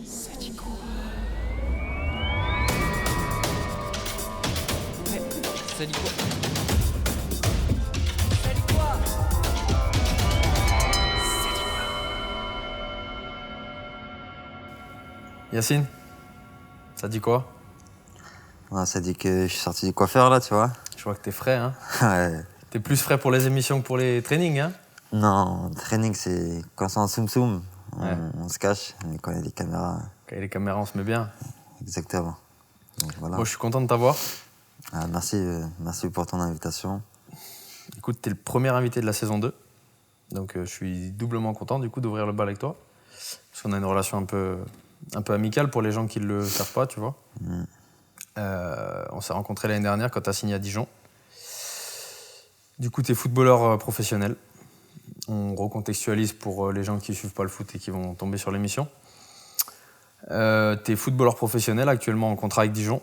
Ça dit quoi? Ça dit quoi? Ça dit quoi? Yacine, ça dit quoi? Ouais, ça dit que je suis sorti du coiffeur là, tu vois. Je vois que t'es frais, hein? Ouais. T'es plus frais pour les émissions que pour les trainings, hein? Non, le training, c'est quand c'est en soum-soum, Ouais. on se cache. Mais quand il y a les caméras, Quand il y a les caméras, on se met bien. exactement. Donc voilà. Moi, je suis content de t'avoir. Ah, merci pour ton invitation. Écoute, t'es le premier invité de la saison 2. Donc, je suis doublement content, du coup, d'ouvrir le bal avec toi. Parce qu'on a une relation un peu amicale pour les gens qui ne le savent pas, tu vois. On s'est rencontrés l'année dernière quand t'as signé à Dijon. Du coup, t'es footballeur professionnel. On recontextualise pour les gens qui ne suivent pas le foot et qui vont tomber sur l'émission. T'es footballeur professionnel, actuellement en contrat avec Dijon.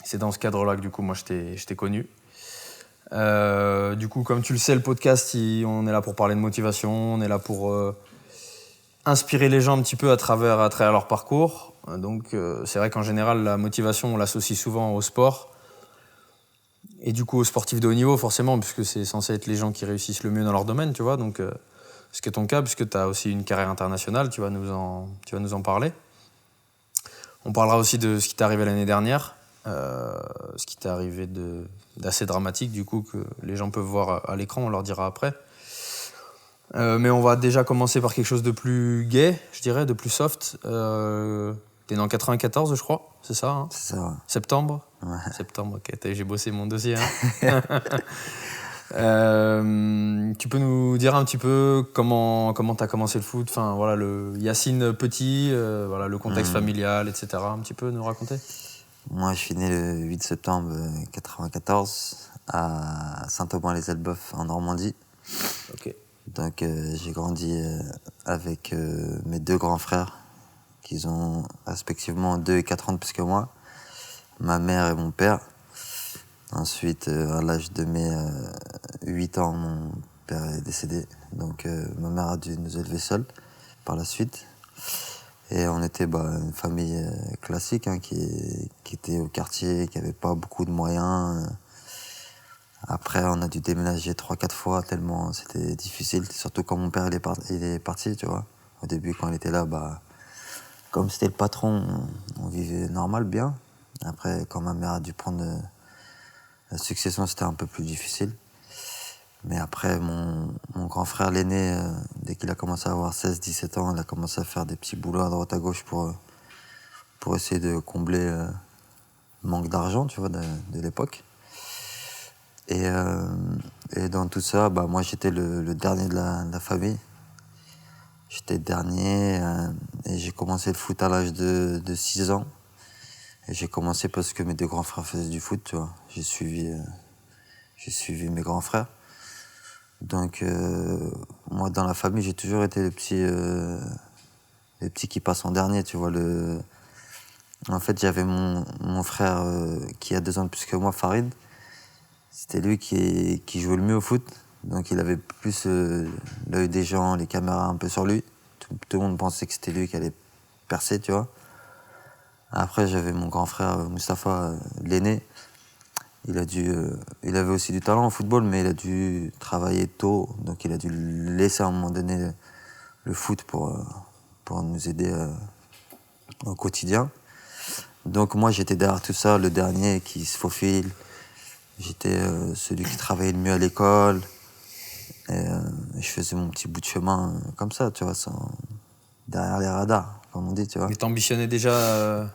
C'est dans ce cadre-là que du coup, moi, je t'ai connu. Du coup, comme tu le sais, le podcast, on est là pour parler de motivation, on est là pour inspirer les gens un petit peu à travers leur parcours. Donc, c'est vrai qu'en général, la motivation, on l'associe souvent au sport. Et du coup, aux sportifs de haut niveau, forcément, puisque c'est censé être les gens qui réussissent le mieux dans leur domaine, tu vois. Donc, ce qui est ton cas, puisque tu as aussi une carrière internationale, tu vas nous en parler. On parlera aussi de ce qui t'est arrivé l'année dernière, ce qui t'est arrivé d'assez dramatique, du coup, que les gens peuvent voir à l'écran, on leur dira après. Mais on va déjà commencer par quelque chose de plus gai, je dirais, de plus soft. T'es né en 94, je crois, c'est ça, hein? C'est ça, ouais. Septembre? Ouais. Septembre, ok, j'ai bossé mon dossier. Hein. Tu peux nous dire un petit peu comment t'as commencé le foot, enfin voilà, le Yacine petit, voilà, le contexte familial, etc. Un petit peu nous raconter. Moi, je suis né le 8 septembre 94 à Saint-Aubin-les-Elbeuf en Normandie. Ok. Donc, j'ai grandi avec mes deux grands frères, qui ont respectivement 2 et 4 ans de plus que moi, ma mère et mon père. Ensuite, à l'âge de mes 8 ans, mon père est décédé. Donc, ma mère a dû nous élever seule par la suite. Et on était une famille classique, hein, qui était au quartier, qui n'avait pas beaucoup de moyens. Après, on a dû déménager 3-4 fois tellement c'était difficile. Surtout quand mon père il est parti, tu vois. Au début, quand il était là, comme c'était le patron, on vivait normal, bien. Après, quand ma mère a dû prendre la succession, c'était un peu plus difficile. Mais après, mon grand frère, l'aîné, dès qu'il a commencé à avoir 16-17 ans, il a commencé à faire des petits boulots à droite à gauche pour essayer de combler le manque d'argent, tu vois, de l'époque. Et dans tout ça, moi, j'étais le dernier de la famille. J'étais le dernier et j'ai commencé le foot à l'âge de 6 ans. Et j'ai commencé parce que mes deux grands frères faisaient du foot, tu vois. J'ai suivi mes grands frères. Donc, moi, dans la famille, j'ai toujours été le petit qui passe en dernier, tu vois. En fait, j'avais mon frère qui a 2 ans de plus que moi, Farid. C'était lui qui jouait le mieux au foot. Donc, il avait plus l'œil des gens, les caméras un peu sur lui. Tout le monde pensait que c'était lui qui allait percer, tu vois. Après, j'avais mon grand frère Mustapha, l'aîné. Il avait aussi du talent au football, mais il a dû travailler tôt. Donc, il a dû laisser à un moment donné le foot pour nous aider au quotidien. Donc, moi, j'étais derrière tout ça, le dernier qui se faufile. J'étais celui qui travaillait le mieux à l'école. Et je faisais mon petit bout de chemin comme ça, tu vois, derrière les radars, comme on dit, tu vois. Et t'ambitionnais déjà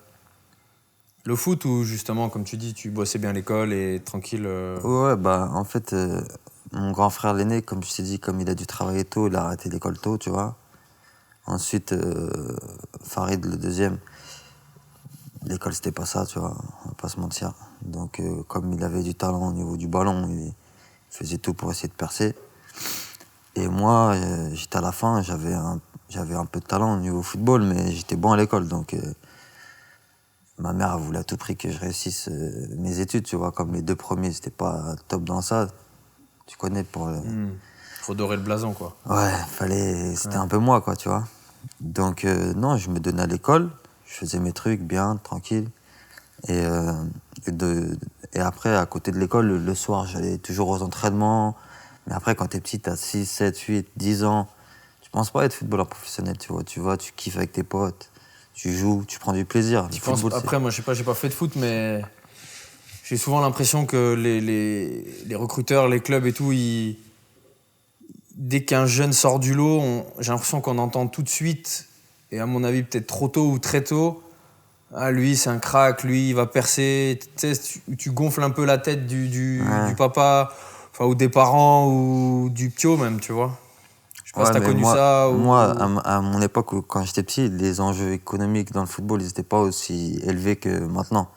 le foot ou justement, comme tu dis, tu bossais bien à l'école et tranquille Ouais, en fait, mon grand frère l'aîné, comme je t'ai dit, comme il a dû travailler tôt, il a arrêté l'école tôt, tu vois. Ensuite, Farid, le deuxième, l'école, c'était pas ça, tu vois, on va pas se mentir. Donc, comme il avait du talent au niveau du ballon, il faisait tout pour essayer de percer. Et moi, j'étais à la fin, j'avais un peu de talent au niveau football, mais j'étais bon à l'école. Donc, ma mère voulait à tout prix que je réussisse mes études, tu vois. Comme les 2 premiers, c'était pas top dans ça. Tu connais pour... Faut dorer le blason, quoi. Ouais, c'était un peu moi, quoi, tu vois. Donc, non, je me donnais à l'école, je faisais mes trucs bien, tranquille. Et, et après, à côté de l'école, le soir, j'allais toujours aux entraînements. Mais après, quand t'es petit, t'as 6, 7, 8, 10 ans, tu penses pas être footballeur professionnel, tu vois. Tu vas, tu kiffes avec tes potes, tu joues, tu prends du plaisir. Le football, Après, moi, je sais pas, j'ai pas fait de foot, mais j'ai souvent l'impression que les recruteurs, les clubs et tout, dès qu'un jeune sort du lot, j'ai l'impression qu'on entend tout de suite, et à mon avis peut-être trop tôt ou très tôt, ah, lui c'est un crack, lui il va percer. Tu sais, tu gonfles un peu la tête du papa, enfin, ou des parents, ou du pio même, tu vois. Je sais pas si t'as mais connu ça ou... moi, à mon époque, quand j'étais petit, les enjeux économiques dans le football, ils n'étaient pas aussi élevés que maintenant.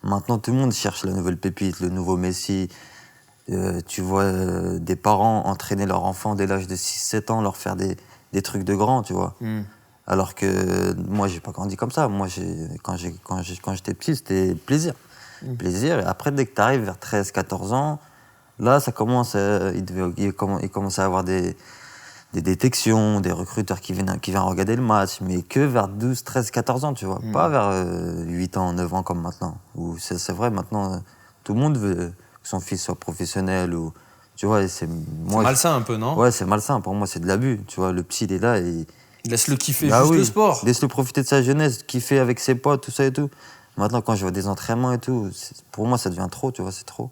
Maintenant, tout le monde cherche la nouvelle pépite, le nouveau Messi. Tu vois des parents entraîner leurs enfants dès l'âge de 6-7 ans, leur faire des trucs de grands, tu vois. Alors que moi, j'ai pas grandi comme ça. Moi, quand j'étais petit, c'était plaisir. Plaisir. Et après, dès que tu arrives vers 13-14 ans, là, ça commence il commençait à avoir des détections, des recruteurs qui viennent regarder le match, mais que vers 12, 13, 14 ans, tu vois. Pas vers 8 ans, 9 ans comme maintenant. Où c'est vrai, maintenant, tout le monde veut que son fils soit professionnel. Ou, tu vois, C'est malsain un peu, non? Ouais, c'est malsain. Pour moi, c'est de l'abus. Tu vois, le petit, il est là et... Laisse-le kiffer Bah juste oui, le sport. laisse-le profiter de sa jeunesse, kiffer avec ses potes, tout ça et tout. Maintenant, quand je vois des entraînements et tout, pour moi, ça devient trop, tu vois, c'est trop.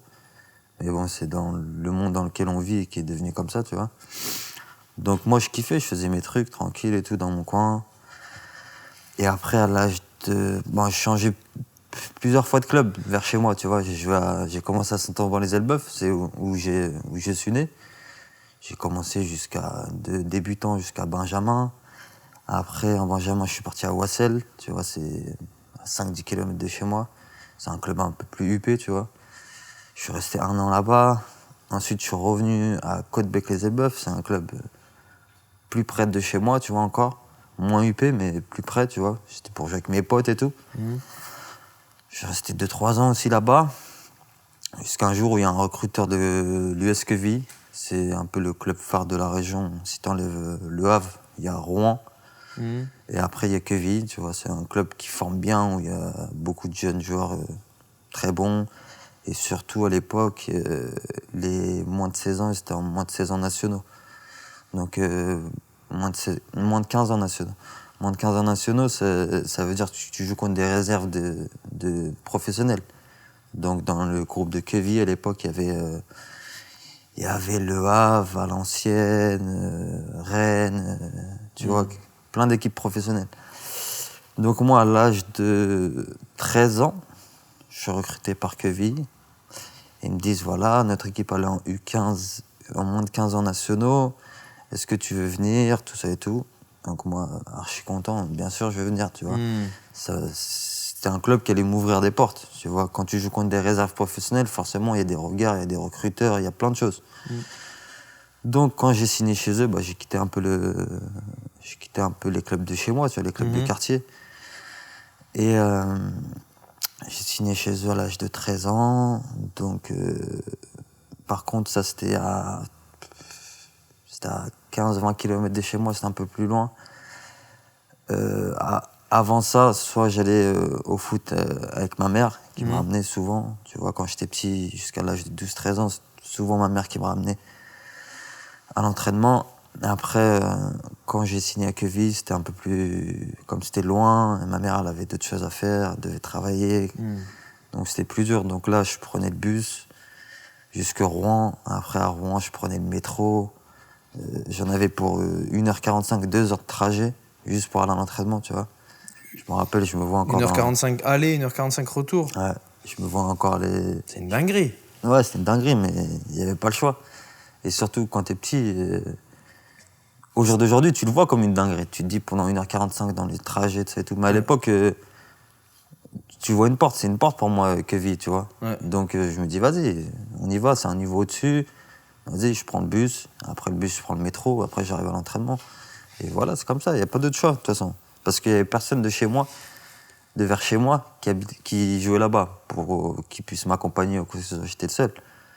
Mais bon, c'est dans le monde dans lequel on vit et qui est devenu comme ça, tu vois. Donc moi, je kiffais, je faisais mes trucs tranquille et tout dans mon coin. Et après, à l'âge de... Bon, j'ai changé plusieurs fois de club vers chez moi, tu vois. J'ai commencé à Saint-Aubin-les-Elbeuf, c'est où je suis né. J'ai commencé de débutant jusqu'à Benjamin. Après, en Benjamin, je suis parti à Wassel, tu vois, c'est à 5-10 km de chez moi. C'est un club un peu plus huppé, tu vois. Je suis resté 1 an là-bas. Ensuite, je suis revenu à Côte-Bec-les-Elbeuf, c'est un club plus près de chez moi, tu vois, encore. Moins huppé, mais plus près, tu vois. J'étais pour jouer avec mes potes et tout. Je suis resté 2-3 ans aussi là-bas. Jusqu'à un jour où il y a un recruteur de l'US Quevilly. C'est un peu le club phare de la région. Si t'enlèves le Havre, il y a Rouen. Et après, il y a Quevilly, tu vois. C'est un club qui forme bien, où il y a beaucoup de jeunes joueurs très bons. Et surtout, à l'époque, les moins de 16 ans, ils étaient en moins de 16 ans nationaux. Donc, moins de 15 ans nationaux. Moins de 15 ans nationaux, ça veut dire que tu joues contre des réserves de professionnels. Donc, dans le groupe de Quevilly, à l'époque, il y avait Le Havre, Valenciennes, Rennes, tu vois, plein d'équipes professionnelles. Donc, moi, à l'âge de 13 ans, je suis recruté par Quevilly. Ils me disent, voilà, notre équipe allait en U15, en moins de 15 ans nationaux. Est-ce que tu veux venir, tout ça et tout. Donc moi, archi content, bien sûr, je veux venir, tu vois. C'était un club qui allait m'ouvrir des portes, tu vois. Quand tu joues contre des réserves professionnelles, forcément, il y a des regards, il y a des recruteurs, il y a plein de choses. Donc, quand j'ai signé chez eux, bah, j'ai quitté un peu les clubs de chez moi, tu vois, les clubs de quartier. Et j'ai signé chez eux à l'âge de 13 ans. Donc, par contre, ça, c'était à 15-20 km de chez moi, c'était un peu plus loin. Avant ça, soit j'allais au foot avec ma mère, qui me ramenait souvent. Tu vois, quand j'étais petit, jusqu'à l'âge de 12-13 ans, c'est souvent ma mère qui me ramenait à l'entraînement. Après, quand j'ai signé à Quevilly, c'était un peu plus... Comme c'était loin, et ma mère, elle avait d'autres choses à faire, elle devait travailler. Donc c'était plus dur. Donc là, je prenais le bus jusqu'à Rouen. Après, à Rouen, je prenais le métro. J'en avais pour 1h45, 2 heures de trajet, juste pour aller à l'entraînement, tu vois. Je me rappelle, je me vois encore 1h45 aller, 1h45 retour. Ouais, je me vois encore les... C'est une dinguerie. Ouais, c'était une dinguerie, mais il n'y avait pas le choix. Et surtout, quand t'es petit, au jour d'aujourd'hui, tu le vois comme une dinguerie. Tu te dis, pendant 1h45 dans les trajets, tout ça et tout. Mais à l'époque, tu vois une porte, c'est une porte pour moi, Quevilly, tu vois. Donc je me dis, vas-y, on y va, c'est un niveau au-dessus. Vas-y, je prends le bus, après le bus, je prends le métro, après j'arrive à l'entraînement. Et voilà, c'est comme ça, il n'y a pas d'autre choix, de toute façon. Parce qu'il n'y avait personne de chez moi, de vers chez moi, qui jouait là-bas, pour qu'il puisse m'accompagner, j'étais le seul.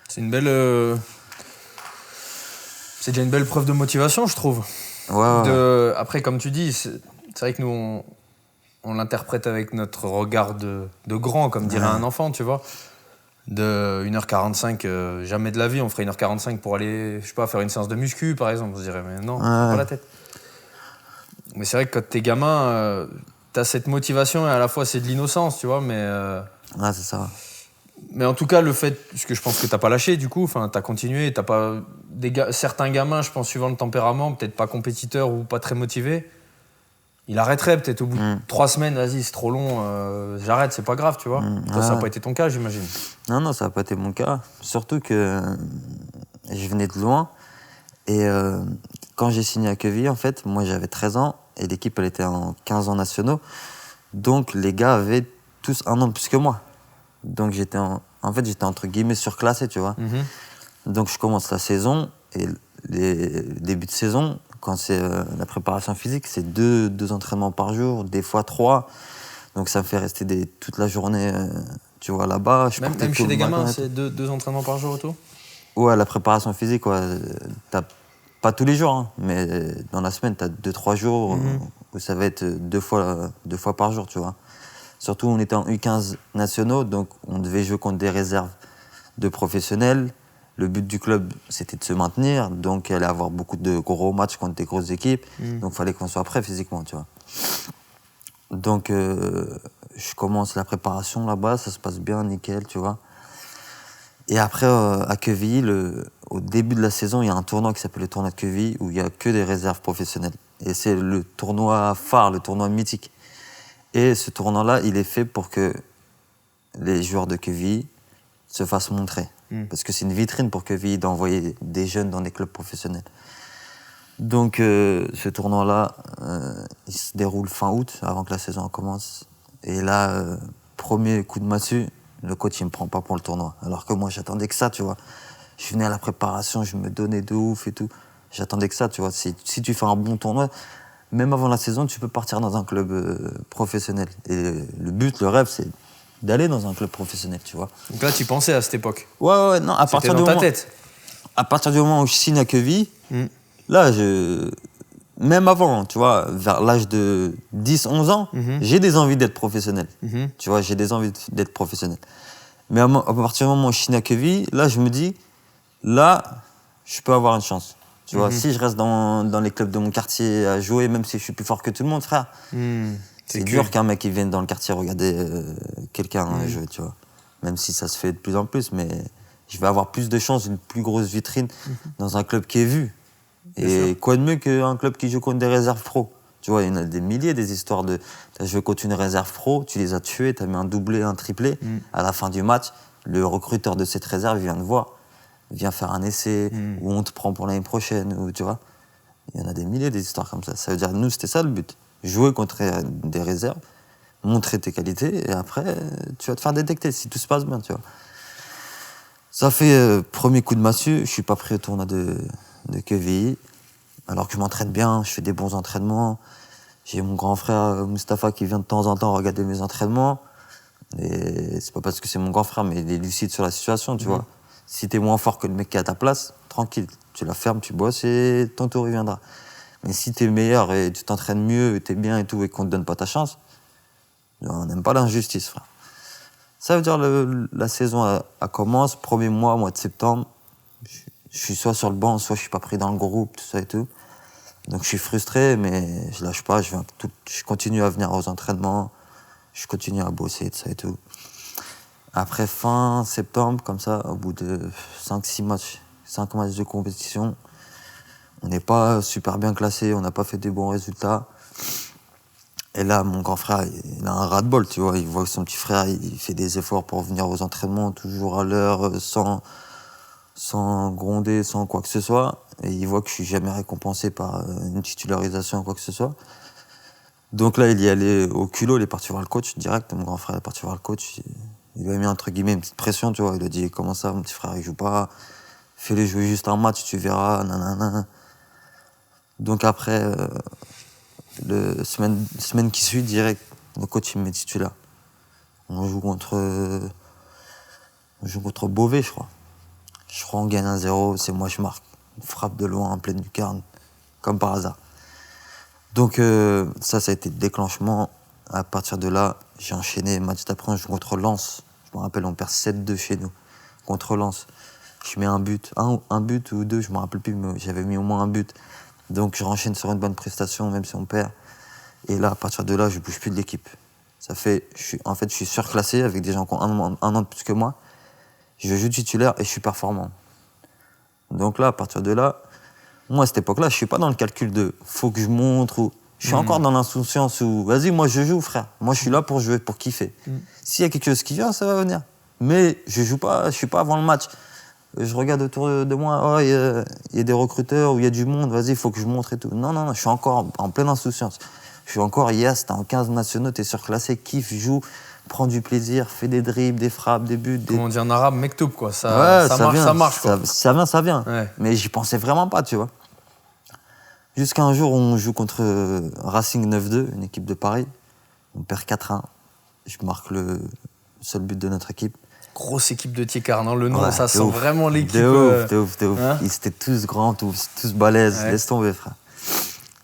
C'est une belle... C'est déjà une belle preuve de motivation, je trouve. Après, comme tu dis, c'est vrai que nous, on l'interprète avec notre regard de grand, comme dirait un enfant, tu vois. De 1h45, jamais de la vie, on ferait 1h45 pour aller, je sais pas, faire une séance de muscu, par exemple. On se dirait, mais non, c'est pas la tête. Mais c'est vrai que quand t'es gamin, t'as cette motivation et à la fois c'est de l'innocence, tu vois, mais... Ouais, c'est ça. Mais en tout cas, le fait, parce que je pense que t'as pas lâché du coup, enfin, t'as continué, t'as pas... certains gamins, je pense, suivant le tempérament, peut-être pas compétiteurs ou pas très motivés, il arrêterait peut-être au bout de 3 semaines, vas-y, c'est trop long, j'arrête, c'est pas grave, tu vois. Toi, ça n'a pas été ton cas, j'imagine. Non, ça n'a pas été mon cas. Surtout que je venais de loin. Et quand j'ai signé à Quevilly, en fait, moi j'avais 13 ans et l'équipe elle était en 15 ans nationaux. Donc les gars avaient tous 1 an de plus que moi. Donc j'étais j'étais entre guillemets surclassé, tu vois. Donc je commence la saison et les débuts de saison, quand c'est la préparation physique, c'est 2 entraînements par jour, des fois 3. Donc ça me fait rester toute la journée, tu vois, là-bas. Même chez des gamins, c'est 2 entraînements par jour et tout? Ouais, la préparation physique, ouais, t'as pas tous les jours, hein, mais dans la semaine, t'as 2-3 jours où ça va être 2 fois par jour, tu vois. Surtout, on était en U15 nationaux, donc on devait jouer contre des réserves de professionnels. Le but du club, c'était de se maintenir, donc il allait avoir beaucoup de gros matchs contre des grosses équipes, donc il fallait qu'on soit prêt physiquement, tu vois. Donc, je commence la préparation là-bas, ça se passe bien, nickel, tu vois. Et après, à Quevilly, au début de la saison, il y a un tournoi qui s'appelle le tournoi de Quevilly, où il n'y a que des réserves professionnelles. Et c'est le tournoi phare, le tournoi mythique. Et ce tournoi-là, il est fait pour que les joueurs de Quevilly se fassent montrer. Parce que c'est une vitrine pour Quevilly d'envoyer des jeunes dans des clubs professionnels. Donc, ce tournoi-là, il se déroule fin août, avant que la saison commence. Et là, premier coup de massue, le coach, il me prend pas pour le tournoi. Alors que moi, j'attendais que ça, tu vois. Je venais à la préparation, je me donnais de ouf et tout. J'attendais que ça, tu vois. Si tu fais un bon tournoi, même avant la saison, tu peux partir dans un club professionnel. Et le but, le rêve, c'est d'aller dans un club professionnel, tu vois. Donc là, tu pensais à cette époque? Ouais, non, à partir dans ta tête? À partir du moment où je signe à Quevilly, là, même avant, tu vois, vers l'âge de 10-11 ans, j'ai des envies d'être professionnel. Tu vois, j'ai des envies d'être professionnel. Mais à partir du moment où je signe à Quevilly, là, je me dis, là, je peux avoir une chance. Tu vois, si je reste dans les clubs de mon quartier à jouer, même si je suis plus fort que tout le monde, frère, c'est dur qu'un mec vienne dans le quartier regarder quelqu'un jouer, tu vois. Même si ça se fait de plus en plus, mais je vais avoir plus de chances, une plus grosse vitrine dans un club qui est vu. Et quoi de mieux qu'un club qui joue contre des réserves pro? Tu vois, il y en a des milliers, des histoires de... Tu as joué contre une réserve pro, tu les as tués, tu as mis un doublé, un triplé. À la fin du match, le recruteur de cette réserve vient te voir, vient faire un essai, ou on te prend pour l'année prochaine, ou tu vois. Il y en a des milliers, des histoires comme ça. Ça veut dire, nous, c'était ça le but. Jouer contre des réserves, montrer tes qualités, et après, tu vas te faire détecter si tout se passe bien, tu vois. Ça fait premier coup de massue, je suis pas pris au tournoi de Quevilly, alors que je m'entraîne bien, je fais des bons entraînements. J'ai mon grand frère Mustapha qui vient de temps en temps regarder mes entraînements. Et c'est pas parce que c'est mon grand frère, mais il est lucide sur la situation, tu vois. Si t'es moins fort que le mec qui est à ta place, tranquille, tu la fermes, tu bosses et ton tour il viendra. Mais si t'es meilleur et tu t'entraînes mieux, t'es bien et tout, et qu'on te donne pas ta chance, on n'aime pas l'injustice, frère. Ça veut dire la saison elle commence, premier mois de septembre. Je suis soit sur le banc, soit je suis pas pris dans le groupe, tout ça et tout. Donc je suis frustré, mais je lâche pas, je continue à venir aux entraînements, je continue à bosser, tout ça et tout. Après fin septembre, comme ça, au bout de 5 matchs de compétition, on n'est pas super bien classé, on n'a pas fait des bons résultats. Et là, mon grand frère, il a un ras-de-bol, tu vois. Il voit que son petit frère, il fait des efforts pour venir aux entraînements, toujours à l'heure, sans gronder, sans quoi que ce soit. Et il voit que je suis jamais récompensé par une titularisation ou quoi que ce soit. Donc là, il y allait au culot, il est parti voir le coach direct. Mon grand frère est parti voir le coach. Il lui a mis entre guillemets une petite pression, tu vois. Il a dit, comment ça, mon petit frère, il joue pas? Fais-le jouer juste un match, tu verras, nanana. Donc après, semaine qui suit, direct, le coach, il me met titulaire. On joue contre Beauvais, je crois. Je crois qu'on gagne 1-0, c'est moi je marque. Une frappe de loin en pleine lucarne, comme par hasard. Donc ça a été le déclenchement. À partir de là, j'ai enchaîné. Match d'après, on joue contre Lens. Je me rappelle, on perd 7-2 chez nous, contre Lens. Je mets un but ou deux, je me rappelle plus, mais j'avais mis au moins un but. Donc je renchaîne sur une bonne prestation, même si on perd. Et là, à partir de là, je bouge plus de l'équipe. Ça fait, je suis surclassé avec des gens qui ont un an de plus que moi. Je joue titulaire et je suis performant. Donc là, à partir de là, moi, à cette époque-là, je suis pas dans le calcul de faut que je montre ou. Je suis encore dans l'insouciance où vas-y, moi je joue, frère. Moi je suis là pour jouer, pour kiffer. S'il y a quelque chose qui vient, ça va venir. Mais je joue pas, je suis pas avant le match. Je regarde autour de moi, il y a des recruteurs ou il y a du monde, vas-y, il faut que je montre et tout. Non, je suis encore en pleine insouciance. Je suis encore, yes, t'es en 15 nationaux, t'es surclassé, kiffe, joue, prends du plaisir, fais des dribbles, des frappes, des buts. Comment on dit en arabe, mektoub, quoi. Ça, Ouais, ça marche, quoi. Ça vient. Ouais. Mais j'y pensais vraiment pas, tu vois. Jusqu'à un jour, on joue contre Racing 9-2, une équipe de Paris. On perd 4-1. Je marque le seul but de notre équipe. Grosse équipe de Thiécar, non? Le nom, Ouais, ça sent ouf. vraiment l'équipe. De ouf. Hein, Ils étaient tous grands, tous balèzes. Ouais. Laisse tomber, frère.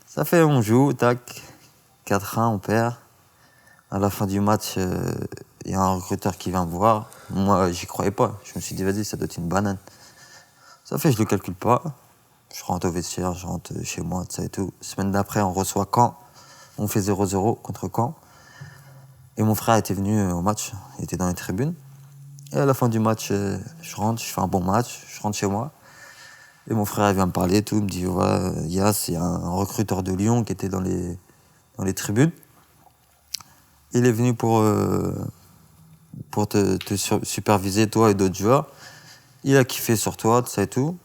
Ça fait, on joue, tac. 4-1, on perd. À la fin du match, il y a un recruteur qui vient me voir. Moi, j'y croyais pas. Je me suis dit, vas-y, ça doit être une banane. Ça fait, je le calcule pas. Je rentre au vestiaire, je rentre chez moi, ça et tout. Semaine d'après, on reçoit Caen. On fait 0-0 contre Caen. Et mon frère était venu au match, il était dans les tribunes. Et à la fin du match, je rentre, je fais un bon match, je rentre chez moi. Et mon frère il vient me parler et tout, il me dit, ouais, Yass, il y a un recruteur de Lyon qui était dans les tribunes. Il est venu pour te superviser, toi et d'autres joueurs. Il a kiffé sur toi, ça et tout.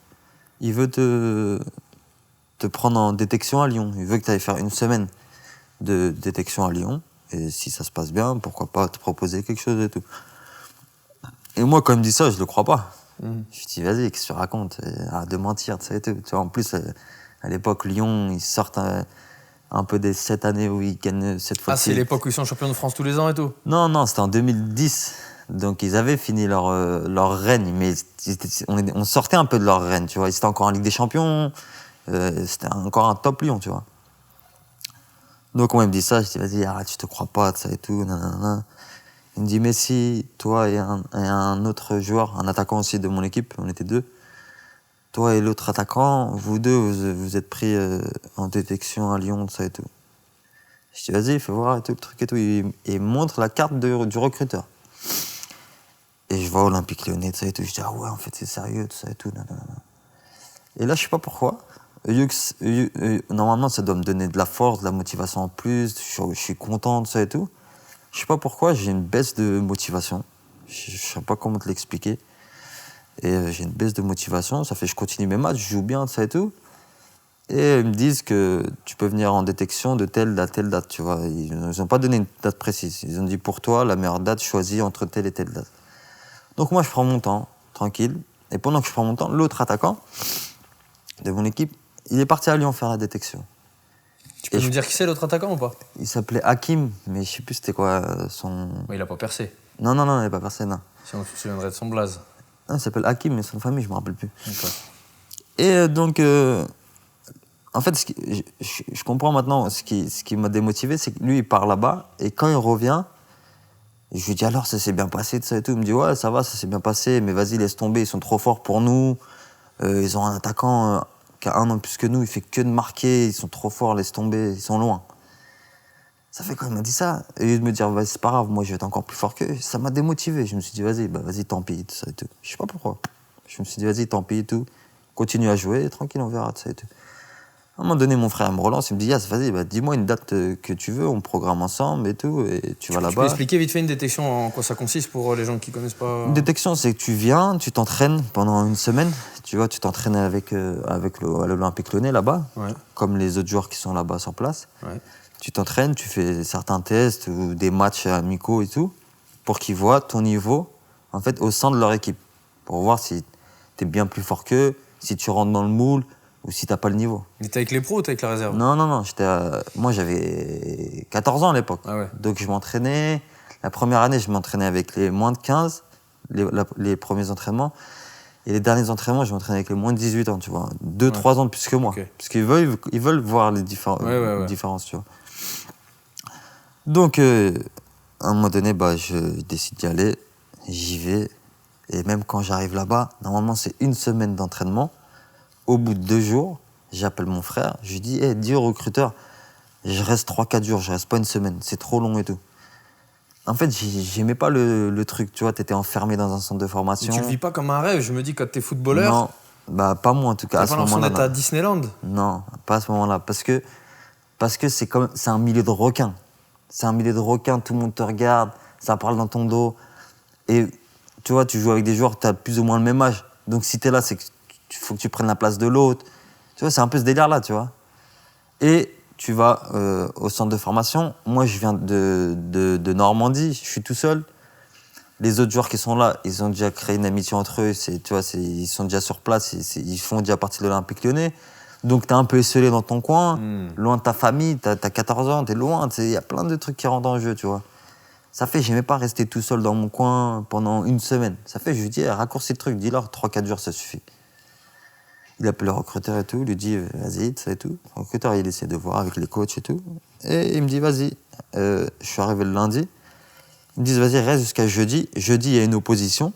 Il veut te prendre en détection à Lyon. Il veut que tu ailles faire une semaine de détection à Lyon. Et si ça se passe bien, pourquoi pas te proposer quelque chose et tout. Et moi, quand il me dit ça, je le crois pas. Je me dis, vas-y, qu'est-ce que tu racontes? Arrête de mentir, ça et tout. Tu vois, en plus, à l'époque, Lyon, ils sortent un peu des 7 années où ils gagnent cette fois. Ah, c'est l'époque où ils sont champions de France tous les ans et tout? Non, c'était en 2010. Donc ils avaient fini leur règne, mais on sortait un peu de leur règne, tu vois. Ils étaient encore en Ligue des Champions, c'était encore un top Lyon, tu vois. Donc quand il me dit ça, je dis vas-y, arrête, je te crois pas, ça et tout, nanana. Il me dit mais si, toi et un autre joueur, un attaquant aussi de mon équipe, on était deux, toi et l'autre attaquant, vous deux, vous êtes pris en détection à Lyon, ça et tout. Je dis vas-y, fais voir et tout, le truc et tout. Il montre la carte du recruteur. Et je vois Olympique Lyonnais, ça et tout. Je dis, ah ouais, en fait, c'est sérieux, tout ça et tout. Nanana. Et là, je sais pas pourquoi. Normalement, ça doit me donner de la force, de la motivation en plus. Je suis content, tout ça et tout. Je sais pas pourquoi, j'ai une baisse de motivation. Je sais pas comment te l'expliquer. Et j'ai une baisse de motivation. Ça fait que je continue mes matchs, je joue bien, tout ça et tout. Et ils me disent que tu peux venir en détection de telle date, tu vois. Ils n'ont pas donné une date précise. Ils ont dit, pour toi, la meilleure date choisie entre telle et telle date. Donc moi, je prends mon temps, tranquille. Et pendant que je prends mon temps, l'autre attaquant de mon équipe, il est parti à Lyon faire la détection. Tu peux nous dire qui c'est l'autre attaquant ou pas? Il s'appelait Hakim, mais je sais plus c'était quoi son... Il a pas percé. Non, il n'est pas percé, non. Si on se souviendrait de son blaze. Non, il s'appelle Hakim, mais son famille, je me rappelle plus. D'accord. Et donc, en fait, je comprends maintenant, ce qui m'a démotivé, c'est que lui, il part là-bas, et quand il revient, je lui dis alors, ça s'est bien passé, tout ça et tout. Il me dit, ouais, ça va, ça s'est bien passé, mais vas-y, laisse tomber, ils sont trop forts pour nous. Ils ont un attaquant qui a un an de plus que nous, il fait que de marquer, ils sont trop forts, laisse tomber, ils sont loin. Ça fait quand il m'a dit ça, et au lieu de me dire, vas-y, c'est pas grave, moi je vais être encore plus fort qu'eux, ça m'a démotivé. Je me suis dit, vas-y, tant pis, tout ça et tout. Je sais pas pourquoi. Je me suis dit, vas-y, tant pis et tout. Continue à jouer, tranquille, on verra, tout ça et tout. À un moment donné, mon frère me relance, il me dit, Yass, vas-y, dis-moi une date que tu veux, on programme ensemble et tout, et tu vas là-bas. Tu peux expliquer vite fait une détection en quoi ça consiste pour les gens qui connaissent pas? Une détection, c'est que tu viens, tu t'entraînes pendant une semaine, tu vois, tu t'entraînes avec l'Olympique Lyonnais là-bas, Ouais. comme les autres joueurs qui sont là-bas sur place. Ouais. Tu t'entraînes, tu fais certains tests ou des matchs amicaux et tout, pour qu'ils voient ton niveau, en fait, au sein de leur équipe, pour voir si t'es bien plus fort qu'eux, si tu rentres dans le moule, ou si t'as pas le niveau. Mais t'es avec les pros ou t'es avec la réserve? Non, moi j'avais 14 ans à l'époque. Ah ouais. Donc je m'entraînais. La première année, je m'entraînais avec les moins de 15, les premiers entraînements. Et les derniers entraînements, je m'entraînais avec les moins de 18 ans, tu vois. 2-3 ans de plus que moi. Ok. Parce qu'ils veulent voir les Ouais. différences, tu vois. Donc, à un moment donné, je décide d'y aller. J'y vais. Et même quand j'arrive là-bas, normalement, c'est 1 semaine d'entraînement. Au bout de 2 jours, j'appelle mon frère. Je lui dis, dis au recruteur, je reste 3-4 jours, je reste pas 1 semaine. C'est trop long et tout. En fait, j'aimais pas le truc, tu vois. T'étais enfermé dans un centre de Mais formation. tu le vis pas comme un rêve. Je me dis, quand t'es footballeur, Non, pas moi en tout cas. t'as À ce pas l'impression moment-là, d'être à non. Disneyland. Non, pas à ce moment-là. Parce que c'est un milieu de requins. C'est un milieu de requins, tout le monde te regarde, ça parle dans ton dos. Et tu vois, tu joues avec des joueurs, tu as plus ou moins le même âge. Donc si tu es là, c'est qu'il faut que tu prennes la place de l'autre. Tu vois, c'est un peu ce délire-là, tu vois. Et tu vas au centre de formation. Moi, je viens de Normandie, je suis tout seul. Les autres joueurs qui sont là, ils ont déjà créé une amitié entre eux. Tu vois, ils sont déjà sur place, ils font déjà partie de l'Olympique Lyonnais. Donc, t'es un peu esselé dans ton coin, loin de ta famille, t'as 14 ans, t'es loin, il y a plein de trucs qui rentrent en jeu, tu vois. Ça fait, j'aimais pas rester tout seul dans mon coin pendant 1 semaine. Ça fait, je lui dis, raccourcis le truc, dis-leur 3-4 jours, ça suffit. Il appelle le recruteur et tout, il lui dit, vas-y, ça et tout. Le recruteur, il essaie de voir avec les coachs et tout. Et il me dit, vas-y. Je suis arrivé le lundi. Ils me disent, vas-y, reste jusqu'à jeudi. Jeudi, il y a une opposition.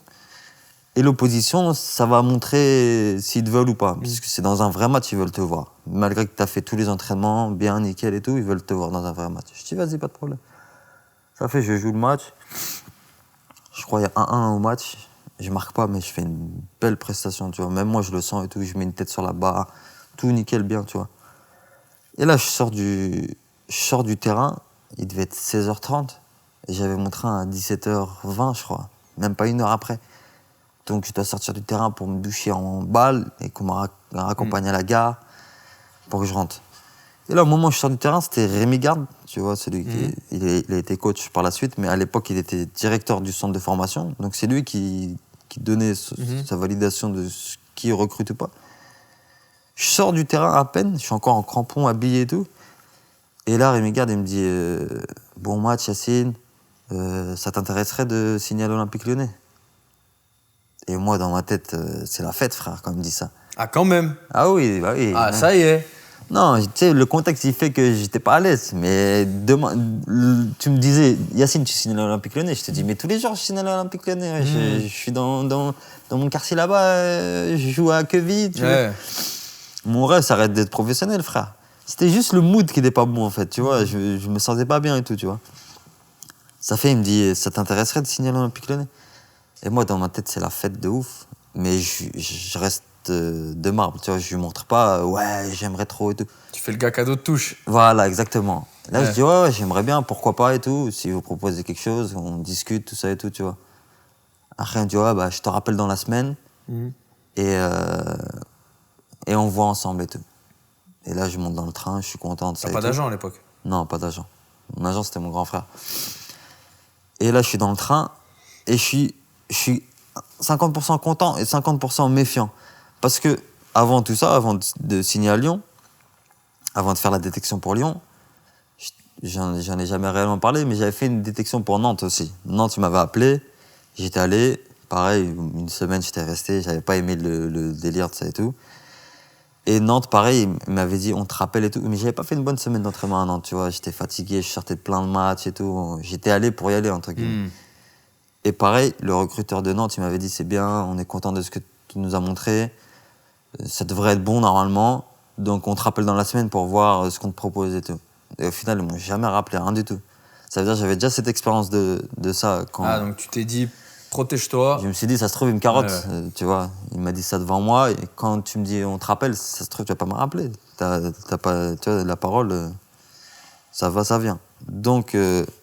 Et l'opposition, ça va montrer s'ils te veulent ou pas. Puisque c'est dans un vrai match, ils veulent te voir. Malgré que tu as fait tous les entraînements, bien, nickel et tout, ils veulent te voir dans un vrai match. Je dis, vas-y, pas de problème. Ça fait, je joue le match. Je crois qu'il y a 1-1 au match. Je marque pas, mais je fais une belle prestation, tu vois. Même moi, je le sens et tout. Je mets une tête sur la barre. Tout nickel, bien, tu vois. Et là, je sors du terrain. Il devait être 16h30. Et j'avais mon train à 17h20, je crois. Même pas 1 heure après. Donc, je dois sortir du terrain pour me doucher en balle et qu'on m'a raccompagné à la gare pour que je rentre. Et là, au moment où je sors du terrain, c'était Rémi Garde, tu vois, celui il a été coach par la suite, mais à l'époque, il était directeur du centre de formation. Donc, c'est lui qui donnait sa validation de qui recrute ou pas. Je sors du terrain à peine, je suis encore en crampon, habillé et tout. Et là, Rémi Garde, il me dit bon match, Yacine, ça t'intéresserait de signer à l'Olympique Lyonnais? Et moi, dans ma tête, c'est la fête, frère, quand il me dit ça. Ah, quand même. Ah oui, bah oui. Ah, ça y est. Non, tu sais, le contexte, il fait que j'étais pas à l'aise. Mais demain, tu me disais, Yacine, tu signes à l'Olympique Lyonnais. Je te dis, mais tous les jours, je signe à l'Olympique Lyonnais. Je suis dans mon quartier là-bas, je joue à Queville. Mon rêve, ça arrête d'être professionnel, frère. C'était juste le mood qui n'était pas bon, en fait, tu vois. Je me sentais pas bien et tout, tu vois. Ça fait, il me dit, ça t'intéresserait de signer à l'Olympique Lyonnais? Et moi, dans ma tête, c'est la fête de ouf. Mais je reste de marbre, tu vois. Je lui montre pas, ouais, j'aimerais trop et tout. Tu fais le gars cadeau de touche. Voilà, exactement. Là, Ouais. je dis, ouais, j'aimerais bien, pourquoi pas et tout. Si vous proposez quelque chose, on discute, tout ça et tout, tu vois. Après, on me dit, ouais, je te rappelle dans la semaine. Et on voit ensemble et tout. Et là, je monte dans le train, je suis content de ça. T'as et pas tout. d'agent à l'époque? Non, pas d'agent. Mon agent, c'était mon grand frère. Et là, je suis dans le train et je suis 50% content et 50% méfiant. Parce que avant tout ça, avant de signer à Lyon, avant de faire la détection pour Lyon, j'en ai jamais réellement parlé, mais j'avais fait une détection pour Nantes aussi. Nantes, il m'avait appelé, j'étais allé, pareil, 1 semaine, j'étais resté, j'avais pas aimé le délire de ça et tout. Et Nantes, pareil, il m'avait dit, on te rappelle et tout. Mais j'avais pas fait une bonne semaine d'entraînement à Nantes, tu vois. J'étais fatigué, je sortais de plein de matchs et tout. J'étais allé pour y aller, entre guillemets. Et pareil, le recruteur de Nantes, il m'avait dit, c'est bien, on est content de ce que tu nous as montré. Ça devrait être bon, normalement. Donc, on te rappelle dans la semaine pour voir ce qu'on te propose et tout. Et au final, ils m'ont jamais rappelé, rien du tout. Ça veut dire que j'avais déjà cette expérience de ça. Quand Ah, donc tu t'es dit, protège-toi. je me suis dit, ça se trouve, il me carotte, Ouais. tu vois. Il m'a dit ça devant moi. Et quand tu me dis, on te rappelle, ça se trouve, tu vas pas me rappeler. T'as pas, tu vois, la parole, ça va, ça vient. Donc,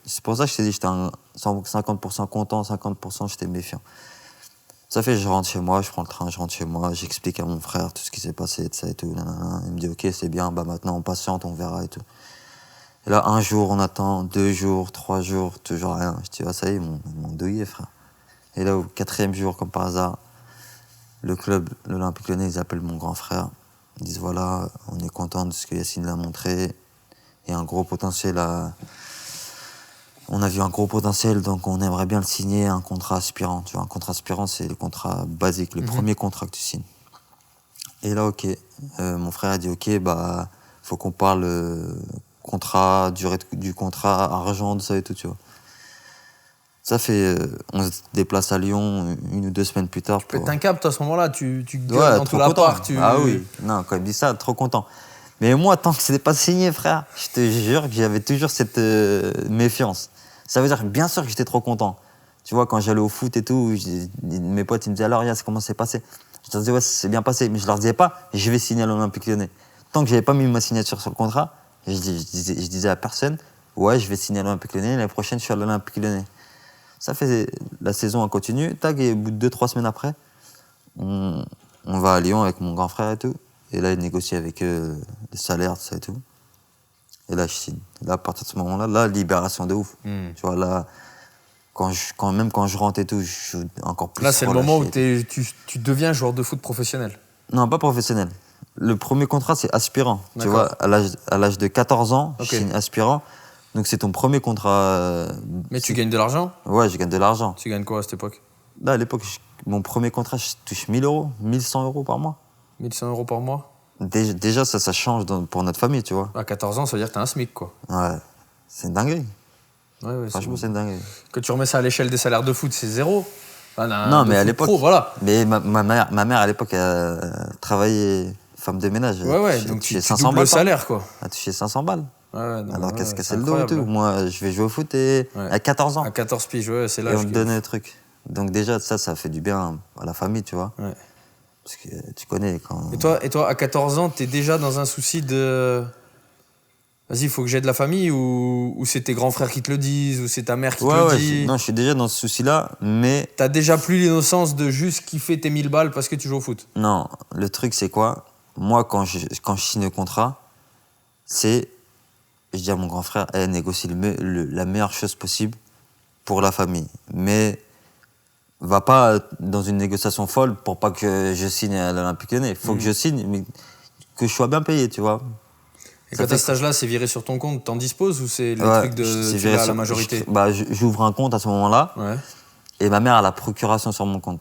c'est pour ça que je t'ai dit, j'étais 50% content, 50% j'étais méfiant. Ça fait, je rentre chez moi, je prends le train, je rentre chez moi, j'explique à mon frère tout ce qui s'est passé, de ça et tout. Nanana. Il me dit, ok, c'est bien, maintenant on patiente, on verra et tout. Et là, 1 jour, on attend, 2 jours, 3 jours, toujours rien. Je dis, ça y est, ils m'ont douillé, frère. Et là, au 4e jour, comme par hasard, le club, l'Olympique Lyonnais, ils appellent mon grand frère. Ils disent, voilà, on est content de ce que Yacine l'a montré. Il y a un gros potentiel On a vu un gros potentiel, donc on aimerait bien le signer, un contrat aspirant. Tu vois, un contrat aspirant, c'est le contrat basique, le premier contrat que tu signes. Et là, ok. Mon frère a dit, ok, bah, faut qu'on parle contrat, durée du contrat, argent, de ça et tout, tu vois. Ça fait, on se déplace à Lyon 1 ou 2 semaines plus tard. Pète un câble, toi, à ce moment-là, tu gueules Ouais, dans tout trop content. l'appart. Ah oui, non, quand il me dit ça, trop content. Mais moi, tant que c'était pas signé, frère, je te jure que j'avais toujours cette méfiance. Ça veut dire que bien sûr que j'étais trop content. Tu vois, quand j'allais au foot et tout, mes potes ils me disaient alors, Yas, comment c'est passé? Je leur disais, ouais, c'est bien passé. Mais je leur disais pas, je vais signer à l'Olympique Lyonnais. Tant que j'avais pas mis ma signature sur le contrat, je disais à personne, ouais, je vais signer à l'Olympique Lyonnais, l'année prochaine, je suis à l'Olympique Lyonnais. Ça fait la saison en continu. Tac, et au bout de 2-3 semaines après, on va à Lyon avec mon grand frère et tout. Et là, il négocie avec eux les salaires, tout ça et tout. Et là, je signe. Là, à partir de ce moment-là, là, libération de ouf. Tu vois, là, même quand je rentre et tout, je suis encore plus. Là, c'est le moment où relâché. tu deviens joueur de foot professionnel. Non, pas professionnel. Le premier contrat, c'est aspirant. Tu D'accord. vois, à l'âge de 14 ans, Ok. je signe aspirant. Donc, c'est ton premier contrat. Mais tu gagnes de l'argent? Ouais, je gagne de l'argent. Tu gagnes quoi à cette époque? Là, à l'époque, mon premier contrat, je touche 1 000 euros, 1 100 euros par mois. 1100 euros par mois? Déjà, ça change pour notre famille, tu vois. À 14 ans, ça veut dire que t'as un SMIC, quoi. Ouais, c'est une dinguerie. Ouais, Franchement, c'est une dinguerie. Que tu remets ça à l'échelle des salaires de foot, c'est zéro. Enfin, Non, de mais à foot l'époque. pro, voilà. Mais ma mère, à l'époque, elle travaillait femme de ménage. Ouais, Elle donc tu touchait 500 doubles le balles. salaire, quoi. Elle touchait 500 balles. Ouais, non, Alors ouais, qu'elle se cassait c'est le dos et tout. incroyable. Moi, je vais jouer au foot et Ouais. à 14 ans. À 14 piges, ouais, c'est Et l'âge. on me donnait le truc. Donc déjà, ça fait du bien à la famille, tu vois. Ouais. Parce que tu connais quand... Et toi, à 14 ans, t'es déjà dans un souci de... Vas-y, il faut que j'aide la famille, ou c'est tes grands frères qui te le disent, ou c'est ta mère qui te le dit? Non, je suis déjà dans ce souci-là, mais T'as déjà plus l'innocence de juste kiffer tes 1000 balles parce que tu joues au foot? non, le truc c'est quoi? Moi, quand je signe le contrat, je dis à mon grand frère, négocie la meilleure chose possible pour la famille. Mais va pas dans une négociation folle pour pas que je signe à l'Olympique Lyonnais. Il faut que je signe, mais que je sois bien payé, tu vois. Et Ça quand fait à cet âge-là, c'est viré sur ton compte, t'en disposes, ou c'est les Ouais, trucs de c'est tirer viré à la sur- majorité? J'ouvre un compte à ce moment-là, Ouais, et ma mère a la procuration sur mon compte.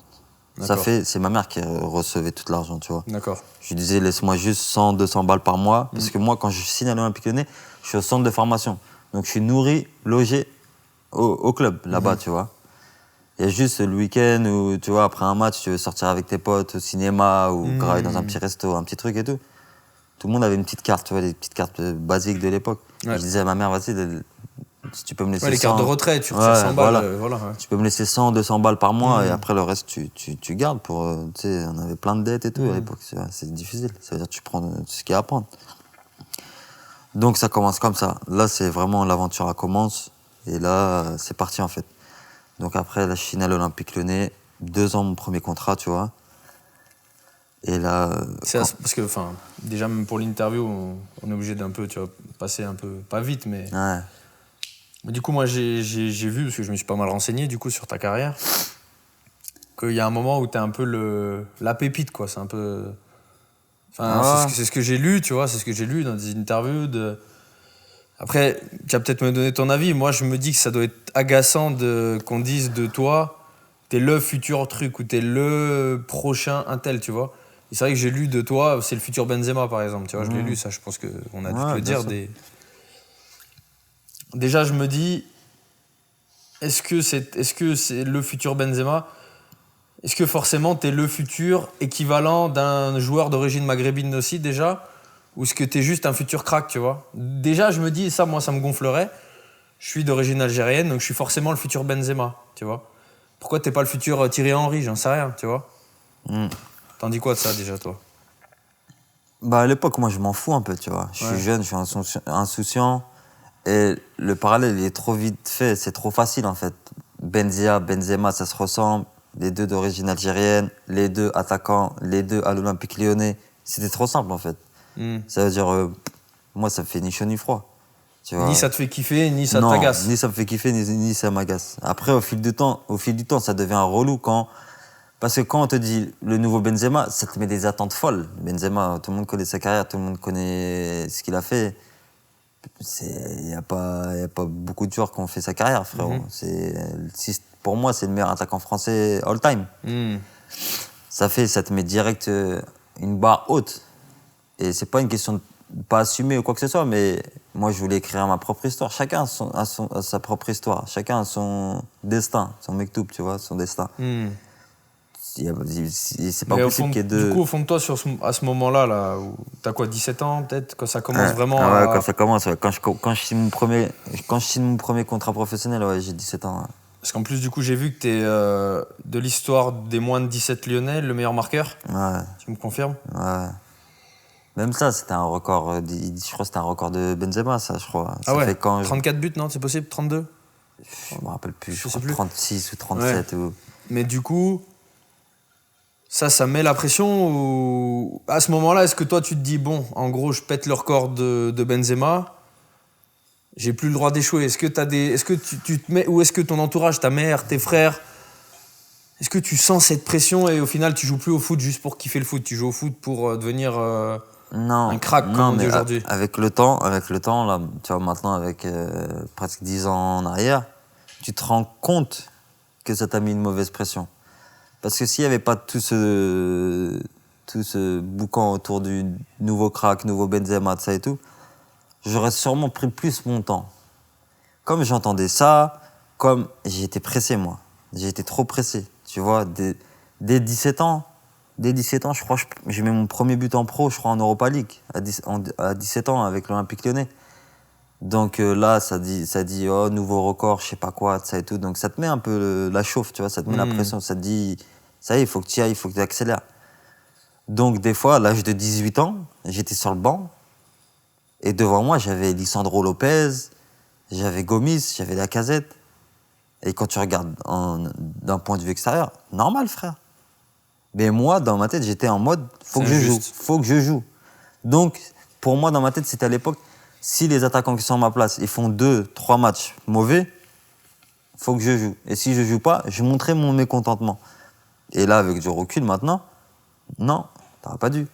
D'accord. C'est ma mère qui recevait tout l'argent, tu vois. d'accord. Je lui disais, laisse-moi juste 100, 200 balles par mois. Parce que moi, quand je signe à l'Olympique Lyonnais, je suis au centre de formation. Donc, je suis nourri, logé au club, là-bas, tu vois. Il y a juste le week-end où, tu vois, après un match, tu veux sortir avec tes potes au cinéma ou grailler dans un petit resto, un petit truc et tout. Tout le monde avait une petite carte, tu vois, des petites cartes basiques de l'époque. Ouais. Je disais à ma mère, vas-y, si tu peux me laisser Ouais, les 100, cartes de retrait, tu retires 100 balles. voilà. Ouais. Tu peux me laisser 100, 200 balles par mois et après le reste, tu gardes pour. Tu sais, on avait plein de dettes et tout à l'époque. C'est difficile. Ça veut dire que tu prends ce qu'il y a à prendre. Donc ça commence comme ça. Là, c'est vraiment l'aventure, elle commence. Et là, c'est parti en fait. Donc après, la Chine à l'Olympique Lyonnais, 2 ans mon premier contrat, tu vois. Et là. Parce que, enfin, déjà, même pour l'interview, on est obligé d'un peu, tu vois, passer un peu, pas vite, mais. Ouais. Mais du coup, moi, j'ai vu, parce que je me suis pas mal renseigné, du coup, sur ta carrière, qu'il y a un moment où t'es un peu la pépite, quoi. C'est un peu. Enfin, Ah. c'est ce que j'ai lu, tu vois, c'est ce que j'ai lu dans des interviews de. Après, tu vas peut-être me donner ton avis. Moi, je me dis que ça doit être agaçant qu'on dise de toi, t'es le futur truc ou t'es le prochain Intel, tu vois. Et c'est vrai que j'ai lu de toi, c'est le futur Benzema, par exemple. Tu vois, je l'ai lu, ça, je pense qu'on a dû te Ouais, le bien dire. sûr. Déjà, je me dis, est-ce que c'est le futur Benzema? Est-ce que forcément t'es le futur équivalent d'un joueur d'origine maghrébine aussi, déjà? Ou est-ce que t'es juste un futur crack, tu vois? Déjà, je me dis, ça, moi, ça me gonflerait. Je suis d'origine algérienne, donc je suis forcément le futur Benzema, tu vois? Pourquoi t'es pas le futur Thierry Henry? J'en sais rien, tu vois? T'en dis quoi de ça, déjà, toi? Bah à l'époque, moi, je m'en fous un peu, tu vois. Je suis jeune, je suis insouciant. Et le parallèle, il est trop vite fait, c'est trop facile, en fait. Benzema, ça se ressemble. Les deux d'origine algérienne, les deux attaquants, les deux à l'Olympique Lyonnais. C'était trop simple, en fait. Ça veut dire, moi, ça me fait ni chaud ni froid. Tu vois. Ni ça te fait kiffer, ni ça Non, t'agace. ni ça me fait kiffer, ni ça m'agace. Après, au fil du temps, ça devient un relou parce que quand on te dit le nouveau Benzema, ça te met des attentes folles. Benzema, tout le monde connaît sa carrière, tout le monde connaît ce qu'il a fait. Il n'y a pas beaucoup de joueurs qui ont fait sa carrière, frérot. Pour moi, c'est le meilleur attaquant français all-time. Ça te met direct une barre haute. Et c'est pas une question de pas assumer ou quoi que ce soit, mais moi, je voulais écrire ma propre histoire. Chacun a sa propre histoire. Chacun a son destin, son mektoub, tu vois, son destin. C'est pas Mais possible qu'il y ait deux... Du coup, au fond de toi, à ce moment-là, là, où t'as quoi, 17 ans peut-être, quand ça commence vraiment ouais, à... quand ça commence, ouais. Quand je signe mon premier contrat professionnel, ouais, j'ai 17 ans. Ouais. Parce qu'en plus, du coup, j'ai vu que t'es de l'histoire des moins de 17 Lyonnais, le meilleur marqueur. Ouais. Tu me confirmes? Ouais. Même ça, c'était un record. Je crois que c'était un record de Benzema, ça, je crois. Ah ouais, fait 34 buts, non? C'est possible? 32? Je me rappelle plus, je crois sais plus. 36 ou 37. Ouais. Ou... Mais du coup, ça met la pression ou... À ce moment-là, est-ce que toi, tu te dis, bon, en gros, je pète le record de Benzema, j'ai plus le droit d'échouer. Est-ce que tu te mets... Ou est-ce que ton entourage, ta mère, tes frères, est-ce que tu sens cette pression et au final, tu joues plus au foot juste pour kiffer le foot? Tu joues au foot pour devenir un crack, comme on dit aujourd'hui? Avec le temps, là, tu vois, maintenant, avec presque 10 ans en arrière, tu te rends compte que ça t'a mis une mauvaise pression. Parce que s'il n'y avait pas tout ce boucan autour du nouveau crack, nouveau Benzema, de ça et tout, j'aurais sûrement pris plus mon temps. Comme j'entendais ça, comme j'ai été pressé, moi. J'ai été trop pressé. Tu vois, dès 17 ans, je crois, j'ai mis mon premier but en pro, je crois, en Europa League, à 17 ans, avec l'Olympique Lyonnais. Donc là, ça dit, oh, nouveau record, je sais pas quoi, ça et tout. Donc ça te met un peu la chauffe, tu vois, ça te met la pression. Ça te dit, ça y est, il faut que tu y ailles, il faut que tu accélères. Donc des fois, à l'âge de 18 ans, j'étais sur le banc. Et devant moi, j'avais Lisandro Lopez, j'avais Gomis, j'avais Lacazette. Et quand tu regardes d'un point de vue extérieur, normal, frère. Mais moi, dans ma tête, j'étais en mode, faut que je joue. Donc, pour moi, dans ma tête, c'était à l'époque, si les attaquants qui sont à ma place, ils font 2-3 matchs mauvais, faut que je joue. Et si je joue pas, je montrais mon mécontentement. Et là, avec du recul maintenant, non, t'aurais pas dû.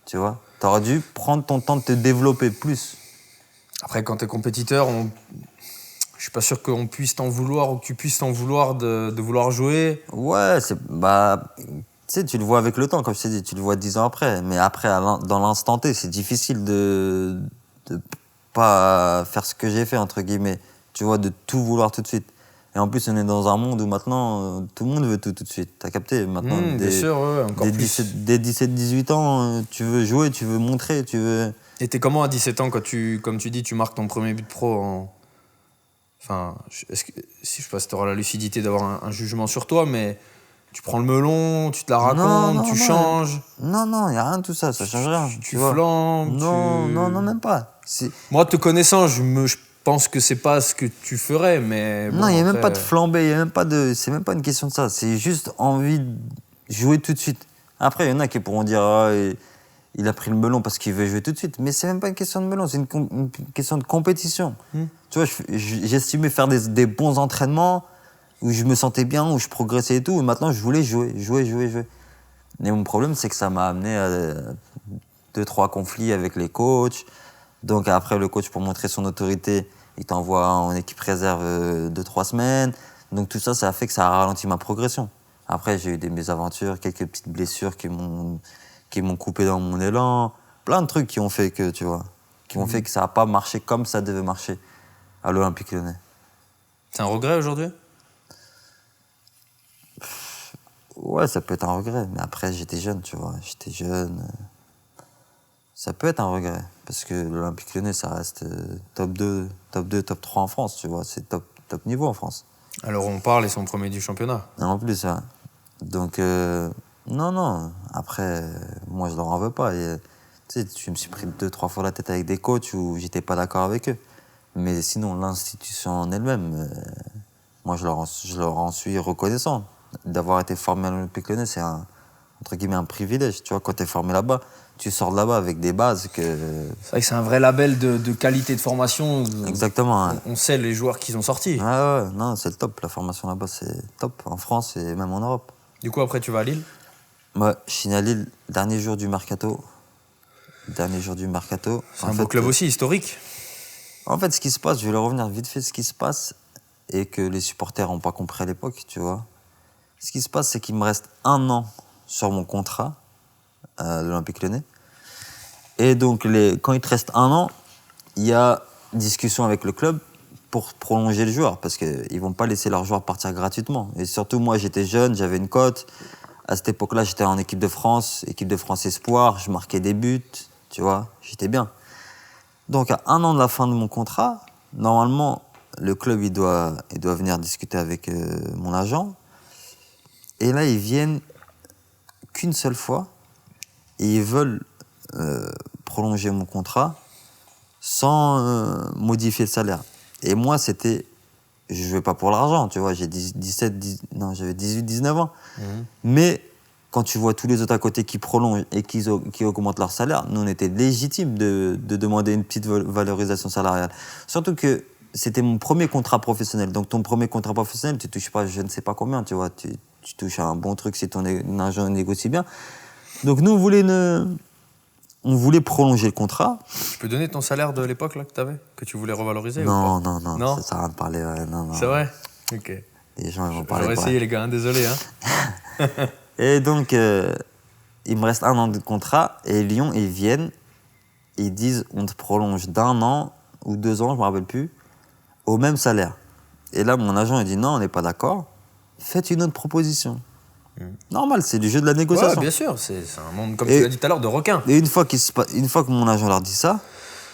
Tu vois, t'aurais dû prendre ton temps de te développer plus. Après, quand t'es compétiteur, je suis pas sûr qu'on puisse t'en vouloir ou que tu puisses t'en vouloir de vouloir jouer. Ouais, tu sais, tu le vois avec le temps, comme je t'ai dit, tu le vois 10 ans après. Mais après, dans l'instant T, c'est difficile de pas faire ce que j'ai fait, entre guillemets. Tu vois, de tout vouloir tout de suite. Et en plus, on est dans un monde où maintenant, tout le monde veut tout de suite. T'as capté? Maintenant, bien sûr, ouais, encore plus. Dès 17-18 ans, tu veux jouer, tu veux montrer, tu veux... Et t'es comment à 17 ans quand comme tu dis, tu marques ton premier but pro Enfin, je sais pas si t'auras la lucidité d'avoir un jugement sur toi, mais tu prends le melon, tu te la racontes, tu changes. Non, il n'y a rien de tout ça, ça change rien. Tu flambes. Non, même pas. Moi, te connaissant, je pense que c'est pas ce que tu ferais, mais... Non, il n'y a même pas de flambée, c'est même pas une question de ça. C'est juste envie de jouer tout de suite. Après, il y en a qui pourront dire il a pris le melon parce qu'il veut jouer tout de suite. Mais c'est même pas une question de melon, c'est une question de compétition. Tu vois, j'estimais faire des bons entraînements où je me sentais bien, où je progressais et tout. Et maintenant, je voulais jouer. Et mon problème, c'est que ça m'a amené à 2-3 conflits avec les coachs. Donc après, le coach, pour montrer son autorité, il t'envoie en équipe réserve 2-3 semaines. Donc tout ça, ça a fait que ça a ralenti ma progression. Après, j'ai eu des mésaventures, quelques petites blessures qui m'ont coupé dans mon élan. Plein de trucs qui ont fait que, tu vois, fait que ça n'a pas marché comme ça devait marcher à l'Olympique Lyonnais. C'est un regret aujourd'hui? Ouais, ça peut être un regret. Mais après, j'étais jeune, tu vois. Ça peut être un regret. Parce que l'Olympique Lyonnais, ça reste top 2, top 3 en France, tu vois. C'est top niveau en France. Alors on parle, ils sont premiers du championnat. En plus, ouais. Donc, non. Après, moi, je leur en veux pas. Et, tu sais, je me suis pris 2-3 fois la tête avec des coachs où j'étais pas d'accord avec eux. Mais sinon, l'institution en elle-même, moi, je leur en suis reconnaissant. D'avoir été formé à l'Olympique Lyonnais, c'est entre guillemets un privilège. Tu vois, quand tu es formé là-bas, tu sors de là-bas avec des bases que... C'est vrai que c'est un vrai label de qualité de formation. Exactement. Ouais. On sait les joueurs qu'ils ont sortis. Ouais, non, c'est le top. La formation là-bas, c'est top. En France et même en Europe. Du coup, après, tu vas à Lille? Ouais, je suis à Lille, dernier jour du mercato. C'est un beau club aussi, historique. En fait, ce qui se passe, je vais revenir vite fait, ce qui se passe, et que les supporters n'ont pas compris à l'époque, tu vois. Ce qui se passe, c'est qu'il me reste 1 an sur mon contrat à l'Olympique Lyonnais. Et donc, quand il te reste 1 an, il y a discussion avec le club pour prolonger le joueur, parce qu'ils ne vont pas laisser leur joueur partir gratuitement. Et surtout, moi, j'étais jeune, j'avais une cote. À cette époque-là, j'étais en équipe de France Espoir, je marquais des buts, tu vois, j'étais bien. Donc, à 1 an de la fin de mon contrat, normalement, le club, il doit venir discuter avec mon agent. Et là, ils viennent qu'une seule fois et ils veulent prolonger mon contrat sans modifier le salaire. Et moi, je ne jouais pas pour l'argent, tu vois, j'avais 18-19 ans. Mais quand tu vois tous les autres à côté qui prolongent et qui augmentent leur salaire, nous, on était légitimes de demander une petite valorisation salariale. Surtout que c'était mon premier contrat professionnel. Donc, ton premier contrat professionnel, tu ne touches pas je ne sais pas combien, tu vois. Tu touches à un bon truc si ton agent négocie bien. Donc, nous, on voulait prolonger le contrat. Tu peux donner ton salaire de l'époque là, que tu avais, que tu voulais revaloriser Non, ou pas? non, ça sert à rien de parler. Ouais, non. C'est vrai? Ok. Les gens, ils vont parler. J'aurais essayé, les gars, hein, désolé. Hein. Et donc, il me reste 1 an de contrat et Lyon, ils viennent, ils disent on te prolonge d'1 an ou 2 ans, je ne me rappelle plus, au même salaire. Et là, mon agent, il dit non, on n'est pas d'accord, faites une autre proposition. Normal, c'est du jeu de la négociation. Ouais, bien sûr, c'est un monde, comme tu l'as dit tout à l'heure, de requins. Et une fois que mon agent leur dit ça,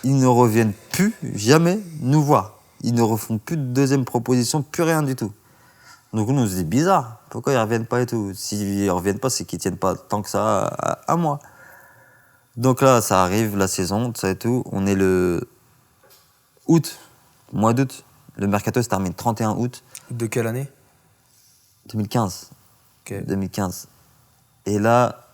ils ne reviennent plus, jamais, nous voir. Ils ne refont plus de deuxième proposition, plus rien du tout. Donc nous, on se dit bizarre, pourquoi ils ne reviennent pas et tout? S'ils ne reviennent pas, c'est qu'ils ne tiennent pas tant que ça à moi. Donc là, ça arrive, la saison, tout ça et tout. On est le mois d'août. Le mercato se termine 31 août. De quelle année? 2015. Ok. 2015. Et là,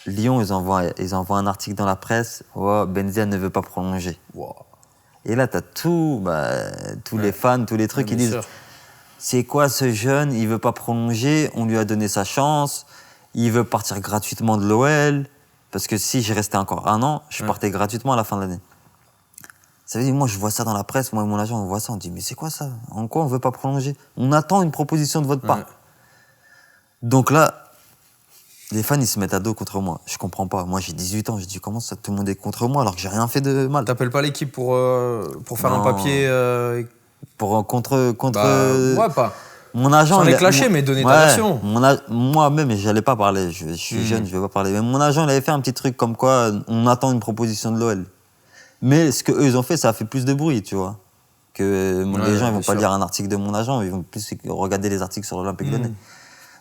Lyon, ils envoient un article dans la presse. Oh, Benzia ne veut pas prolonger. Wow. Et là, tu as tous les fans, tous les trucs qui disent sûr. c'est quoi ce jeune? Il veut pas prolonger, on lui a donné sa chance, il veut partir gratuitement de l'OL. Parce que si je restais encore 1 an, je partais gratuitement à la fin de l'année. Ça veut dire, moi, je vois ça dans la presse, moi et mon agent, on voit ça, on dit mais c'est quoi ça? En quoi on veut pas prolonger? On attend une proposition de votre part. Ouais. Donc là, les fans, ils se mettent à dos contre moi. Je comprends pas. Moi, j'ai 18 ans. Je dis, comment ça, tout le monde est contre moi alors que j'ai rien fait de mal? T'appelles pas l'équipe pour faire Non. un papier Contre. ouais, pas. Mon agent. Sans les clasher, mais donner ta version. Moi-même, j'allais pas parler. Je suis jeune, je vais pas parler. Mais mon agent, il avait fait un petit truc comme quoi on attend une proposition de l'OL. Mais ce qu'eux, ils ont fait, ça a fait plus de bruit, tu vois. Que les gens, ils vont pas lire un article de mon agent, ils vont plus regarder les articles sur l'Olympique Lyonnais.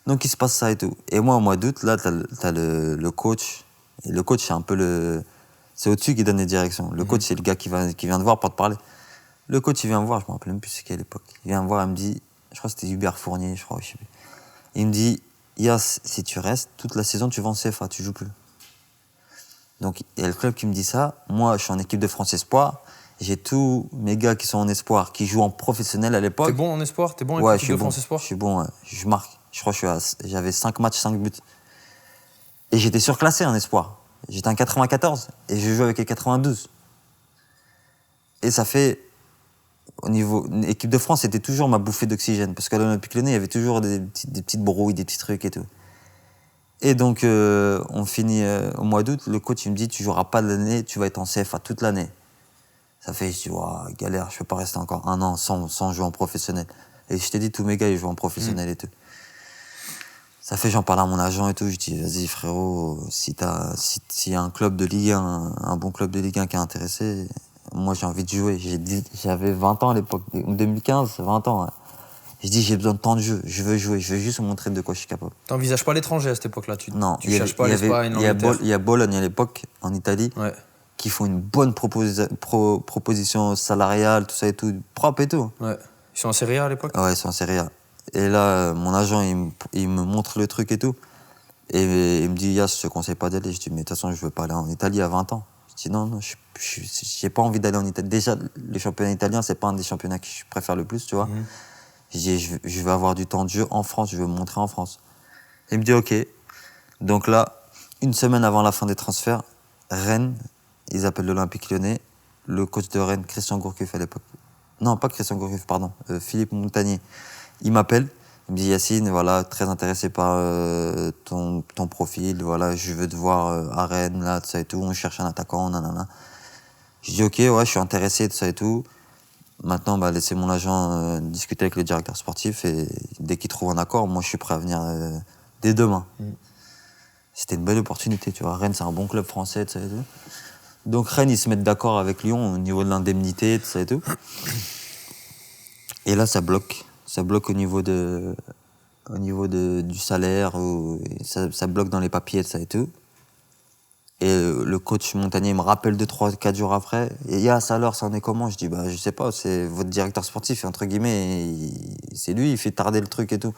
Donc, il se passe ça et tout. Et moi, au mois d'août, là, t'as le coach. Et le coach, c'est un peu c'est au-dessus qui donne les directions. Le coach, c'est le gars qui vient te voir pour te parler. Le coach, il vient me voir, je me rappelle même plus c'est qui à l'époque. Il vient me voir, il me dit, je crois que c'était Hubert Fournier, je crois, je sais plus. Il me dit, Yas, si tu restes, toute la saison, tu vas en CFA, tu joues plus. Donc, il y a le club qui me dit ça. Moi, je suis en équipe de France Espoir. J'ai tous mes gars qui sont en espoir, qui jouent en professionnel à l'époque. T'es bon en espoir? T'es bon avec Ouais, l'équipe de France Espoir? Je suis bon, ouais. Je marque. Je crois que j'avais 5 matchs, 5 buts. Et j'étais surclassé en espoir. J'étais en 94 et je jouais avec les 92. Et ça fait, au niveau équipe de France, c'était toujours ma bouffée d'oxygène. Parce qu'à l'Olympique Lyonnais, il y avait toujours des petites brouilles, des petits trucs et tout. Et donc, on finit au mois d'août. Le coach, il me dit, tu joueras pas l'année, tu vas être en CFA toute l'année. Ça fait, je dis, galère, je peux pas rester encore 1 an sans jouer en professionnel. Et je t'ai dit, tous mes gars, ils jouent en professionnel et tout. Ça fait, j'en parle à mon agent et tout. Je dis, vas-y, frérot, s'il y a un club de Ligue 1, un bon club de Ligue 1 qui est intéressé, moi, j'ai envie de jouer. J'avais 20 ans à l'époque, 2015, 20 ans. Ouais. Je dis, j'ai besoin de temps de jeu. Je veux jouer. Je veux juste montrer de quoi je suis capable. T'envisages pas l'étranger à cette époque-là? Non. Tu cherches pas l'Espagne, l'Angleterre? Il y a Bologne à l'époque, en Italie, qui font une bonne proposition salariale, tout ça et tout, propre et tout. Ouais. Ils sont en Serie A à l'époque? Ouais, ils sont en Serie A. Et là, mon agent, il me montre le truc et tout. Et il me dit, Yas, je te conseille pas d'aller. Je dis, mais de toute façon, je veux pas aller en Italie à 20 ans. Je dis, non, j'ai pas envie d'aller en Italie. Déjà, le championnat italien, c'est pas un des championnats que je préfère le plus, tu vois. Je dis, je veux avoir du temps de jeu en France, je veux me montrer en France. Il me dit, ok. Donc là, 1 semaine avant la fin des transferts, Rennes, ils appellent l'Olympique Lyonnais le coach de Rennes, Christian Gourcuff à l'époque. Non, pas Christian Gourcuff, pardon. Philippe Montagnier. Il m'appelle. Il me dit Yacine, voilà, très intéressé par ton profil. Voilà, je veux te voir à Rennes, là, tout ça et tout. On cherche un attaquant, nanana. Je dis ok, ouais, je suis intéressé, tout ça et tout. Maintenant, laissez mon agent discuter avec le directeur sportif et dès qu'il trouve un accord, moi, je suis prêt à venir dès demain. C'était une belle opportunité, tu vois. Rennes, c'est un bon club français, tout ça et tout. Donc Rennes, ils se mettent d'accord avec Lyon au niveau de l'indemnité, tout ça et tout. Et là, ça bloque. Ça bloque au niveau du salaire, ça bloque dans les papiers, tout ça et tout. Et le coach Montagnier me rappelle 2, 3, 4 jours après. Et Yass, alors, ça en est comment? Je dis, je sais pas, c'est votre directeur sportif, entre guillemets, c'est lui, il fait tarder le truc et tout.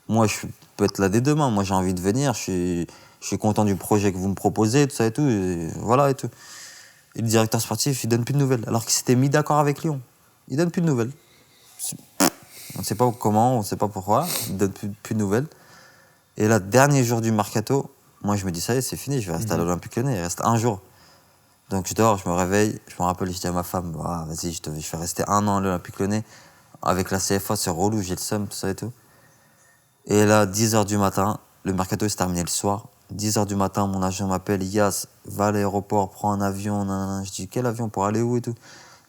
Moi, je peux être là dès demain. Moi, j'ai envie de venir, je suis content du projet que vous me proposez, tout ça et tout. Et voilà et tout. Et le directeur sportif, il donne plus de nouvelles. Alors qu'il s'était mis d'accord avec Lyon. Il donne plus de nouvelles. On ne sait pas comment, on ne sait pas pourquoi. Il donne plus de nouvelles. Et là, dernier jour du mercato, moi, je me dis, ça y est, c'est fini, je vais rester à l'Olympique Lyonnais. Il reste un jour. Donc, je dors, je me réveille, je me rappelle, je dis à ma femme, vas-y, je vais rester 1 an à l'Olympique Lyonnais. Avec la CFA, c'est relou, j'ai le seum, tout ça et tout. Et là, 10h du matin, le mercato s'est terminé le soir. 10h du matin, mon agent m'appelle, Yass, va à l'aéroport, prends un avion. Nanana. Je dis, quel avion pour aller où et tout?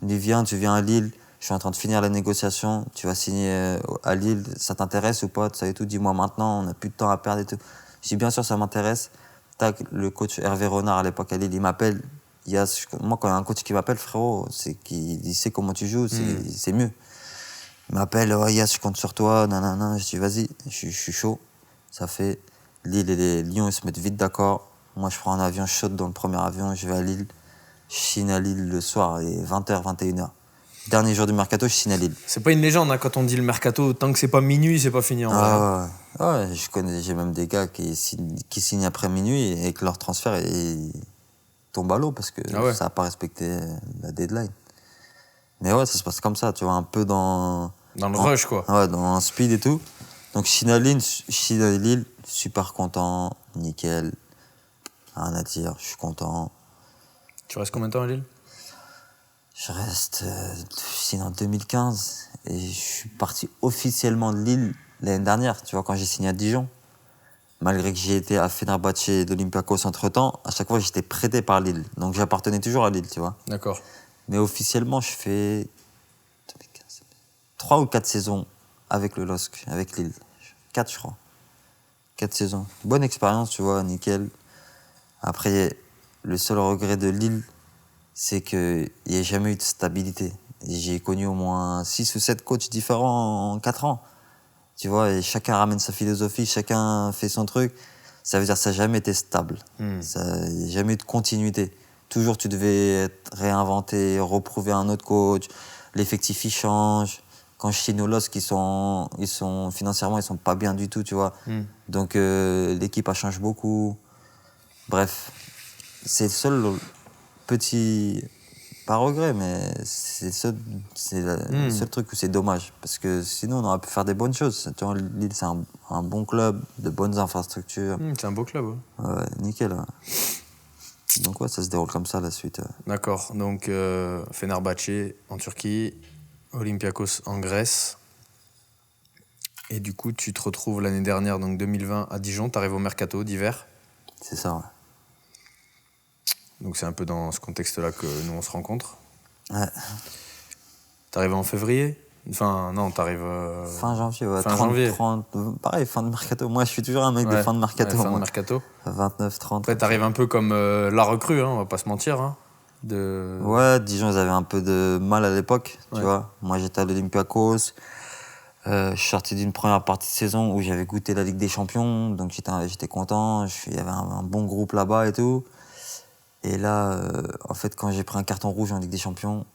Il me dit, viens, tu viens à Lille, je suis en train de finir la négociation, tu vas signer à Lille, ça t'intéresse ou pas, tout ça et tout, dis-moi maintenant, on n'a plus de temps à perdre et tout. Je dis, bien sûr, ça m'intéresse. Tac, le coach Hervé Renard, à l'époque à Lille, il m'appelle. Moi, quand il y a un coach qui m'appelle, frérot, c'est qu'il sait comment tu joues, c'est mieux. Il m'appelle, Yass, je compte sur toi, nanana. Je dis, vas-y, je suis chaud. Ça fait Lille et Lyon, ils se mettent vite d'accord. Moi, je prends un avion, je saute dans le premier avion, je vais à Lille. Je signe à Lille le soir, et 20h, 21h. Dernier jour du mercato, je signe à Lille. C'est pas une légende hein, quand on dit le mercato, tant que c'est pas minuit, c'est pas fini en vrai. Ouais, j'ai même des gars qui signent après minuit et que leur transfert tombe à l'eau parce que ça n'a pas respecté la deadline. Mais ouais, ça se passe comme ça, tu vois, un peu dans le rush, quoi. Ouais, dans un speed et tout. Donc je signe à Lille, super content, nickel, rien à dire, je suis content. Tu restes combien de temps à Lille? Je signe en 2015 et je suis parti officiellement de Lille l'année dernière, tu vois, quand j'ai signé à Dijon. Malgré que j'ai été à Fenerbahçe et d'Olympiakos entre-temps, à chaque fois j'étais prêté par Lille. Donc j'appartenais toujours à Lille, tu vois. D'accord. Mais officiellement, je fais 3 ou 4 saisons avec le LOSC, avec Lille. 4, je crois. 4 saisons. Bonne expérience, tu vois, nickel. Après, le seul regret de Lille, c'est qu'il n'y a jamais eu de stabilité. Et j'ai connu au moins 6 ou 7 coachs différents en 4 ans. Tu vois, et chacun ramène sa philosophie, chacun fait son truc. Ça veut dire que ça n'a jamais été stable. Il n'y a jamais eu de continuité. Toujours, tu devais être réinventé, reprouver un autre coach. L'effectif, il change. Quand je signe au LOSC, financièrement, ils sont pas bien du tout, tu vois. Donc, l'équipe, elle change beaucoup. Bref, c'est le seul petit... Pas regret, mais c'est le seul truc où c'est dommage. Parce que sinon, on aurait pu faire des bonnes choses. Tu vois, Lille, c'est un bon club, de bonnes infrastructures. C'est un beau club, ouais. Ouais, nickel. Ouais. Donc, ouais, ça se déroule comme ça, la suite. D'accord. Donc, Fenerbahçe en Turquie, Olympiakos en Grèce. Et du coup, tu te retrouves l'année dernière, donc 2020, à Dijon. Tu arrives au mercato d'hiver. C'est ça, ouais. Donc c'est un peu dans ce contexte-là que nous on se rencontre. Ouais. T'arrives en février? Enfin non, t'arrives... Fin janvier, ouais. Fin janvier. Pareil, fin de mercato. Moi, je suis toujours un mec de fin de mercato. Fin de mercato. 29, 30. Après, t'arrives un peu comme la recrue, hein, on va pas se mentir. Hein, Ouais, Dijon, ils avaient un peu de mal à l'époque, tu vois. Moi, j'étais à l'Olympiakos. Je suis sorti d'une première partie de saison où j'avais goûté la Ligue des Champions, donc j'étais content. Il y avait un bon groupe là-bas et tout. Et là, en fait, quand j'ai pris un carton rouge en Ligue des Champions,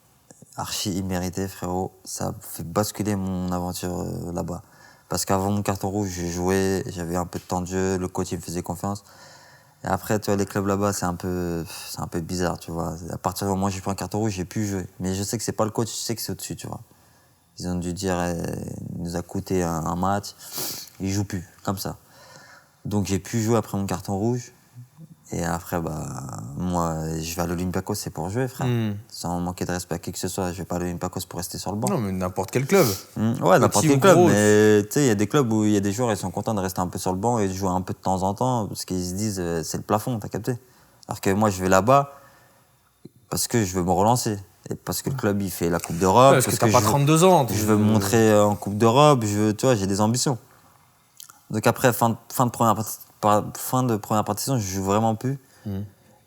archi immérité, frérot, ça a fait basculer mon aventure là-bas. Parce qu'avant mon carton rouge, je jouais, j'avais un peu de temps de jeu, le coach il me faisait confiance. Et après, tu vois, les clubs là-bas, c'est un peu bizarre, tu vois. À partir du moment où j'ai pris un carton rouge, j'ai pu jouer. Mais je sais que c'est pas le coach, je sais que c'est au-dessus, tu vois. Ils ont dû dire, il nous a coûté un match, il joue plus, comme ça. Donc j'ai pu jouer après mon carton rouge. Et après, moi, je vais à l'Olympiakos, c'est pour jouer, frère. Sans manquer de respect à qui que ce soit. Je vais pas à l'Olympiakos pour rester sur le banc. Non, mais n'importe quel club. Ouais, n'importe Petit quel ou club. gros. Mais tu sais, il y a des clubs où il y a des joueurs, ils sont contents de rester un peu sur le banc et de jouer un peu de temps en temps parce qu'ils se disent, c'est le plafond, t'as capté. Alors que moi, je vais là-bas parce que je veux me relancer. Et parce que le club, il fait la Coupe d'Europe. Parce que t'as pas 32 ans. Je veux me montrer en Coupe d'Europe. Tu vois, j'ai des ambitions. Donc après, fin de première partie de saison, je joue vraiment plus.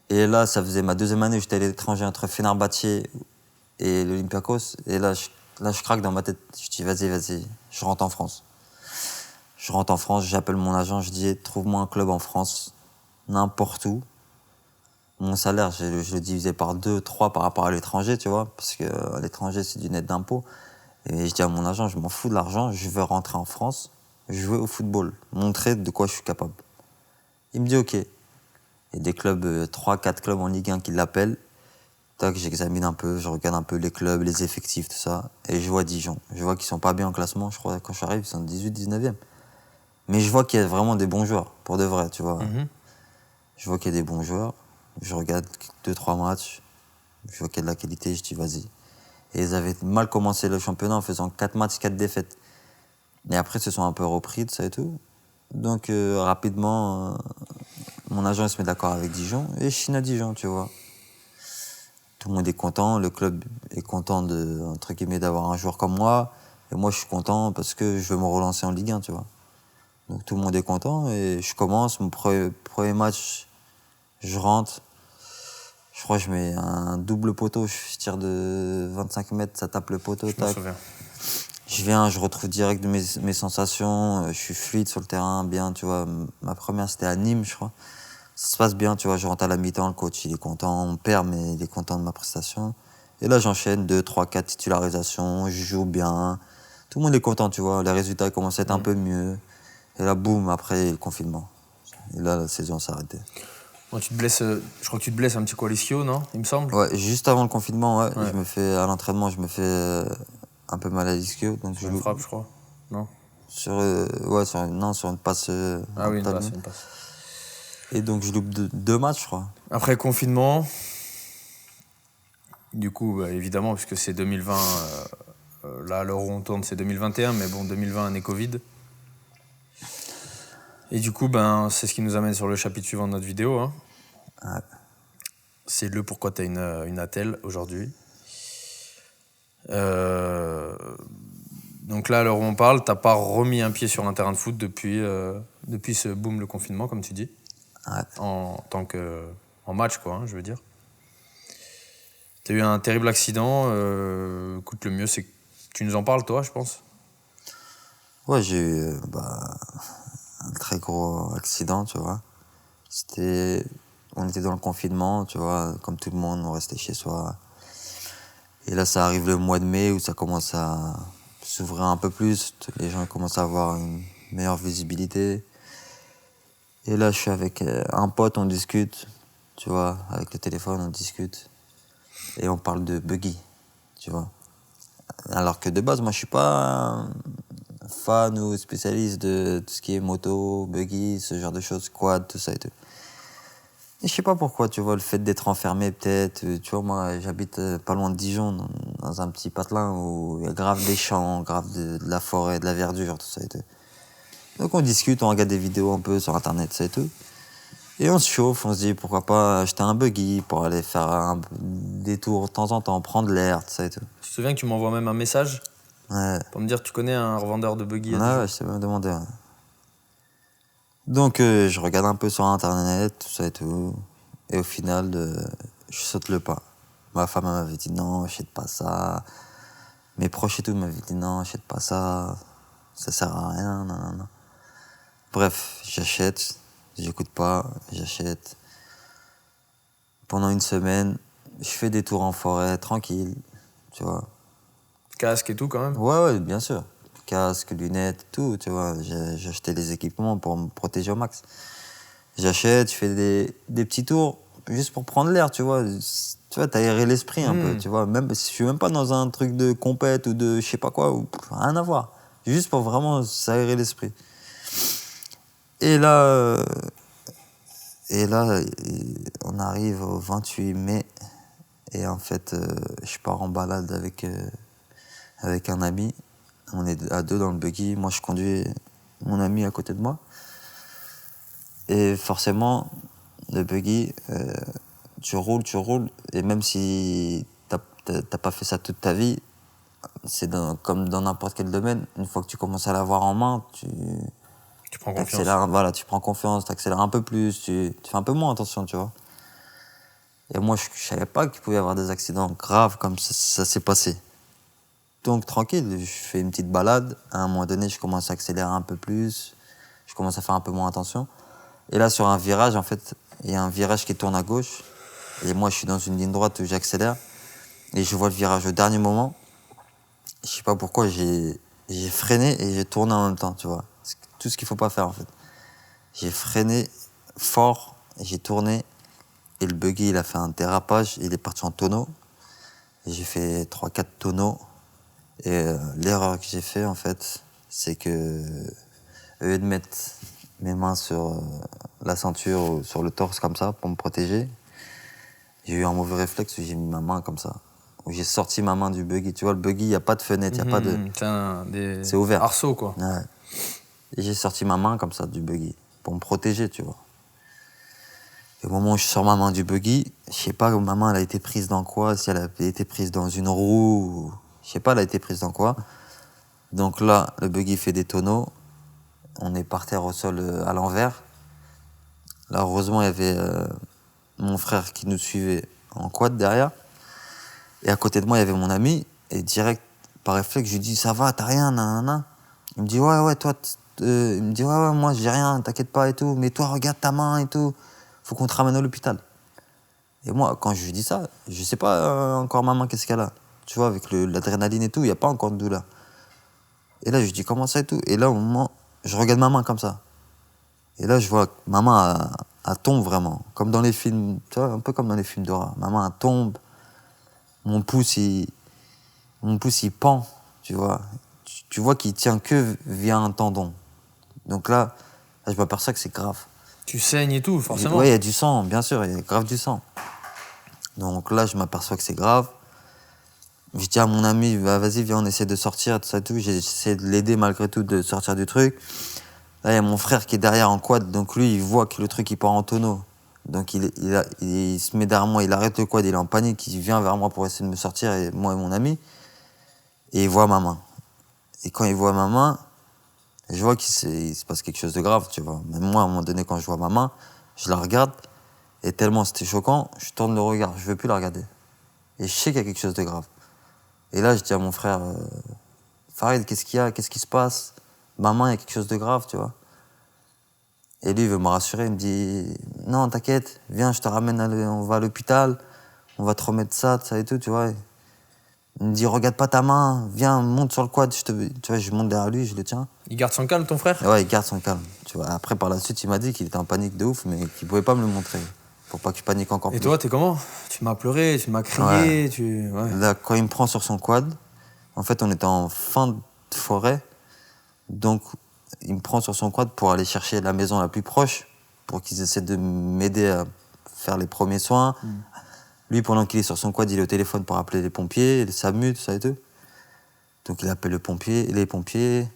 Et là, ça faisait ma deuxième année où j'étais à l'étranger entre Fenerbahçe et l'Olympiakos. Et là, je craque dans ma tête. Je dis, vas-y, je rentre en France. Je rentre en France, j'appelle mon agent, je dis, trouve-moi un club en France, n'importe où. Mon salaire, je le divisais par 2, 3 par rapport à l'étranger, tu vois, parce qu'à l'étranger, c'est du net d'impôt. Et je dis à mon agent, je m'en fous de l'argent, je veux rentrer en France, jouer au football, montrer de quoi je suis capable. Il me dit, OK. Il y a des clubs, 3, 4 clubs en Ligue 1 qui l'appellent. Tac, j'examine un peu, je regarde un peu les clubs, les effectifs, tout ça. Et je vois Dijon. Je vois qu'ils sont pas bien en classement, je crois, quand je arrive, ils sont 18, 19e. Mais je vois qu'il y a vraiment des bons joueurs, pour de vrai, tu vois. Je vois qu'il y a des bons joueurs. Je regarde 2, 3 matchs. Je vois qu'il y a de la qualité, je dis vas-y. Et ils avaient mal commencé le championnat en faisant 4 matchs, 4 défaites. Et après, ils se sont un peu repris de ça et tout. Donc, rapidement, mon agent il se met d'accord avec Dijon. Et je signe à Dijon, tu vois. Tout le monde est content. Le club est content entre guillemets, d'avoir un joueur comme moi. Et moi, je suis content parce que je veux me relancer en Ligue 1, tu vois. Donc, tout le monde est content. Et je commence. Mon premier match, je rentre. Je crois que je mets un double poteau. Je tire de 25 mètres, ça tape le poteau. Je me souviens. Je viens, je retrouve direct mes sensations. Je suis fluide sur le terrain, bien, tu vois. Ma première, c'était à Nîmes, je crois. Ça se passe bien, tu vois. Je rentre à la mi-temps, le coach, il est content. On perd, mais il est content de ma prestation. Et là, j'enchaîne 2, 3, 4 titularisations. Je joue bien. Tout le monde est content, tu vois. Les résultats commencent à être un peu mieux. Et là, boum, après, le confinement. Et là, la saison s'est arrêtée. Moi, tu te blesses, je crois que tu te blesses un petit coalition, non? Il me semble. Ouais, juste avant le confinement, ouais. Je me fais, à l'entraînement, je me fais un peu mal à l'ischio. Donc Je me frappe, je crois. Non? sur une passe. Ah oui, talon. une passe. Et donc, je loupe 2 matchs, je crois. Après confinement, du coup, évidemment, puisque c'est 2020, là, à l'heure où on tourne, c'est 2021, mais bon, 2020, année Covid. Et du coup, c'est ce qui nous amène sur le chapitre suivant de notre vidéo. Hein. Ouais. C'est le pourquoi tu as une attelle aujourd'hui. Donc là, à l'heure où on parle, t'as pas remis un pied sur un terrain de foot depuis ce boom, le confinement, comme tu dis. Ouais. En match, quoi, hein, je veux dire. T'as eu un terrible accident. Écoute, le mieux, c'est que tu nous en parles, toi, je pense. Ouais, j'ai eu un très gros accident, tu vois. On était dans le confinement, tu vois, comme tout le monde, on restait chez soi. Et là, ça arrive le mois de mai où ça commence à s'ouvrir un peu plus. Les gens commencent à avoir une meilleure visibilité. Et là, je suis avec un pote, on discute, tu vois, avec le téléphone, on discute. Et on parle de buggy, tu vois. Alors que de base, moi, je suis pas fan ou spécialiste de tout ce qui est moto, buggy, ce genre de choses, quad, tout ça et tout. Et je sais pas pourquoi, tu vois, le fait d'être enfermé peut-être, tu vois, moi j'habite pas loin de Dijon, dans un petit patelin où il y a grave des champs, grave de la forêt, de la verdure, tout ça et tout. Donc on discute, on regarde des vidéos un peu sur internet, ça et tout. Et on se chauffe, on se dit pourquoi pas acheter un buggy pour aller faire des tours de temps en temps, prendre l'air, tout ça et tout. Tu te souviens que tu m'envoies même un message pour me dire tu connais un revendeur de buggy à Dijon? Ouais, je t'ai même demandé. Ouais. Donc je regarde un peu sur internet, tout ça et tout. Et au final, je saute le pas. Ma femme m'avait dit non, achète pas ça. Mes proches et tout m'avaient dit non, achète pas ça. Ça sert à rien, non. Bref, j'achète. J'écoute pas, j'achète. Pendant une semaine, je fais des tours en forêt, tranquille, tu vois. Casque et tout, quand même? Ouais, bien sûr. Casque, lunettes, tout, tu vois. J'ai acheté les équipements pour me protéger au max. J'achète, je fais des petits tours, juste pour prendre l'air, tu vois. Tu vois, t'aérer l'esprit un peu, tu vois. Même, je suis même pas dans un truc de compète ou de je sais pas quoi, rien à voir. Juste pour vraiment s'aérer l'esprit. Et là, Et là, on arrive au 28 mai. Et en fait, je pars en balade avec un ami. On est à deux dans le buggy. Moi, je conduis mon ami à côté de moi. Et forcément, le buggy, tu roules. Et même si t'as pas fait ça toute ta vie, comme dans n'importe quel domaine, une fois que tu commences à l'avoir en main, tu prends confiance. voilà, tu prends confiance, tu accélères un peu plus, tu fais un peu moins attention, tu vois. Et moi, je savais pas qu'il pouvait y avoir des accidents graves comme ça s'est passé. Donc, tranquille, je fais une petite balade. À un moment donné, je commence à accélérer un peu plus. Je commence à faire un peu moins attention. Et là, sur un virage, en fait, il y a un virage qui tourne à gauche. Et moi, je suis dans une ligne droite où j'accélère. Et je vois le virage au dernier moment. Je sais pas pourquoi, j'ai freiné et j'ai tourné en même temps, tu vois. C'est tout ce qu'il faut pas faire, en fait. J'ai freiné fort, j'ai tourné. Et le buggy, il a fait un dérapage. Il est parti en tonneau. Et j'ai fait 3-4 tonneaux. Et l'erreur que j'ai fait, en fait, c'est que, au lieu de mettre mes mains sur la ceinture ou sur le torse comme ça pour me protéger, j'ai eu un mauvais réflexe où j'ai mis ma main comme ça. Où j'ai sorti ma main du buggy. Tu vois, le buggy, il n'y a pas de fenêtre, il n'y a pas de... C'est ouvert. Arceaux, quoi. Ouais. Et j'ai sorti ma main comme ça du buggy pour me protéger, tu vois. Et au moment où je sors ma main du buggy, je sais pas, ma main, elle a été prise dans quoi, si elle a été prise dans une roue, je sais pas, elle a été prise dans quoi. Donc là, le buggy fait des tonneaux. On est par terre au sol à l'envers. Là, heureusement, il y avait mon frère qui nous suivait en quad derrière. Et à côté de moi, il y avait mon ami. Et direct, par réflexe, je lui dis, ça va, t'as rien, nanana. Il me dit, ouais, toi, il me dit, ouais, moi, j'ai rien, t'inquiète pas et tout. Mais toi, regarde ta main et tout. Faut qu'on te ramène à l'hôpital. Et moi, quand je lui dis ça, je sais pas encore ma main, qu'est-ce qu'elle a. Tu vois, avec l'adrénaline et tout, il n'y a pas encore de douleur. Et là, je lui dis, comment ça et tout. Et là, au moment, je regarde ma main comme ça. Et là, je vois que ma main, elle tombe vraiment. Comme dans les films, tu vois, un peu comme dans les films d'horreur. Ma main, elle tombe. Mon pouce, il pend, tu vois. Tu vois qu'il tient que via un tendon. Donc là, je m'aperçois que c'est grave. Tu saignes et tout, forcément. Ouais, il y a du sang, bien sûr, il y a grave du sang. Donc là, je m'aperçois que c'est grave. Je dis à mon ami, vas-y, viens, on essaie de sortir, tout ça et tout. J'ai essayé de l'aider malgré tout de sortir du truc. Là, il y a mon frère qui est derrière en quad, donc lui, il voit que le truc, il part en tonneau. Donc il se met derrière moi, il arrête le quad, il est en panique, il vient vers moi pour essayer de me sortir, et moi et mon ami. Et il voit ma main. Et quand il voit ma main, je vois qu'il se passe quelque chose de grave, tu vois. Même moi, à un moment donné, quand je vois ma main, je la regarde, et tellement c'était choquant, je tourne le regard, je veux plus la regarder. Et je sais qu'il y a quelque chose de grave. Et là, je dis à mon frère, Farid, qu'est-ce qu'il y a? Qu'est-ce qui se passe? Ma main, il y a quelque chose de grave, tu vois. Et lui, il veut me rassurer, il me dit, non, t'inquiète, viens, je te ramène, on va à l'hôpital, on va te remettre ça et tout, tu vois. Il me dit, regarde pas ta main, viens, monte sur le quad, tu vois, je monte derrière lui, je le tiens. Il garde son calme, ton frère? Et ouais, il garde son calme, tu vois. Après, par la suite, il m'a dit qu'il était en panique de ouf, mais qu'il pouvait pas me le montrer, pour pas qu'il panique encore plus. Et toi, t'es comment? Tu m'as pleuré, tu m'as crié, ouais. Là, quand il me prend sur son quad, en fait, on était en fin de forêt, donc il me prend sur son quad pour aller chercher la maison la plus proche, pour qu'ils essaient de m'aider à faire les premiers soins. Lui, pendant qu'il est sur son quad, il est au téléphone pour appeler les pompiers, les SAMU, tout ça et tout. Donc il appelle les pompiers.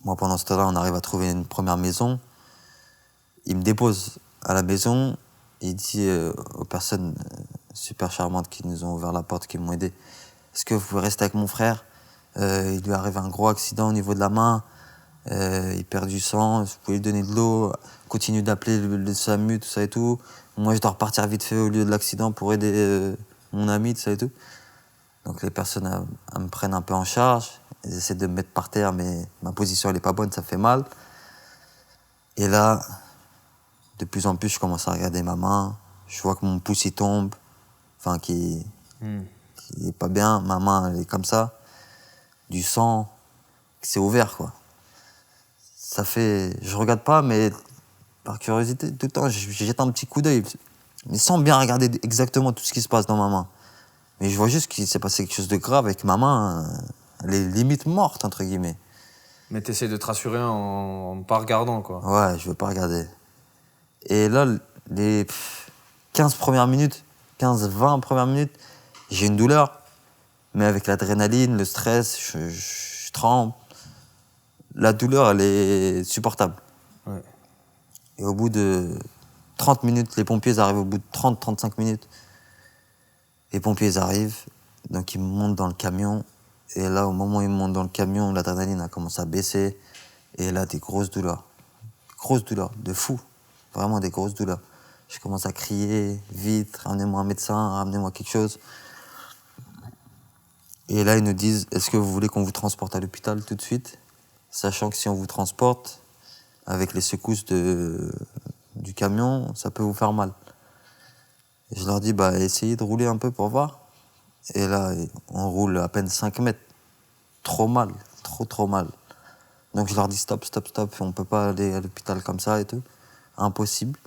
Moi, pendant ce temps-là, on arrive à trouver une première maison. Il me dépose à la maison. Il dit aux personnes super charmantes qui nous ont ouvert la porte, qui m'ont aidé, est-ce que vous pouvez rester avec mon frère? Il lui arrive un gros accident au niveau de la main. Il perd du sang, vous pouvez lui donner de l'eau, continue d'appeler le SAMU, tout ça et tout. Moi, je dois repartir vite fait au lieu de l'accident pour aider mon ami, tout ça et tout. Donc les personnes elles me prennent un peu en charge, elles essaient de me mettre par terre, mais ma position elle est pas bonne, ça fait mal. Et là, de plus en plus, je commence à regarder ma main, je vois que mon pouce il tombe, enfin qui est pas bien, ma main elle est comme ça, du sang, c'est ouvert quoi. Ça fait, je regarde pas, mais par curiosité, tout le temps, je jette un petit coup d'œil, mais sans bien regarder exactement tout ce qui se passe dans ma main. Mais je vois juste qu'il s'est passé quelque chose de grave avec ma main, elle est limite morte, entre guillemets. Mais t'essaies de te rassurer en pas regardant, quoi. Ouais, je veux pas regarder. Et là, les 15 premières minutes, 15-20 premières minutes, j'ai une douleur. Mais avec l'adrénaline, le stress, je tremble. La douleur, elle est supportable. Ouais. Et au bout de 30 minutes, les pompiers arrivent au bout de 30-35 minutes. Les pompiers arrivent, donc ils me montent dans le camion. Et là, au moment où ils me montent dans le camion, l'adrénaline a commencé à baisser. Et là, des grosses douleurs. Grosses douleurs, de fou. Vraiment des grosses douleurs. Je commence à crier, vite, ramenez-moi un médecin, ramenez-moi quelque chose. Et là, ils nous disent, est-ce que vous voulez qu'on vous transporte à l'hôpital tout de suite? Sachant que si on vous transporte, avec les secousses du camion, ça peut vous faire mal. Et je leur dis, bah, essayez de rouler un peu pour voir. Et là, on roule à peine 5 mètres. Trop mal, trop mal. Donc je leur dis, stop, on peut pas aller à l'hôpital comme ça et tout. Impossible.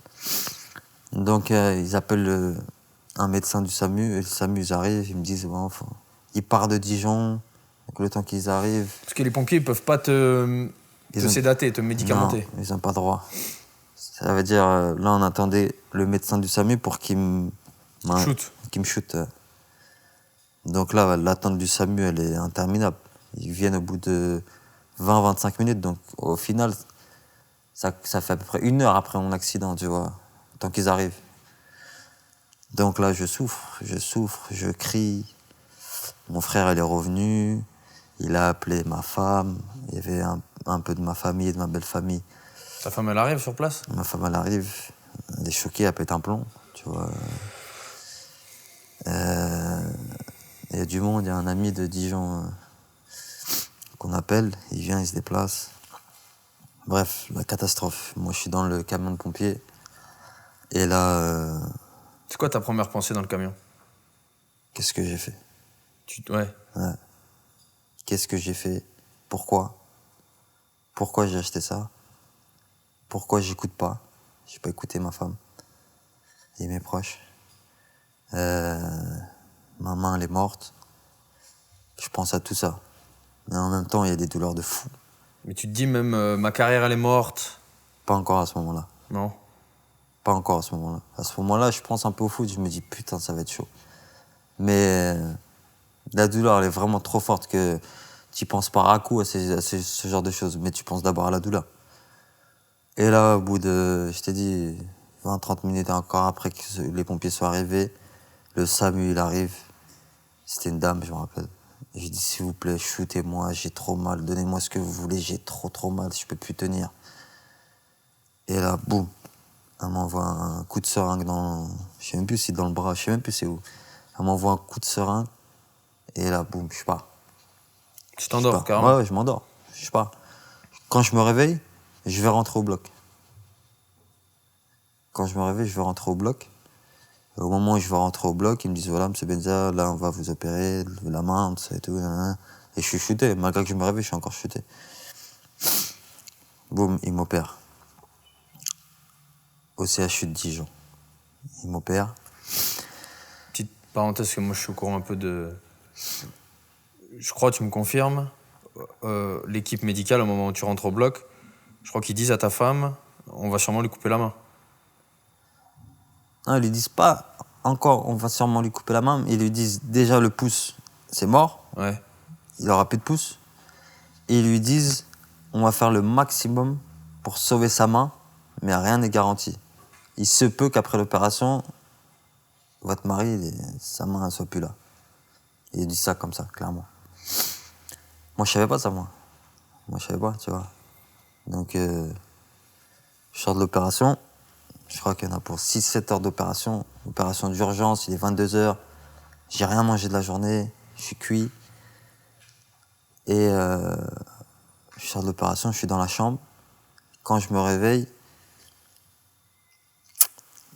Donc ils appellent un médecin du SAMU, et le SAMU, ils arrivent, ils me disent, bon, ils partent de Dijon, donc le temps qu'ils arrivent... Parce que les pompiers, ils peuvent pas te sédater, te médicamenter. Non, ils n'ont pas droit. Ça veut dire, là, on attendait le médecin du SAMU pour qu'il me shoot. Donc là, l'attente du SAMU, elle est interminable. Ils viennent au bout de 20-25 minutes, donc au final, ça fait à peu près 1 heure après mon accident, tu vois, tant qu'ils arrivent. Donc là, je souffre, je crie. Mon frère, il est revenu, il a appelé ma femme, il y avait un peu de ma famille et de ma belle-famille. Ta femme, elle arrive sur place? Ma femme, elle arrive, elle est choquée, elle pète un plomb, tu vois. Il y a du monde, il y a un ami de Dijon qu'on appelle, il vient, il se déplace. Bref, la catastrophe. Moi, je suis dans le camion de pompiers, et là... C'est quoi ta première pensée dans le camion? Qu'est-ce que j'ai fait? Ouais. Qu'est-ce que j'ai fait? Pourquoi? Pourquoi j'ai acheté ça? Pourquoi j'écoute pas? J'ai pas écouté ma femme et mes proches. Ma main, elle est morte. Je pense à tout ça. Mais en même temps, il y a des douleurs de fou. Mais tu te dis même, ma carrière, elle est morte. Pas encore à ce moment-là. Non. Pas encore à ce moment-là. À ce moment-là, je pense un peu au foot. Je me dis, putain, ça va être chaud. Mais la douleur, elle est vraiment trop forte que tu penses par à coup à ce genre de choses. Mais tu penses d'abord à la douleur. Et là, au bout de, je t'ai dit, 20-30 minutes encore après que les pompiers soient arrivés, le SAMU, il arrive. C'était une dame, je me rappelle. J'ai dit, s'il vous plaît, shootez-moi, j'ai trop mal, donnez-moi ce que vous voulez, j'ai trop mal, je peux plus tenir. Et là, boum, elle m'envoie un coup de seringue dans, je sais même plus si dans le bras, je sais même plus c'est où. Elle m'envoie un coup de seringue, et là, boum, je pars. Tu t'endors, carrément? Ouais, je m'endors, je pars. Quand je me réveille, je vais rentrer au bloc. Quand je me réveille, je vais rentrer au bloc. Et au moment où je vais rentrer au bloc, ils me disent, voilà, monsieur Benza, là, on va vous opérer, la main, tout ça et tout. Et je suis shooté, malgré que je me réveille, je suis encore shooté. Boum, ils m'opèrent. Au CHU de Dijon. Ils m'opèrent. Petite parenthèse, que moi, je suis au courant un peu de... Je crois, tu me confirmes, l'équipe médicale, au moment où tu rentres au bloc, je crois qu'ils disent à ta femme, on va sûrement lui couper la main. Non, ils lui disent pas encore, on va sûrement lui couper la main, mais ils lui disent déjà le pouce, c'est mort. Ouais. Il aura plus de pouce. Et ils lui disent, on va faire le maximum pour sauver sa main, mais rien n'est garanti. Il se peut qu'après l'opération, votre mari, sa main ne soit plus là. Il dit ça comme ça, clairement. Moi, je savais pas ça, moi. Moi, je savais pas, tu vois. Donc, je sors de l'opération. Je crois qu'il y en a pour 6-7 heures d'opération. Opération d'urgence, il est 22 heures. J'ai rien mangé de la journée. Je suis cuit. Et je sors de l'opération, je suis dans la chambre. Quand je me réveille,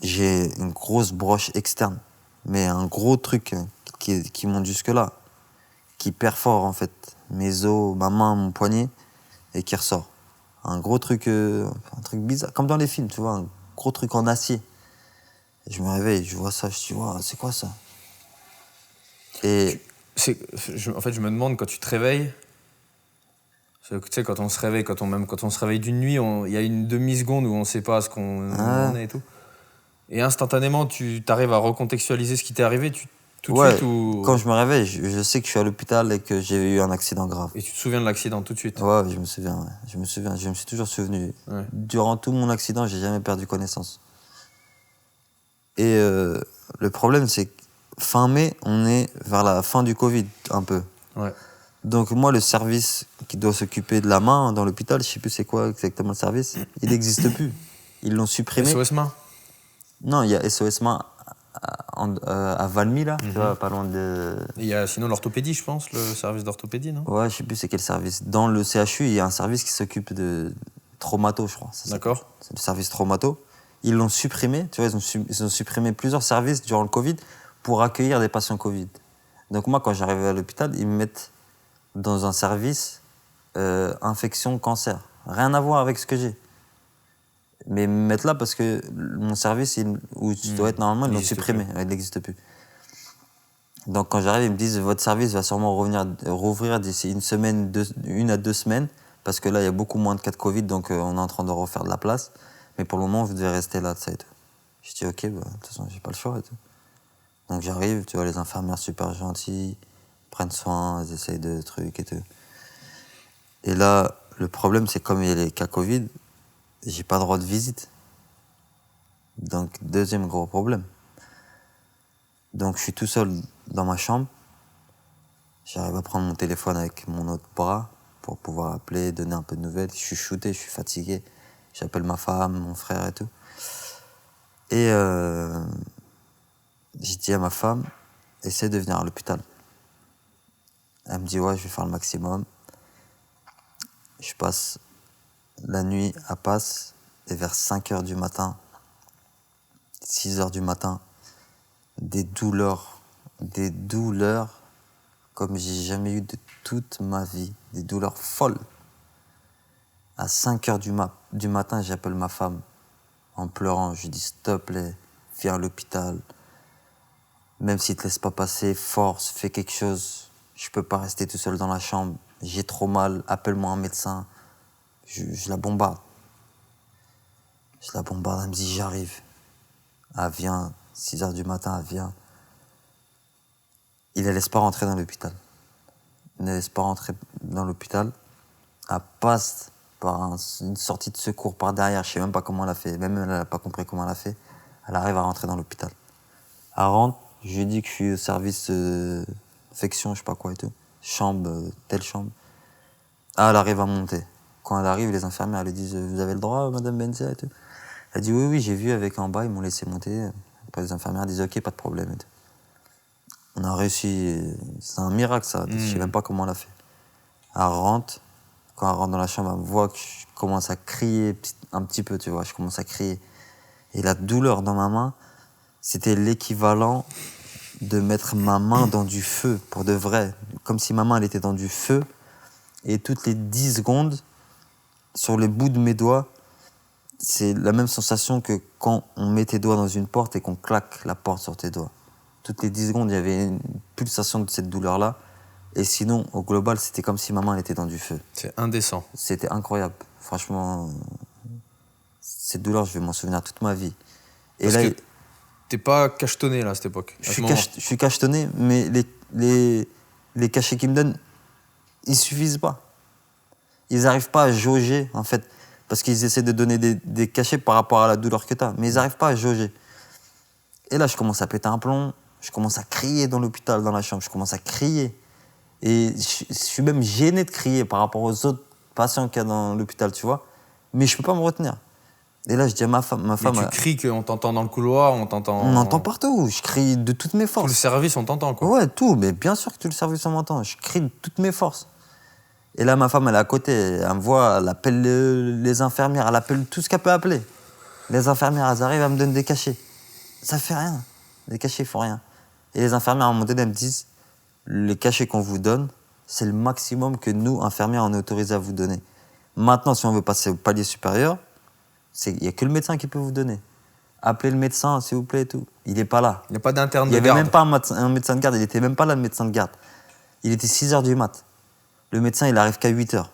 j'ai une grosse broche externe. Mais un gros truc qui monte jusque-là. Qui perfore, en fait, mes os, ma main, mon poignet, et qui ressort. Un gros truc, un truc bizarre, comme dans les films, tu vois, un gros truc en acier. Et je me réveille, je vois ça, je dis, wow, c'est quoi ça? Et En fait, je me demande, quand tu te réveilles, Tu sais, quand on se réveille, quand on se réveille d'une nuit, il y a une demi-seconde où on ne sait pas ce qu'on on est et tout. Et instantanément, tu arrives à recontextualiser ce qui t'est arrivé tout de Ouais, suite ou... quand je me réveille, je sais que je suis à l'hôpital et que j'ai eu un accident grave. Et tu te souviens de l'accident tout de suite. Ouais, je me souviens, ouais. Je me suis toujours souvenu. Ouais. Durant tout mon accident, j'ai jamais perdu connaissance. Et le problème, c'est que fin mai, on est vers la fin du Covid, un peu. Ouais. Donc moi, le service qui doit s'occuper de la main dans l'hôpital, je sais plus c'est quoi exactement le service, il n'existe plus. Ils l'ont supprimé. SOS Main. Non, il y a SOS Main à Valmy, là, tu vois, pas loin de... Il y a sinon l'orthopédie, je pense, le service d'orthopédie, non? Ouais, je sais plus c'est quel service. Dans le CHU, il y a un service qui s'occupe de traumato, je crois. D'accord. C'est le service traumato. Ils l'ont supprimé, tu vois, ils ont supprimé plusieurs services durant le Covid pour accueillir des patients Covid. Donc moi, quand j'arrive à l'hôpital, ils me mettent dans un service infection, cancer. Rien à voir avec ce que j'ai. Mais ils me mettent là parce que mon service, où tu dois être normalement, ils l'ont supprimé. Il n'existe plus. Donc quand j'arrive, ils me disent votre service va sûrement rouvrir d'ici une semaine, 1 à 2 semaines, parce que là, il y a beaucoup moins de cas de Covid, donc on est en train de refaire de la place. Mais pour le moment, vous devez rester là, ça et tout. Je dis ok, bah, de toute façon, j'ai pas le choix et tout. Donc j'arrive, tu vois, les infirmières super gentilles, prennent soin, elles essayent de trucs et tout. Et là, le problème, c'est comme il y a les cas Covid, j'ai pas droit de visite. Donc, deuxième gros problème. Donc, je suis tout seul dans ma chambre. J'arrive à prendre mon téléphone avec mon autre bras pour pouvoir appeler, donner un peu de nouvelles. Je suis shooté, je suis fatigué. J'appelle ma femme, mon frère et tout. Et j'ai dit à ma femme, essaie de venir à l'hôpital. Elle me dit, ouais, je vais faire le maximum. Je passe la nuit à Passe et vers 5h du matin, 6h du matin, des douleurs comme j'ai jamais eu de toute ma vie, des douleurs folles. À 5h du matin, j'appelle ma femme en pleurant. Je lui dis, s'il te plaît, viens à l'hôpital. Même s'il ne te laisse pas passer, force, fais quelque chose. Je peux pas rester tout seul dans la chambre. J'ai trop mal, appelle-moi un médecin. Je la bombarde. Elle me dit, j'arrive. Elle vient, 6h du matin, elle vient. Il ne la laisse pas rentrer dans l'hôpital. Il ne la laisse pas rentrer dans l'hôpital. Elle passe par une sortie de secours par derrière. Je ne sais même pas comment elle a fait. Même elle n'a pas compris comment elle a fait. Elle arrive à rentrer dans l'hôpital. Elle rentre. Je lui dis que je suis au service infection, je sais pas quoi et tout. Chambre, telle chambre. Ah, elle arrive à monter. Quand elle arrive, les infirmières lui disent, vous avez le droit, madame Benzia et tout. Elle dit, oui, j'ai vu avec en bas, ils m'ont laissé monter. Après, les infirmières disent, ok, pas de problème et tout. On a réussi, c'est un miracle ça, je sais même pas comment elle a fait. Elle rentre, quand elle rentre dans la chambre, elle voit que je commence à crier un petit peu, tu vois, je commence à crier. Et la douleur dans ma main, c'était l'équivalent de mettre ma main dans du feu, pour de vrai. Comme si ma main, elle était dans du feu. Et toutes les 10 secondes, sur les bouts de mes doigts, c'est la même sensation que quand on met tes doigts dans une porte et qu'on claque la porte sur tes doigts. Toutes les 10 secondes, il y avait une pulsation de cette douleur-là. Et sinon, au global, c'était comme si ma main, elle était dans du feu. C'est indécent. C'était incroyable. Franchement, cette douleur, je vais m'en souvenir toute ma vie. Et Parce là, que t'es pas cachetonné là à cette époque. je suis cachetonné, mais les cachets qu'ils me donnent, ils suffisent pas. Ils n'arrivent pas à jauger, en fait, parce qu'ils essaient de donner des cachets par rapport à la douleur que tu as, mais ils n'arrivent pas à jauger. Et là, je commence à péter un plomb, je commence à crier dans l'hôpital, dans la chambre, je commence à crier. Et je suis même gêné de crier par rapport aux autres patients qu'il y a dans l'hôpital, tu vois. Mais je peux pas me retenir. Et là, je dis à ma femme... Mais tu cries qu'on t'entend dans le couloir, on t'entend... On m'entend partout, je crie de toutes mes forces. Tout le service, on t'entend, quoi. Ouais, tout, mais bien sûr que tout le service, on m'entend. Je crie de toutes mes forces. Et là, ma femme, elle est à côté, elle me voit, elle appelle les infirmières, elle appelle tout ce qu'elle peut appeler. Les infirmières, elles arrivent, elles me donnent des cachets. Ça fait rien. Les cachets, ils font rien. Et les infirmières, à un moment donné, elles me disent, les cachets qu'on vous donne, c'est le maximum que nous, infirmières, on est autorisés à vous donner. Maintenant, si on veut passer au palier supérieur, il n'y a que le médecin qui peut vous donner. Appelez le médecin, s'il vous plaît, et tout. Il n'est pas là. Il n'y a pas d'interne de garde. Il garde. n'y avait même pas un médecin de garde, il n'était même pas là, le médecin de garde. Il était 6h du mat. Le médecin, il arrive qu'à 8h.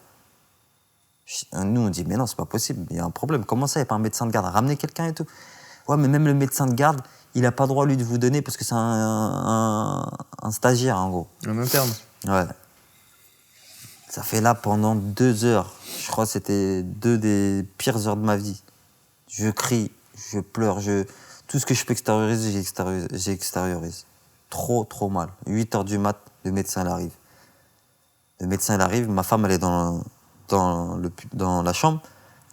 Nous, on dit, mais non, c'est pas possible, il y a un problème. Comment ça, il n'y a pas un médecin de garde? Ramenez quelqu'un et tout. Ouais, mais même le médecin de garde, il n'a pas droit, lui, de vous donner parce que c'est un stagiaire, en gros. En interne. Ouais. Ça fait là pendant 2 heures. Je crois que c'était 2 des pires heures de ma vie. Je crie, je pleure, tout ce que je peux extérioriser, j'extériorise. Trop mal. 8 heures du mat, le médecin il arrive. Le médecin il arrive, ma femme elle est dans la chambre.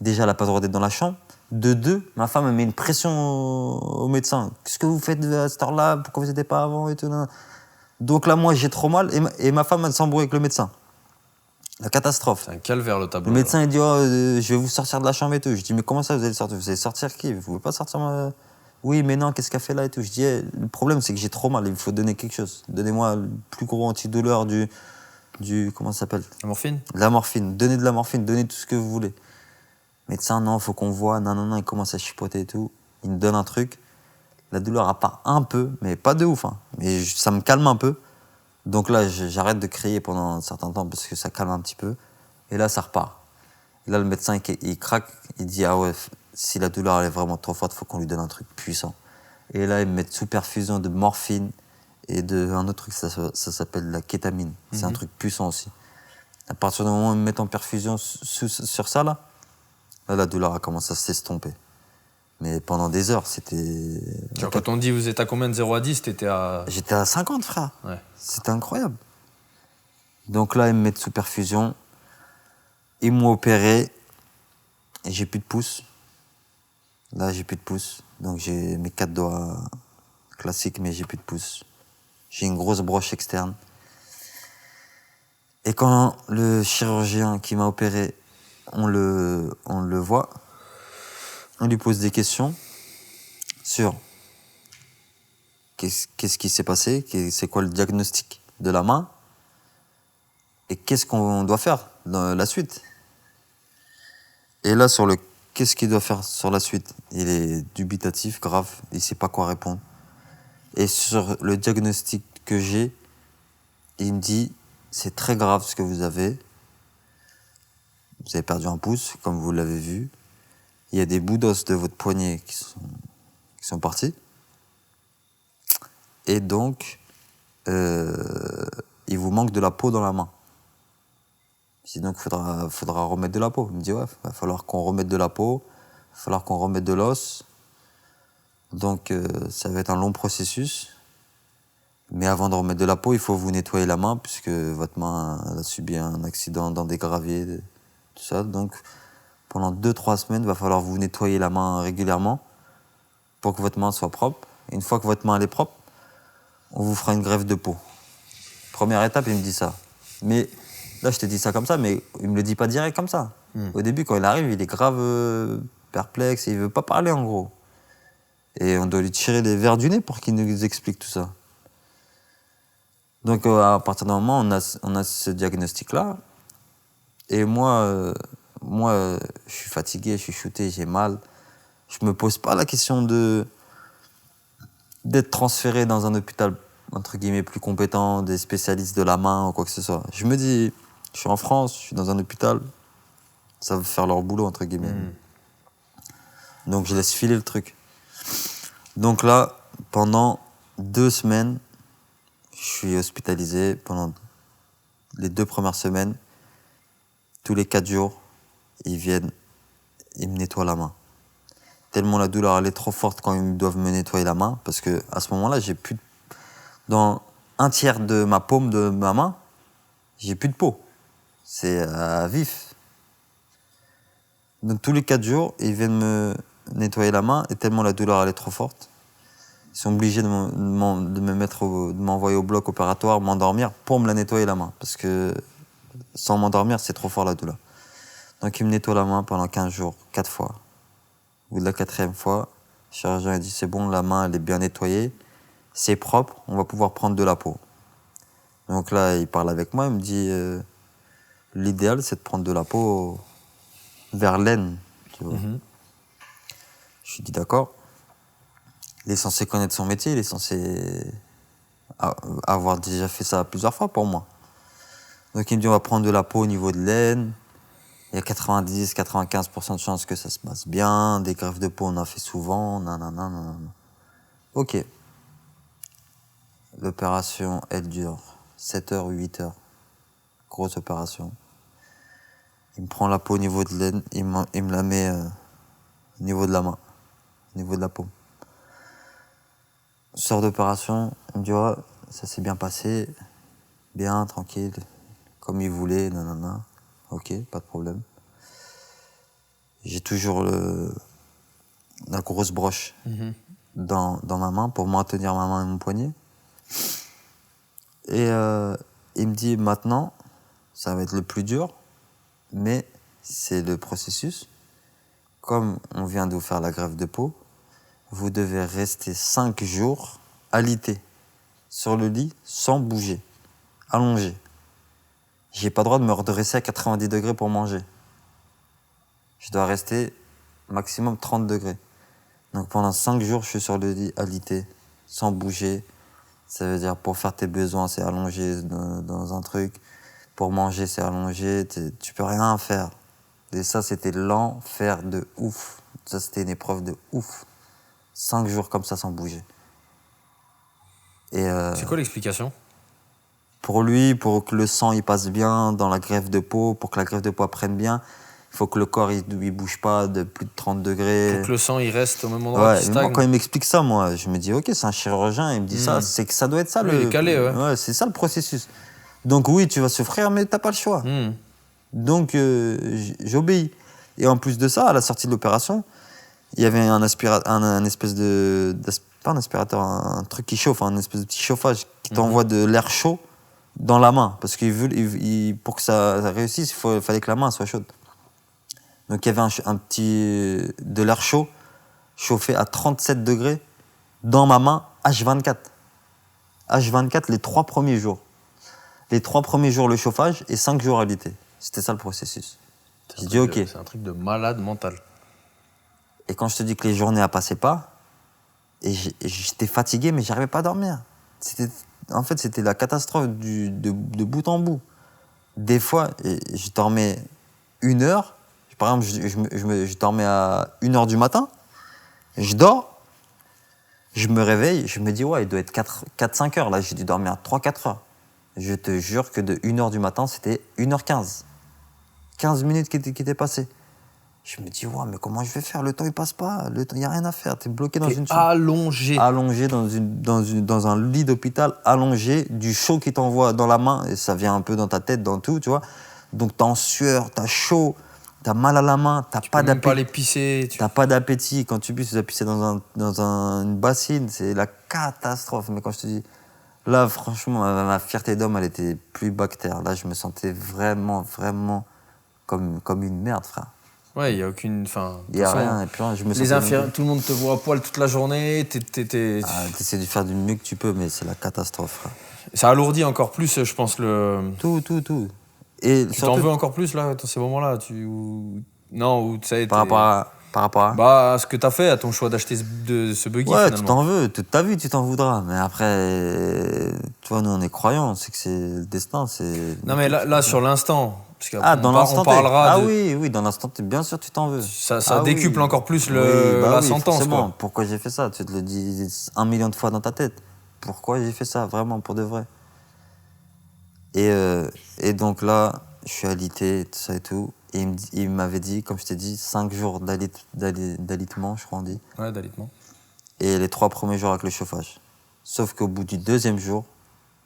Déjà elle n'a pas le droit d'être dans la chambre. De deux, ma femme elle met une pression au médecin. Qu'est-ce que vous faites à cette heure-là? Pourquoi vous n'étiez pas avant et tout là. Donc là moi j'ai trop mal et ma femme elle s'embrouille avec le médecin. La catastrophe. C'est un calvaire le tableau. Le médecin il dit je vais vous sortir de la chambre et tout. Je dis mais comment ça vous allez sortir? Vous allez sortir qui? Vous pouvez pas sortir Oui mais non, qu'est-ce qu'elle fait là et tout. Je dis le problème c'est que j'ai trop mal, il me faut donner quelque chose. Donnez-moi le plus gros antidouleur du comment ça s'appelle? La morphine? La morphine. Donnez de la morphine, donnez tout ce que vous voulez. Médecin non, faut qu'on voit. Non, il commence à chipoter et tout. Il me donne un truc. La douleur elle part un peu, mais pas de ouf hein. Mais ça me calme un peu. Donc là, j'arrête de crier pendant un certain temps parce que ça calme un petit peu. Et là, ça repart. Et là, le médecin, il craque. Il dit, ah ouais, si la douleur elle est vraiment trop forte, il faut qu'on lui donne un truc puissant. Et là, ils me mettent sous perfusion de morphine et un autre truc, ça s'appelle la kétamine. C'est un truc puissant aussi. À partir du moment où ils me mettent en perfusion sur ça, là, la douleur a commencé à s'estomper. Mais pendant des heures, c'était... Genre, quand on dit vous êtes à combien de 0 à 10, t'étais à... J'étais à 50, frère. Ouais. C'était incroyable. Donc là, ils me mettent sous perfusion. Ils m'ont opéré. Et j'ai plus de pouce. Là, j'ai plus de pouce. Donc j'ai mes 4 doigts classiques, mais j'ai plus de pouce. J'ai une grosse broche externe. Et quand le chirurgien qui m'a opéré, on le voit, on lui pose des questions sur qu'est-ce qui s'est passé, c'est quoi le diagnostic de la main et qu'est-ce qu'on doit faire dans la suite. Et là, sur le qu'est-ce qu'il doit faire sur la suite, il est dubitatif, grave, il ne sait pas quoi répondre. Et sur le diagnostic que j'ai, il me dit, c'est très grave ce que vous avez. Vous avez perdu un pouce, comme vous l'avez vu. Il y a des bouts d'os de votre poignet qui sont partis. Et donc, il vous manque de la peau dans la main. Sinon, il faudra remettre de la peau. Il me dit, ouais, il va falloir qu'on remette de la peau, il va falloir qu'on remette de l'os. Donc, ça va être un long processus. Mais avant de remettre de la peau, il faut vous nettoyer la main, puisque votre main elle a subi un accident dans des graviers, tout ça. Donc, pendant 2-3 semaines, il va falloir vous nettoyer la main régulièrement pour que votre main soit propre. Et une fois que votre main elle est propre, on vous fera une greffe de peau. Première étape, il me dit ça. Mais là, je te dis ça comme ça, mais il me le dit pas direct comme ça. Au début, quand il arrive, il est grave perplexe et il veut pas parler en gros. Et on doit lui tirer les verres du nez pour qu'il nous explique tout ça. Donc à partir d'un moment, on a ce diagnostic-là. Et moi, je suis fatigué, je suis shooté, j'ai mal. Je me pose pas la question d'être transféré dans un hôpital entre guillemets plus compétent, des spécialistes de la main ou quoi que ce soit. Je me dis, je suis en France, je suis dans un hôpital, ça va faire leur boulot entre guillemets. Donc je laisse filer le truc. Donc là, pendant 2 semaines, je suis hospitalisé. Pendant les 2 premières semaines, tous les 4 jours, ils viennent, ils me nettoient la main. Tellement la douleur elle est trop forte quand ils doivent me nettoyer la main, parce que à ce moment-là, j'ai plus dans 1/3 de ma paume de ma main, j'ai plus de peau. C'est à vif. Donc tous les 4 jours, ils viennent me nettoyer la main, et tellement la douleur elle est trop forte, ils sont obligés de m'envoyer au bloc opératoire, m'endormir pour me la nettoyer la main, parce que sans m'endormir, c'est trop fort la douleur. Donc ils me nettoient la main pendant 15 jours, 4 fois. Au bout de la 4e fois, le chirurgien a dit c'est bon, la main elle est bien nettoyée, c'est propre, on va pouvoir prendre de la peau. Donc là, il parle avec moi, il me dit l'idéal c'est de prendre de la peau vers l'aine. Tu vois. Je lui dis d'accord. Il est censé connaître son métier, il est censé avoir déjà fait ça plusieurs fois pour moi. Donc il me dit on va prendre de la peau au niveau de l'aine, Il y a 90-95% de chances que ça se passe bien. Des greffes de peau, on en fait souvent. Nanana. Ok. L'opération, elle dure 7 heures ou 8 heures. Grosse opération. Il me prend la peau au niveau de l'aine, il me la met au niveau de la main, au niveau de la paume. Je sors d'opération, il me dit ouais, ça s'est bien passé, bien, tranquille, comme il voulait, nanana. Ok, pas de problème. J'ai toujours la grosse broche dans ma main pour maintenir ma main et mon poignet. Et il me dit maintenant, ça va être le plus dur, mais c'est le processus. Comme on vient de vous faire la greffe de peau, vous devez rester 5 jours alité sur le lit sans bouger, allongé. J'ai pas le droit de me redresser à 90 degrés pour manger. Je dois rester maximum 30 degrés. Donc pendant 5 jours, je suis sur le lit alité, sans bouger. Ça veut dire pour faire tes besoins, c'est allongé dans un truc. Pour manger, c'est allongé. Tu peux rien faire. Et ça, c'était l'enfer de ouf. Ça, c'était une épreuve de ouf. 5 jours comme ça sans bouger. Et C'est quoi l'explication? pour lui, pour que le sang il passe bien dans la greffe de peau, pour que la greffe de peau prenne bien, il faut que le corps il bouge pas de plus de 30 degrés. Faut que le sang il reste au même endroit, Ouais, qu'il mais moi, stagne. quand il m'explique ça, moi, je me dis, ok, c'est un chirurgien, il me dit ça, c'est que ça doit être ça. Oui, il est calé, ouais. Ouais, c'est ça le processus. Donc oui, tu vas souffrir, mais t'as pas le choix. Donc j'obéis. Et en plus de ça, à la sortie de l'opération, il y avait un espèce pas un aspirateur, un truc qui chauffe, un espèce de petit chauffage qui t'envoie de l'air chaud dans la main. Parce qu'il pour que ça réussisse, il fallait que la main soit chaude. Donc il y avait un petit de l'air chaud chauffé à 37 degrés dans ma main H24. H24 les 3 premiers jours. Les 3 premiers jours le chauffage et 5 jours alité. C'était ça le processus. J'ai dit ok. C'est un truc de malade mental. Et quand je te dis que les journées ne passaient pas, et j'étais fatigué, mais j'arrivais pas à dormir. En fait, c'était la catastrophe de bout en bout. Des fois, je dormais 1 heure. Par exemple, je dormais à 1h du matin. Je dors. Je me réveille. Je me dis, ouais, il doit être 4-5 heures. Là, j'ai dû dormir 3-4 heures. Je te jure que de 1h du matin, c'était 1h15. 15 minutes qui étaient passées. Je me dis, ouais, mais comment je vais faire? Le temps, il passe pas. Il n'y a rien à faire. Tu es bloqué dans une chambre. Allongé. Allongé dans un lit d'hôpital, allongé, du chaud qui t'envoie dans la main, et ça vient un peu dans ta tête, dans tout, tu vois. Donc t'es en sueur, t'as chaud, t'as mal à la main, t'as pas Même pas les d'appétit. pisser. T'as pas d'appétit. Quand tu pisses, tu dois pisser dans une bassine. C'est la catastrophe. Mais quand je te dis, là, franchement, ma fierté d'homme, elle était plus bas que terre. Là, je me sentais vraiment, vraiment comme une merde, frère. Ouais, il n'y a aucune. Enfin, Il n'y a rien. Et puis, je me les sentais infirmiers, tout le monde te voit à poil toute la journée. t'essaies de faire du mieux que tu peux, mais c'est la catastrophe, frère. Ça alourdit encore plus, je pense, le. Tout. Et Tu surtout, t'en veux encore plus, là, dans ces moments-là Non, ou ça a été. par rapport à... Bah, à ce que t'as fait, à ton choix d'acheter ce buggy, Ouais, finalement. tu t'en veux. Toute ta vie, tu t'en voudras. Mais après, tu vois, nous, on est croyants. C'est que c'est le destin. Non, mais là sur l'instant. Parce Ah, dans l'instant on parlera de. oui, dans l'instant T, bien sûr, tu t'en veux. Ça Ah décuple oui. encore plus Oui, la oui, sentence, forcément. quoi. Pourquoi j'ai fait ça? Tu te le dis 1 million de fois dans ta tête. Pourquoi j'ai fait ça, vraiment, pour de vrai? Et donc là, je suis alité, tout ça et tout. Et il m'avait dit, comme je t'ai dit, 5 jours d'alitement, je crois on dit. Ouais, d'alitement. Et les 3 premiers jours avec le chauffage. Sauf qu'au bout du 2e jour,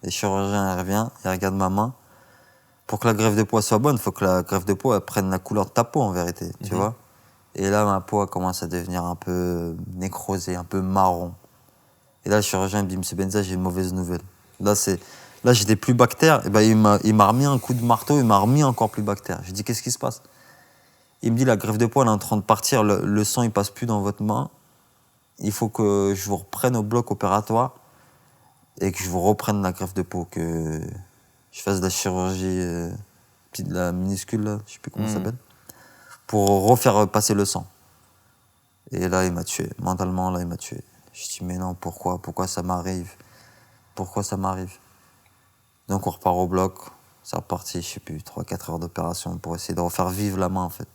le chirurgien revient, il regarde ma main. Pour que la greffe de peau soit bonne, il faut que la greffe de peau elle prenne la couleur de ta peau en vérité, tu vois. Et là, ma peau elle commence à devenir un peu nécrosée, un peu marron. Et là, le chirurgien me dit, Monsieur Benza, j'ai une mauvaise nouvelle. Là, j'étais plus bactère. Et ben, il m'a remis un coup de marteau, il m'a remis encore plus bactère. Je dis, qu'est-ce qui se passe? Il me dit, la greffe de peau elle est en train de partir, le sang il passe plus dans votre main. Il faut que je vous reprenne au bloc opératoire et que je vous reprenne la greffe de peau, que je fasse de la chirurgie, de la minuscule, là, je sais plus comment ça s'appelle, pour refaire passer le sang. Et là, il m'a tué. Mentalement, là, il m'a tué. Je dis, mais non, pourquoi ça m'arrive? Pourquoi ça m'arrive? Donc, on repart au bloc, C'est reparti, je sais plus, 3-4 heures d'opération pour essayer de refaire vivre la main, en fait.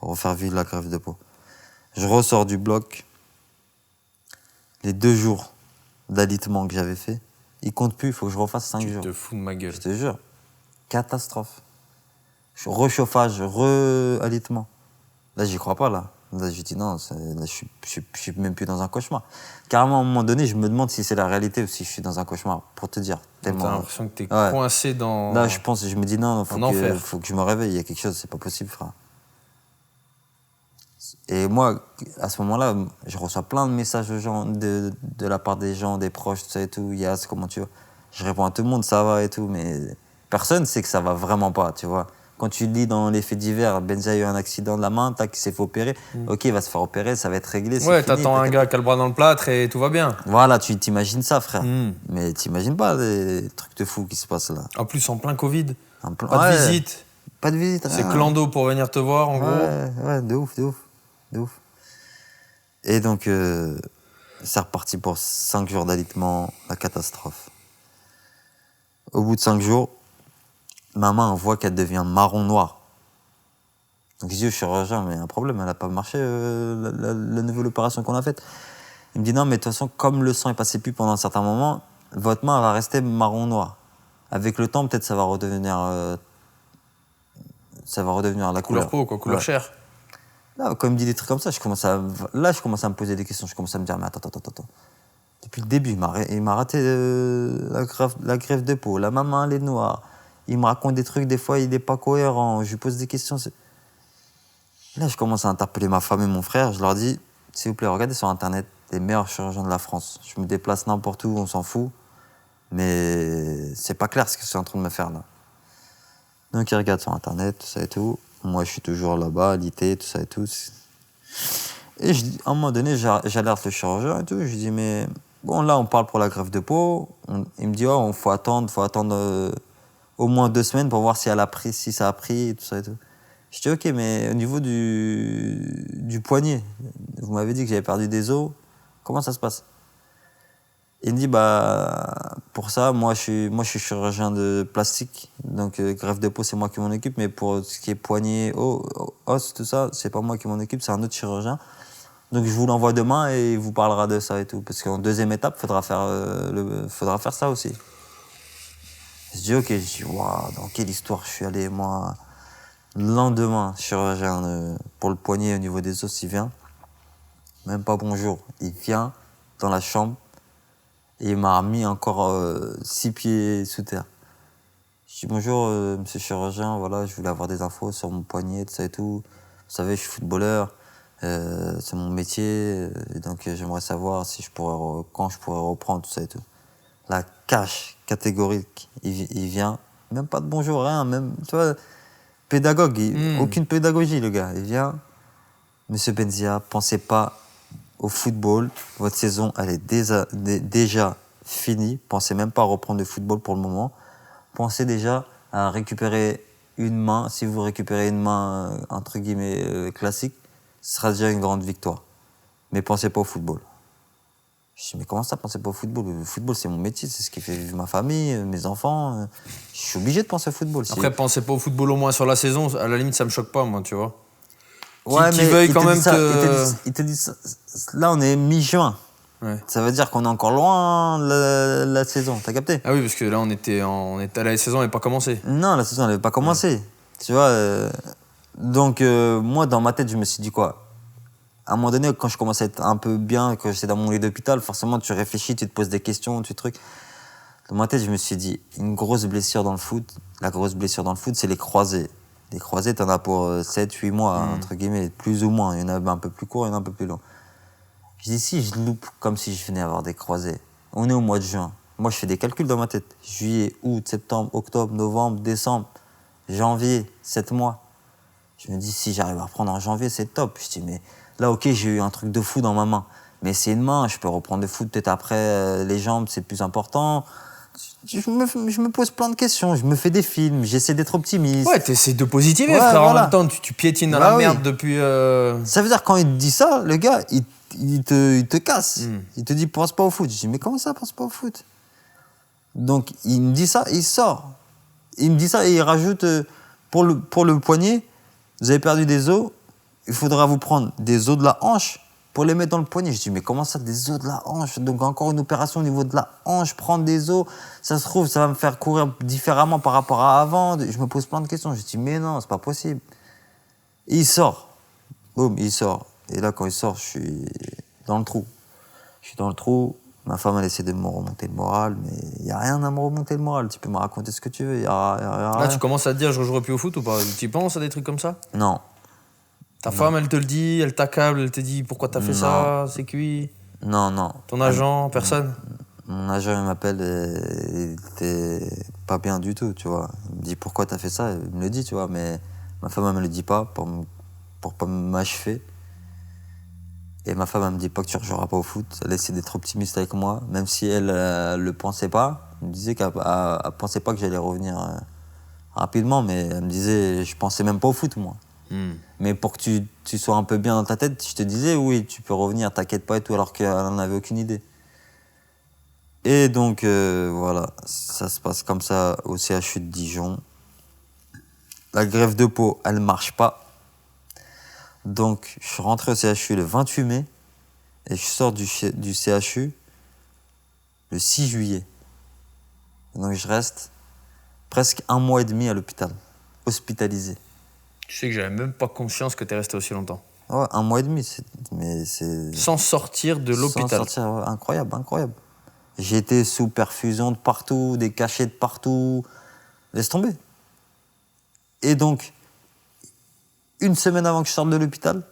Refaire vivre la greffe de peau. Je ressors du bloc. Les 2 jours d'alitement que j'avais fait, ils comptent plus, il faut que je refasse 5 jours. Tu te fous de ma gueule. Je te jure. Catastrophe. Rechauffage, re-alitement. Là, j'y crois pas, là. Là, je dis non, là, je suis même plus dans un cauchemar. Carrément, à un moment donné, je me demande si c'est la réalité ou si je suis dans un cauchemar, pour te dire. T'as Tellement... l'impression que t'es Ouais. coincé dans... Là, je me dis non, enfer. faut que je me réveille, il y a quelque chose, c'est pas possible, frère. Et moi, à ce moment-là, je reçois plein de messages aux gens, de la part des gens, des proches, tout ça et tout. Yas, comment tu vas? Je réponds à tout le monde, ça va et tout, mais personne sait que ça va vraiment pas, tu vois. Quand tu lis dans les faits divers, Benzia a eu un accident de la main, tac, il s'est fait opérer. Ok, il va se faire opérer, ça va être réglé. Ouais, c'est fini, t'attends un gars qui a le bras dans le plâtre et tout va bien. Voilà, tu t'imagines ça, frère. Mm. Mais t'imagines pas les trucs de fou qui se passent là. En plus, en plein Covid, Un plan- pas de Ouais, visite. Pas de visite, C'est rien. clando pour venir te voir, en gros. Ouais, de ouf. Et donc, c'est reparti pour 5 jours d'alitement, la catastrophe. Au bout de 5 jours, ma main, on voit qu'elle devient marron-noir. Donc je dis au chirurgien, mais un problème, elle n'a pas marché, la nouvelle opération qu'on a faite. Il me dit non, mais de toute façon, comme le sang est passé plus pendant un certain moment, votre main va rester marron-noir. Avec le temps, peut-être ça va redevenir la Couleur peau, quoi, couleur Ouais. chair. Là, quand il me dit des trucs comme ça, je commence à me poser des questions. Je commence à me dire, mais attends. Depuis le début, il m'a raté la greffe de peau. La maman, elle est noire. Il me raconte des trucs, des fois, il n'est pas cohérent. Je lui pose des questions. Là, je commence à interpeller ma femme et mon frère. Je leur dis, s'il vous plaît, regardez sur Internet les meilleurs chirurgiens de la France. Je me déplace n'importe où, on s'en fout. Mais c'est pas clair ce que c'est en train de me faire, là. Donc, ils regardent sur Internet, tout ça et tout. Moi, je suis toujours là-bas, alité, tout ça et tout. Et à un moment donné, j'alerte le chirurgien et tout. Je lui dis, mais bon, là, on parle pour la greffe de peau. Il me dit, oh, faut attendre au moins 2 semaines pour voir si ça a pris, et tout ça et tout. Je dis, ok, mais au niveau du poignet, vous m'avez dit que j'avais perdu des os. Comment ça se passe? Il me dit, bah, pour ça, moi je suis chirurgien de plastique, donc greffe de peau, c'est moi qui m'en occupe, mais pour ce qui est poignet, os, tout ça, c'est pas moi qui m'en occupe, c'est un autre chirurgien. Donc je vous l'envoie demain et il vous parlera de ça et tout, parce qu'en 2e étape, faudra faire ça aussi. Je dis, ok, waouh, dans quelle histoire je suis allé, moi. Le lendemain, chirurgien pour le poignet au niveau des os, il vient. Même pas bonjour, il vient dans la chambre. Et il m'a remis encore 6 pieds sous terre. Je dis bonjour, monsieur chirurgien, voilà, je voulais avoir des infos sur mon poignet, tout ça et tout. Vous savez, je suis footballeur, c'est mon métier, et donc j'aimerais savoir si quand je pourrais reprendre, tout ça et tout. La cache catégorique, il vient, même pas de bonjour, rien, même, tu vois, pédagogue, aucune pédagogie, le gars. Il vient, monsieur Benzia, pensez pas au football, votre saison, elle est déjà finie. Pensez même pas à reprendre le football pour le moment. Pensez déjà à récupérer une main. Si vous récupérez une main, entre guillemets, classique, ce sera déjà une grande victoire. Mais pensez pas au football. Je dis, mais comment ça, pensez pas au football? Le football, c'est mon métier, c'est ce qui fait vivre ma famille, mes enfants. Je suis obligé de penser au football. Après, pensez pas au football au moins sur la saison. À la limite, ça me choque pas, moi, tu vois. Ouais, qui mais veuille il quand te dit même ça, te... il te dit ça. Là, on est mi-juin. Ouais. Ça veut dire qu'on est encore loin de la saison. T'as capté? Ah oui, parce que là, la saison n'est pas commencée. Non, la saison n'avait pas commencé. Tu vois. Donc, moi, dans ma tête, je me suis dit quoi? À un moment donné, quand je commençais à être un peu bien, quand j'étais dans mon lit d'hôpital, forcément, tu réfléchis, tu te poses des questions, tu trucs. Dans ma tête, je me suis dit, une grosse blessure dans le foot, la grosse blessure dans le foot, c'est les croisés. Les croisés, t'en as pour 7-8 mois, entre guillemets, plus ou moins. Il y en a un peu plus court, il y en a un peu plus long. Je dis, si je loupe comme si je venais avoir des croisés, on est au mois de juin. Moi, je fais des calculs dans ma tête. Juillet, août, septembre, octobre, novembre, décembre, janvier, 7 mois. Je me dis, si j'arrive à reprendre en janvier, c'est top. Je dis, mais là, ok, j'ai eu un truc de fou dans ma main. Mais c'est une main, je peux reprendre le foot peut-être après les jambes, c'est plus important. Je me pose plein de questions, je me fais des films, j'essaie d'être optimiste. Ouais, t'essaies de positiver, Ouais, frère. voilà. En même temps, tu piétines dans Bah la oui. merde depuis... Ça veut dire quand il te dit ça, le gars, il te casse. Il te dit, pense pas au foot. Je dis, mais comment ça, pense pas au foot? Donc, il me dit ça, il sort. Il me dit ça et il rajoute pour le poignet, vous avez perdu des os, il faudra vous prendre des os de la hanche pour les mettre dans le poignet. Je dis, mais comment ça, des os de la hanche? Donc encore une opération au niveau de la hanche, prendre des os, ça se trouve, ça va me faire courir différemment par rapport à avant. Je me pose plein de questions. Je dis, mais non, c'est pas possible. Et il sort. Boum, il sort. Et là, quand il sort, je suis dans le trou. Je suis dans le trou. Ma femme, elle essaie de me remonter le moral, mais il n'y a rien à me remonter le moral. Tu peux me raconter ce que tu veux, il y a Là, rien. tu commences à te dire, je jouerai plus au foot ou pas? Tu penses à des trucs comme ça? Non. Ta femme, elle te le dit, elle t'accable, elle te dit pourquoi t'as fait ça, c'est cuit. Non. Ton agent, personne? Mon agent, il m'appelle, il était pas bien du tout, tu vois. Il me dit pourquoi t'as fait ça, il me le dit, tu vois, mais ma femme, elle me le dit pas pour pas m'achever. Et ma femme, elle me dit pas que tu ne rejoueras pas au foot. Elle essaie d'être optimiste avec moi, même si elle le pensait pas. Elle me disait qu'elle pensait pas que j'allais revenir rapidement, mais elle me disait, je pensais même pas au foot, moi. Mais pour que tu sois un peu bien dans ta tête, je te disais, oui, tu peux revenir, t'inquiète pas et tout, alors qu'elle n'en avait aucune idée. Et donc, voilà, ça se passe comme ça au CHU de Dijon. La greffe de peau, elle marche pas. Donc, je suis rentré au CHU le 28 mai et je sors du CHU le 6 juillet. Donc, je reste presque 1 mois et demi à l'hôpital, hospitalisé. Tu sais que j'avais même pas conscience que t'es resté aussi longtemps. Ouais, 1 mois et demi, mais c'est... Sans sortir de l'hôpital. Sans sortir, ouais, incroyable. J'ai été sous perfusion de partout, des cachets de partout. Laisse tomber. Et donc, une semaine avant que je sorte de l'hôpital,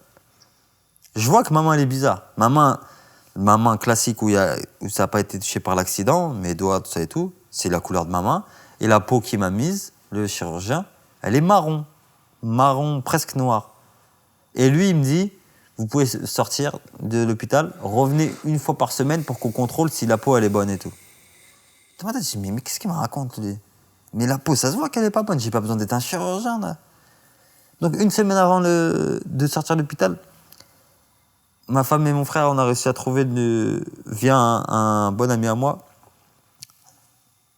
je vois que ma main, elle est bizarre. Ma main classique où ça n'a pas été touché par l'accident, mes doigts, tout ça et tout, c'est la couleur de ma main. Et la peau qu'il m'a mise, le chirurgien, elle est marron. Marron, presque noir. Et lui, il me dit, vous pouvez sortir de l'hôpital, revenez une fois par semaine pour qu'on contrôle si la peau, elle est bonne et tout. Je me dis, mais qu'est-ce qu'il me raconte, lui? Mais la peau, ça se voit qu'elle est pas bonne. J'ai pas besoin d'être un chirurgien, là. Donc, une semaine avant de sortir de l'hôpital, ma femme et mon frère, on a réussi à trouver, via un bon ami à moi,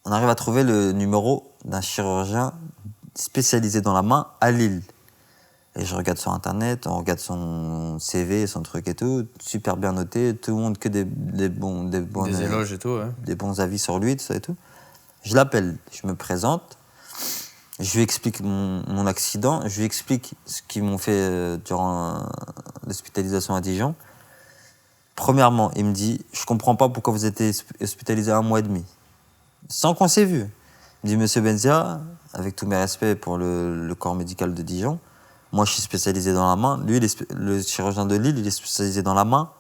on arrive à trouver le numéro d'un chirurgien spécialisé dans la main à Lille. Et je regarde sur Internet, on regarde son CV, son truc et tout, super bien noté, tout le monde que des éloges et tout, ouais. Des bons avis sur lui, tout ça et tout. Je l'appelle, je me présente, je lui explique mon accident, je lui explique ce qu'ils m'ont fait durant l'hospitalisation à Dijon. Premièrement, il me dit, je comprends pas pourquoi vous êtes hospitalisé 1 mois et demi. Sans qu'on s'est vu. Il me dit, monsieur Benzia, avec tous mes respects pour le corps médical de Dijon, moi je suis spécialisé dans la main. Lui, le chirurgien de Lille, il est spécialisé dans la main,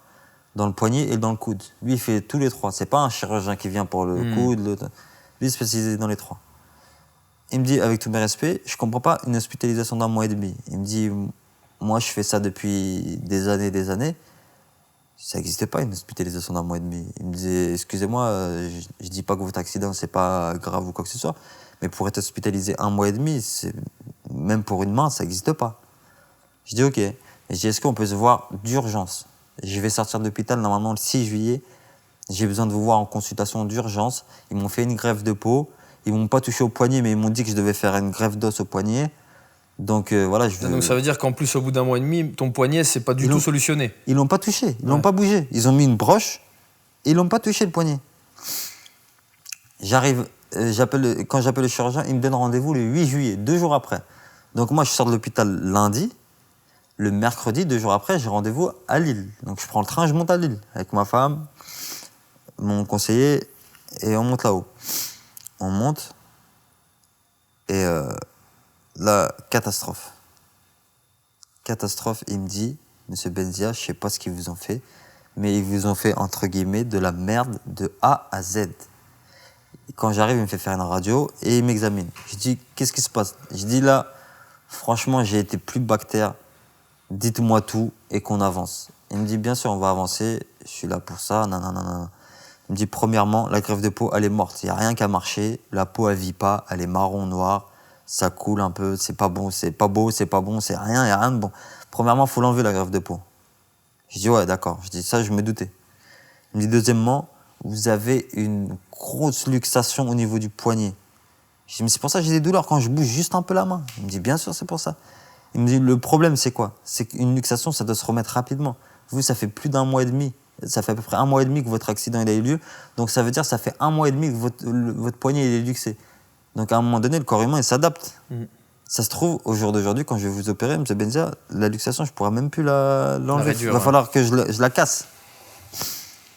dans le poignet et dans le coude. Lui, il fait tous les trois. C'est pas un chirurgien qui vient pour le coude. Lui, il est spécialisé dans les trois. Il me dit, avec tous mes respects, je comprends pas une hospitalisation d'1 mois et demi. Il me dit, moi je fais ça depuis des années. Ça n'existait pas une hospitalisation d'1 mois et demi. Il me disait, excusez-moi, je dis pas que votre accident c'est pas grave ou quoi que ce soit, mais pour être hospitalisé 1 mois et demi, même pour une main, ça n'existe pas. Je dis ok. Et je dis, est-ce qu'on peut se voir d'urgence? Je vais sortir de l'hôpital normalement le 6 juillet. J'ai besoin de vous voir en consultation d'urgence. Ils m'ont fait une greffe de peau. Ils m'ont pas touché au poignet, mais ils m'ont dit que je devais faire une greffe d'os au poignet. Donc voilà, Donc ça veut dire qu'en plus, au bout d'1 mois et demi, ton poignet, c'est pas du tout solutionné. Ils l'ont pas touché, ils l'ont pas bougé. Ils ont mis une broche et ils l'ont pas touché le poignet. J'arrive, quand j'appelle le chirurgien, il me donne rendez-vous le 8 juillet, 2 jours après. Donc moi, je sors de l'hôpital lundi. Le mercredi, 2 jours après, j'ai rendez-vous à Lille. Donc je prends le train, je monte à Lille avec ma femme, mon conseiller, et on monte là-haut. On monte et la catastrophe. Catastrophe, il me dit, monsieur Benzia, je sais pas ce qu'ils vous ont fait, mais ils vous ont fait, entre guillemets, de la merde de A à Z. Et quand j'arrive, il me fait faire une radio et il m'examine. Je dis, qu'est-ce qui se passe? Je dis, là, franchement, j'ai été plus bactère. Dites-moi tout et qu'on avance. Il me dit, bien sûr, on va avancer. Je suis là pour ça. Nanana. Il me dit, premièrement, la greffe de peau, elle est morte. Il n'y a rien qu'à marcher. La peau, elle vit pas. Elle est marron, noire. Ça coule un peu. C'est pas bon, c'est pas beau, c'est pas bon, c'est rien. Il n'y a rien de bon. Premièrement, il faut l'enlever, la greffe de peau. Je dis, ouais, d'accord. Je dis, ça, je me doutais. Il me dit, deuxièmement, vous avez une grosse luxation au niveau du poignet. Je dis, mais c'est pour ça que j'ai des douleurs quand je bouge juste un peu la main. Il me dit, bien sûr, c'est pour ça. Il me dit, le problème, c'est quoi? C'est qu'une luxation, ça doit se remettre rapidement. Vous, ça fait plus d'1 mois et demi. Ça fait à peu près 1 mois et demi que votre accident il a eu lieu. Donc, ça veut dire que ça fait 1 mois et demi que votre poignet il est luxé. Donc, à un moment donné, le corps humain, il s'adapte. Ça se trouve, au jour d'aujourd'hui, quand je vais vous opérer, M. Benzia, la luxation, je ne pourrai même plus l'enlever. Il va falloir que je la casse.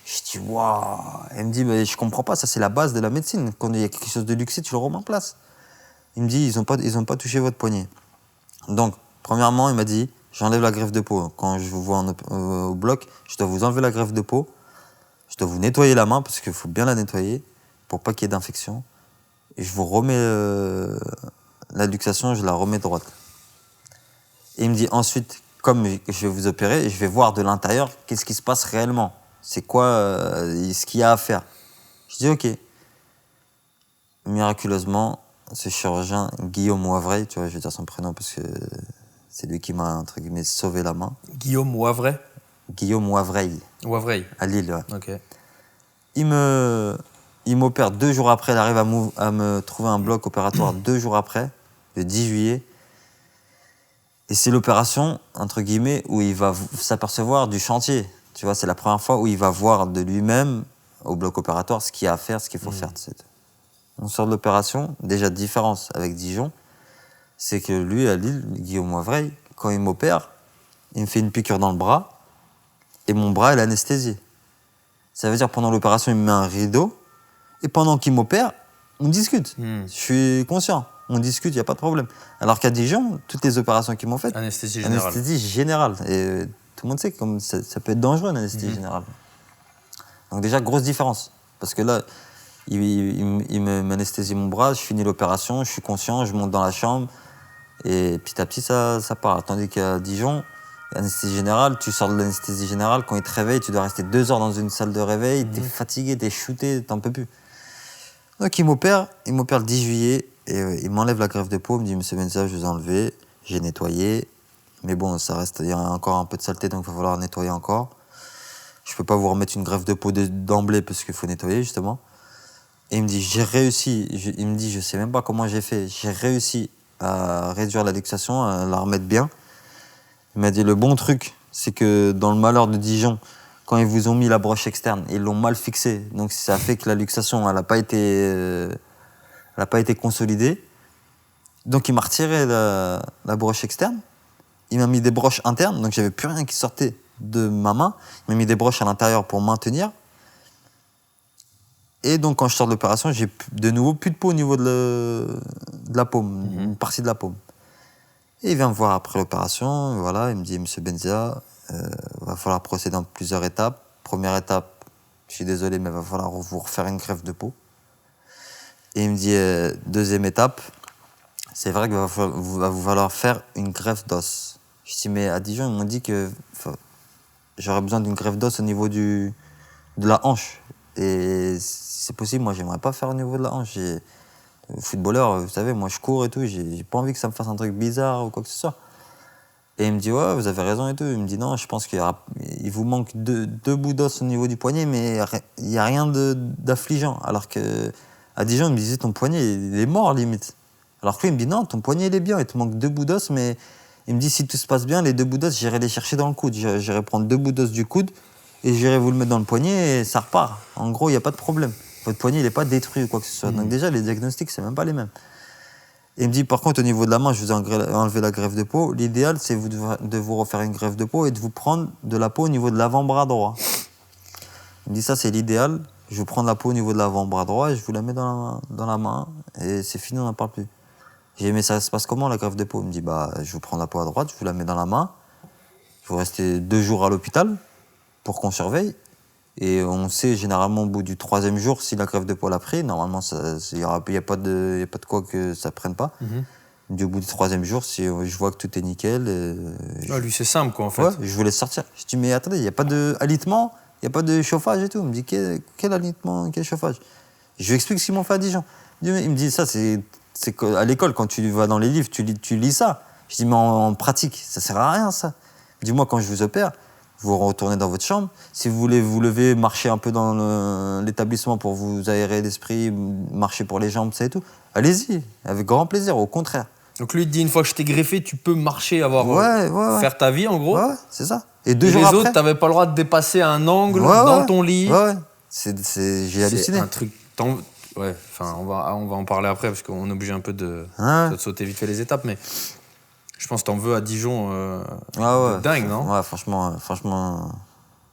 Je dis, waouh. Elle me dit, mais je comprends pas, ça c'est la base de la médecine. Quand il y a quelque chose de luxé, tu le remets en place. Il me dit, ils ont pas touché votre poignet. Donc, premièrement, il m'a dit, j'enlève la greffe de peau. Quand je vous vois au bloc, je dois vous enlever la greffe de peau. Je dois vous nettoyer la main, parce qu'il faut bien la nettoyer, pour pas qu'il y ait d'infection. Et je vous remets la luxation, je la remets droite. Et il me dit, ensuite, comme je vais vous opérer, je vais voir de l'intérieur qu'est-ce qui se passe réellement. C'est quoi ce qu'il y a à faire. Je dis ok. Miraculeusement, ce chirurgien, Guillaume Wavreil, tu vois, je vais dire son prénom parce que c'est lui qui m'a, entre guillemets, sauvé la main. Guillaume Wavreil. Guillaume Wavreil. Wavreil. À Lille, ouais. Ok. Il m'opère 2 jours après, il arrive à me trouver un bloc opératoire 2 jours après, le 10 juillet. Et c'est l'opération, entre guillemets, où il va s'apercevoir du chantier. Tu vois, c'est la première fois où il va voir de lui-même, au bloc opératoire, ce qu'il y a à faire, ce qu'il faut faire. On sort de l'opération, déjà différence avec Dijon, c'est que lui, à Lille, Guillaume Wavreil, quand il m'opère, il me fait une piqûre dans le bras, et mon bras est anesthésié. Ça veut dire pendant l'opération, il me met un rideau, et pendant qu'il m'opère, on discute. Je suis conscient, on discute, il n'y a pas de problème. Alors qu'à Dijon, toutes les opérations qu'ils m'ont faites, Anesthésie générale. Anesthésie générale. Et tout le monde sait que comme ça peut être dangereux, l'anesthésie générale. Donc déjà, grosse différence. Parce que là, il m'anesthésie mon bras, je finis l'opération, je suis conscient, je monte dans la chambre, et petit à petit, ça part. Tandis qu'à Dijon, l'anesthésie générale, tu sors de l'anesthésie générale, quand il te réveille, tu dois rester 2 heures dans une salle de réveil, t'es fatigué, t'es shooté, t'en peux plus. Donc il m'opère le 10 juillet, et il m'enlève la greffe de peau, il me dit, monsieur Benzia, je vous ai enlevé, j'ai nettoyé, mais bon, ça reste, il y a encore un peu de saleté, donc il va falloir nettoyer encore. Je peux pas vous remettre une greffe de peau d'emblée, parce qu'il faut nettoyer, justement. Et il me dit, j'ai réussi, il me dit, je sais même pas comment j'ai fait, j'ai réussi à réduire la luxation, à la remettre bien. Il m'a dit, le bon truc, c'est que dans le malheur de Dijon, quand ils vous ont mis la broche externe, ils l'ont mal fixée. Donc ça fait que la luxation, elle n'a pas été consolidée. Donc il m'a retiré la broche externe. Il m'a mis des broches internes, donc j'avais plus rien qui sortait de ma main. Il m'a mis des broches à l'intérieur pour maintenir. Et donc quand je sors de l'opération, j'ai de nouveau plus de peau au niveau de la paume, une partie de la paume. Et il vient me voir après l'opération, voilà, il me dit, monsieur Benzia, va falloir procéder en plusieurs étapes. Première étape, je suis désolé, mais il va falloir vous refaire une greffe de peau. Et il me dit, deuxième étape, c'est vrai qu'il va vous falloir faire une greffe d'os. Je dis, mais à Dijon, ils m'ont dit que j'aurais besoin d'une greffe d'os au niveau de la hanche. Et si c'est possible, moi, j'aimerais pas faire au niveau de la hanche. Footballeur, vous savez, moi, je cours et tout, j'ai pas envie que ça me fasse un truc bizarre ou quoi que ce soit. Et il me dit, ouais, vous avez raison et tout. Il me dit, non, je pense qu'il vous manque deux bouts d'os au niveau du poignet, mais il n'y a rien d'affligeant. Alors qu'à Dijon, il me disait, ton poignet, il est mort, limite. Alors que lui, il me dit, non, ton poignet, il est bien, il te manque 2 bouts d'os, mais il me dit, si tout se passe bien, les 2 bouts d'os, j'irai les chercher dans le coude. J'irai prendre 2 bouts d'os du coude et j'irai vous le mettre dans le poignet et ça repart. En gros, il n'y a pas de problème. Votre poignet, il n'est pas détruit ou quoi que ce soit. Donc déjà, les diagnostics, c'est même pas les mêmes. Et il me dit, par contre, au niveau de la main, je vous ai enlevé la greffe de peau. L'idéal, c'est de vous refaire une greffe de peau et de vous prendre de la peau au niveau de l'avant-bras droit. Il me dit, ça, c'est l'idéal. Je vous prends de la peau au niveau de l'avant-bras droit et je vous la mets dans la main. Et c'est fini, on n'en parle plus. J'ai dit, mais ça se passe comment, la greffe de peau? Il me dit, bah, je vous prends la peau à droite, je vous la mets dans la main. Vous restez 2 jours à l'hôpital pour qu'on surveille. Et on sait généralement au bout du 3e jour si la greffe de peau l'a pris. Normalement, il n'y a pas de quoi que ça ne prenne pas. Il me dit au bout du 3e jour, si je vois que tout est nickel. Lui, c'est simple, quoi, en fait. Ouais, je vous laisse sortir. Je dis, mais attendez, il n'y a pas d'alitement, il n'y a pas de chauffage et tout. Il me dit, quel alitement, quel chauffage? Je lui explique ce qu'ils m'ont fait à Dijon. Il me dit, ça, c'est à l'école, quand tu vas dans les livres, tu lis ça. Je dis, mais en pratique, ça ne sert à rien, ça. Il me dit, moi, quand je vous opère, vous retournez dans votre chambre. Si vous voulez vous lever, marcher un peu dans l'établissement pour vous aérer l'esprit, marcher pour les jambes, ça et tout, allez-y, avec grand plaisir, au contraire. Donc lui, il te dit, une fois que je t'ai greffé, tu peux marcher, faire ta vie, en gros. Ouais, c'est ça. Et 2 Et jours les après... autres, t'avais pas le droit de dépasser un angle Ouais, dans ouais. ton lit. Ouais. J'ai halluciné. C'est un truc... Ouais, enfin, on va en parler après, parce qu'on est obligé un peu de sauter vite fait les étapes, mais je pense que t'en veux à Dijon de dingue, non? Ouais, franchement,